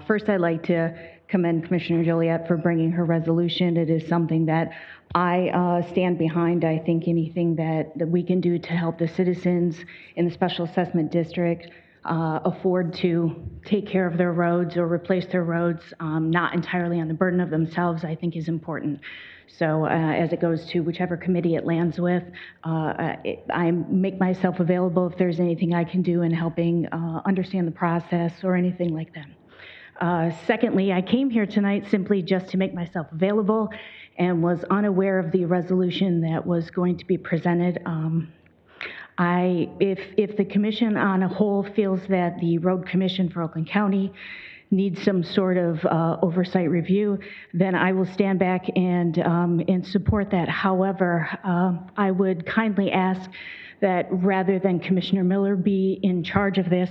First, I'd like to commend Commissioner Joliet for bringing her resolution. It is something that I stand behind. I think anything that we can do to help the citizens in the Special Assessment District afford to take care of their roads or replace their roads, not entirely on the burden of themselves, I think is important. So as it goes to whichever committee it lands with, I make myself available if there's anything I can do in helping understand the process or anything like that. Secondly, I came here tonight simply just to make myself available and was unaware of the resolution that was going to be presented. If the commission on a whole feels that the road commission for Oakland County needs some sort of oversight review, then I will stand back and support that. However, I would kindly ask that rather than Commissioner Miller be in charge of this,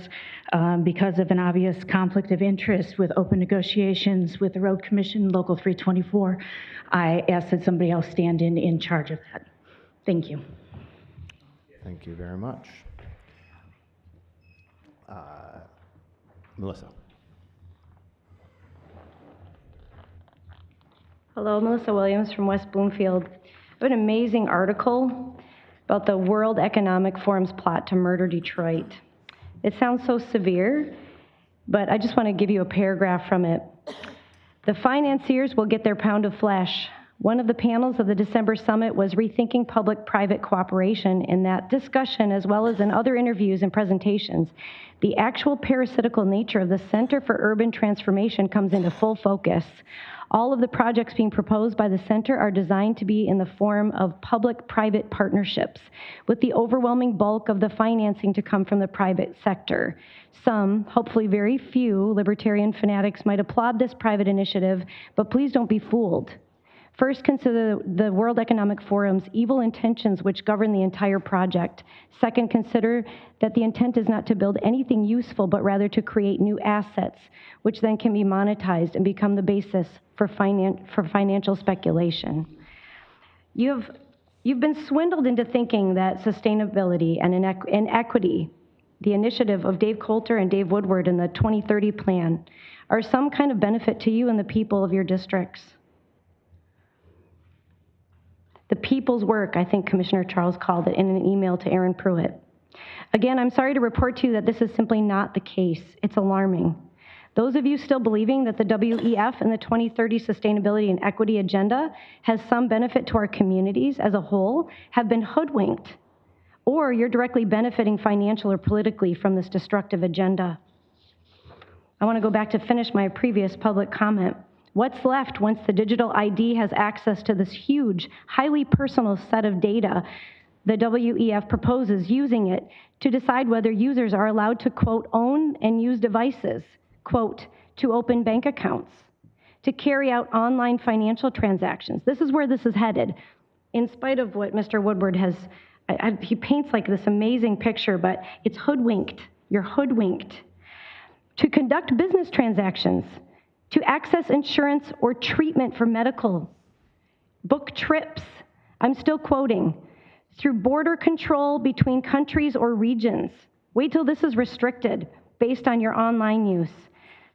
because of an obvious conflict of interest with open negotiations with the Road Commission, Local 324, I ask that somebody else stand in charge of that. Thank you. Thank you very much. Melissa. Hello, Melissa Williams from West Bloomfield. I have an amazing article about the World Economic Forum's plot to murder Detroit. It sounds so severe, but I just want to give you a paragraph from it. The financiers will get their pound of flesh. One of the panels of the December summit was rethinking public-private cooperation. In that discussion, as well as in other interviews and presentations, the actual parasitical nature of the Center for Urban Transformation comes into full focus. All of the projects being proposed by the center are designed to be in the form of public-private partnerships, with the overwhelming bulk of the financing to come from the private sector. Some, hopefully very few, libertarian fanatics might applaud this private initiative, but please don't be fooled. First, consider the World Economic Forum's evil intentions which govern the entire project. Second, consider that the intent is not to build anything useful, but rather to create new assets, which then can be monetized and become the basis for financial speculation. You've been swindled into thinking that sustainability and equity, the initiative of Dave Coulter and Dave Woodward in the 2030 plan, are some kind of benefit to you and the people of your districts. The people's work, I think Commissioner Charles called it in an email to Aaron Pruitt. Again, I'm sorry to report to you that this is simply not the case. It's alarming. Those of you still believing that the WEF and the 2030 Sustainability and Equity Agenda has some benefit to our communities as a whole have been hoodwinked, or you're directly benefiting financially or politically from this destructive agenda. I want to go back to finish my previous public comment. What's left once the digital ID has access to this huge, highly personal set of data? The WEF proposes using it to decide whether users are allowed to, quote, own and use devices, quote, to open bank accounts, to carry out online financial transactions. This is where this is headed. In spite of what Mr. Woodward has, he paints like this amazing picture, but it's hoodwinked. You're hoodwinked. To conduct business transactions, to access insurance or treatment for medical, book trips, I'm still quoting, through border control between countries or regions. Wait till this is restricted based on your online use.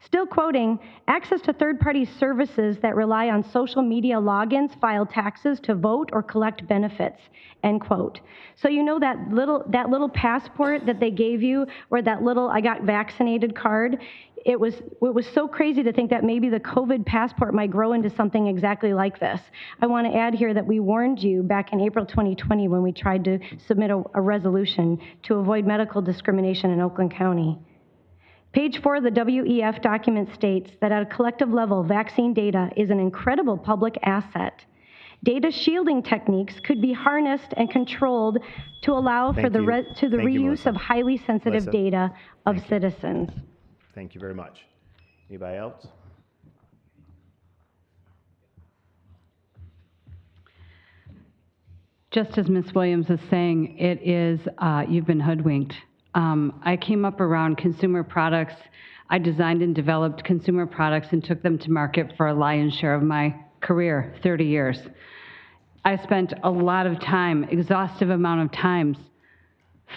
Still quoting, access to third-party services that rely on social media logins, file taxes to vote or collect benefits, end quote. So you know that little passport that they gave you, or that little I got vaccinated card, it was so crazy to think that maybe the COVID passport might grow into something exactly like this. I want to add here that we warned you back in April 2020 when we tried to submit a resolution to avoid medical discrimination in Oakland County. Page 4 of the WEF document states that at a collective level, vaccine data is an incredible public asset. Data shielding techniques could be harnessed and controlled to allow for the reuse of highly sensitive data of citizens. Thank you very much. Anybody else? Just as Ms. Williams is saying, it is, you've been hoodwinked. I came up around consumer products. I designed and developed consumer products and took them to market for a lion's share of my career, 30 years. I spent a lot of time, exhaustive amount of times,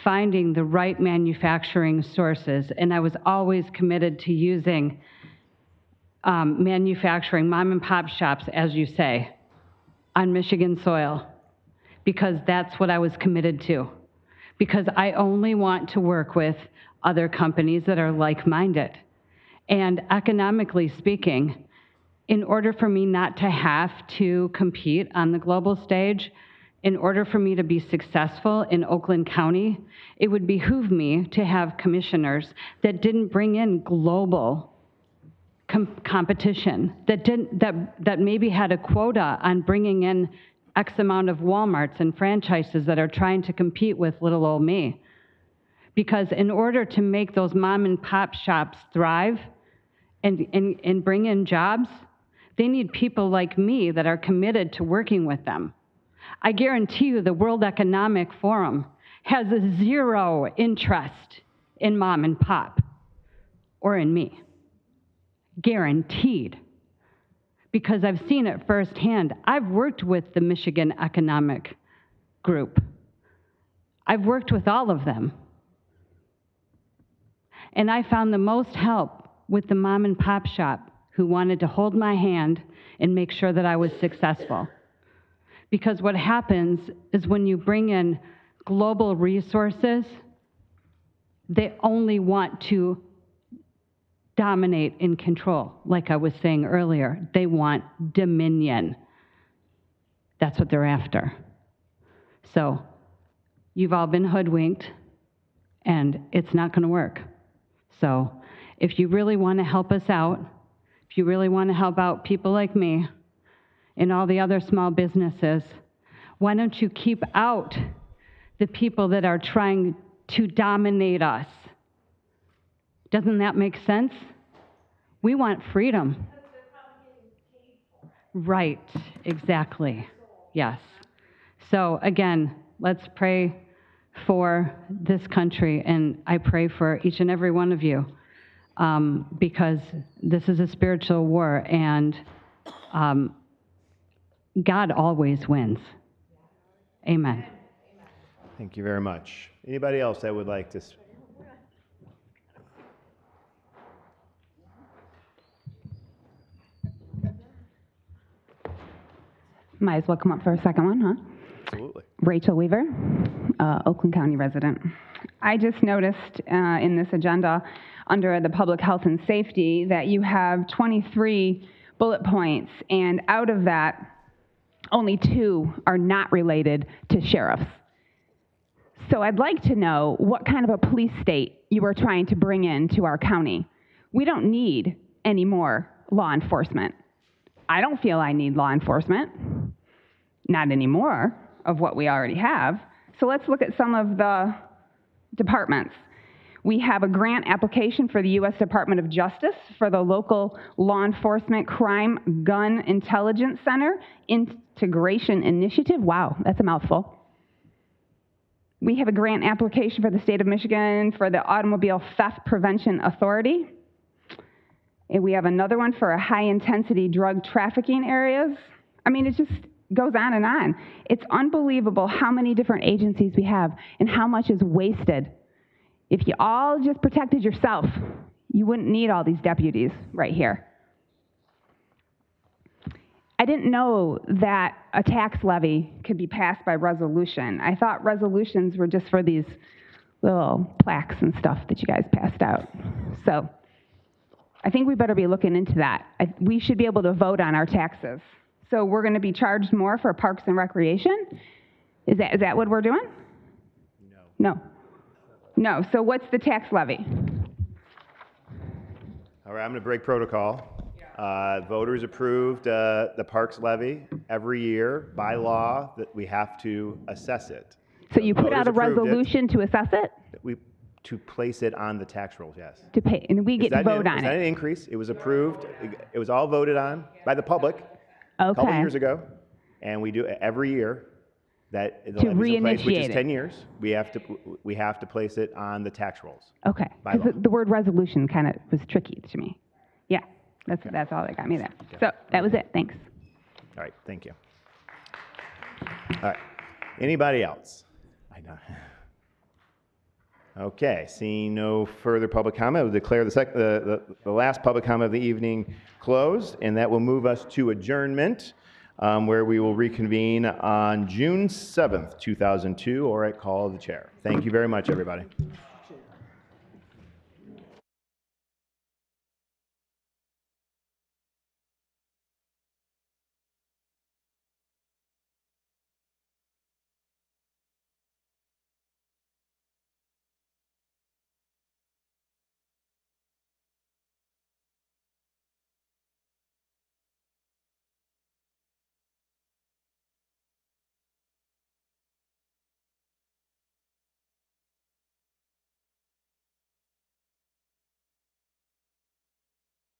finding the right manufacturing sources, and I was always committed to using manufacturing, mom and pop shops, as you say, on Michigan soil, because that's what I was committed to. Because I only want to work with other companies that are like-minded. And economically speaking, in order for me not to have to compete on the global stage, in order for me to be successful in Oakland County, it would behoove me to have commissioners that didn't bring in global competition, that maybe had a quota on bringing in X amount of Walmarts and franchises that are trying to compete with little old me. Because in order to make those mom and pop shops thrive and bring in jobs, they need people like me that are committed to working with them. I guarantee you the World Economic Forum has a zero interest in mom and pop or in me. Guaranteed. Because I've seen it firsthand. I've worked with the Michigan Economic Group. I've worked with all of them. And I found the most help with the mom and pop shop who wanted to hold my hand and make sure that I was successful. Because what happens is when you bring in global resources, they only want to dominate and control. Like I was saying earlier, they want dominion. That's what they're after. So you've all been hoodwinked, and it's not going to work. So if you really want to help us out, if you really want to help out people like me and all the other small businesses, why don't you keep out the people that are trying to dominate us? Doesn't that make sense? We want freedom. Right, exactly. Yes. So again, let's pray for this country, and I pray for each and every one of you, because this is a spiritual war, and God always wins. Amen. Thank you very much. Anybody else that would like to? Might as well come up for a second one, huh? Absolutely. Rachel Weaver, Oakland County resident. I just noticed in this agenda under the public health and safety that you have 23 bullet points, and out of that, only 2 are not related to sheriffs. So I'd like to know what kind of a police state you are trying to bring into our county. We don't need any more law enforcement. I don't feel I need law enforcement, not anymore of what we already have. So let's look at some of the departments. We have a grant application for the U.S. Department of Justice for the local law enforcement crime gun intelligence center integration initiative. Wow, that's a mouthful. We have a grant application for the state of Michigan for the Automobile Theft Prevention Authority. And we have another one for a high-intensity drug trafficking areas. I mean, it just goes on and on. It's unbelievable how many different agencies we have and how much is wasted. If you all just protected yourself, you wouldn't need all these deputies right here. I didn't know that a tax levy could be passed by resolution. I thought resolutions were just for these little plaques and stuff that you guys passed out. So I think we better be looking into that. We should be able to vote on our taxes. So we're going to be charged more for parks and recreation? Is that what we're doing? No. No. So what's the tax levy? All right, I'm going to break protocol. Voters approved the parks levy every year by law that we have to assess it. So you put out a resolution to assess it? To place it on the tax rolls, yes. To pay, and we get to vote on it. Is that an increase? It was approved. It was all voted on by the public a couple years ago, and we do it every year. That the levy's in place, which is 10 years. We have to place it on the tax rolls. Okay. Because the word resolution kind of was tricky to me. Yeah, that's all that got me there. Okay. So that was it. Thanks. All right. Thank you. All right. Anybody else? I know. Okay, seeing no further public comment, I will declare the last public comment of the evening closed, and that will move us to adjournment, where we will reconvene on June 7th, 2002, or at call of the chair. Thank you very much, everybody.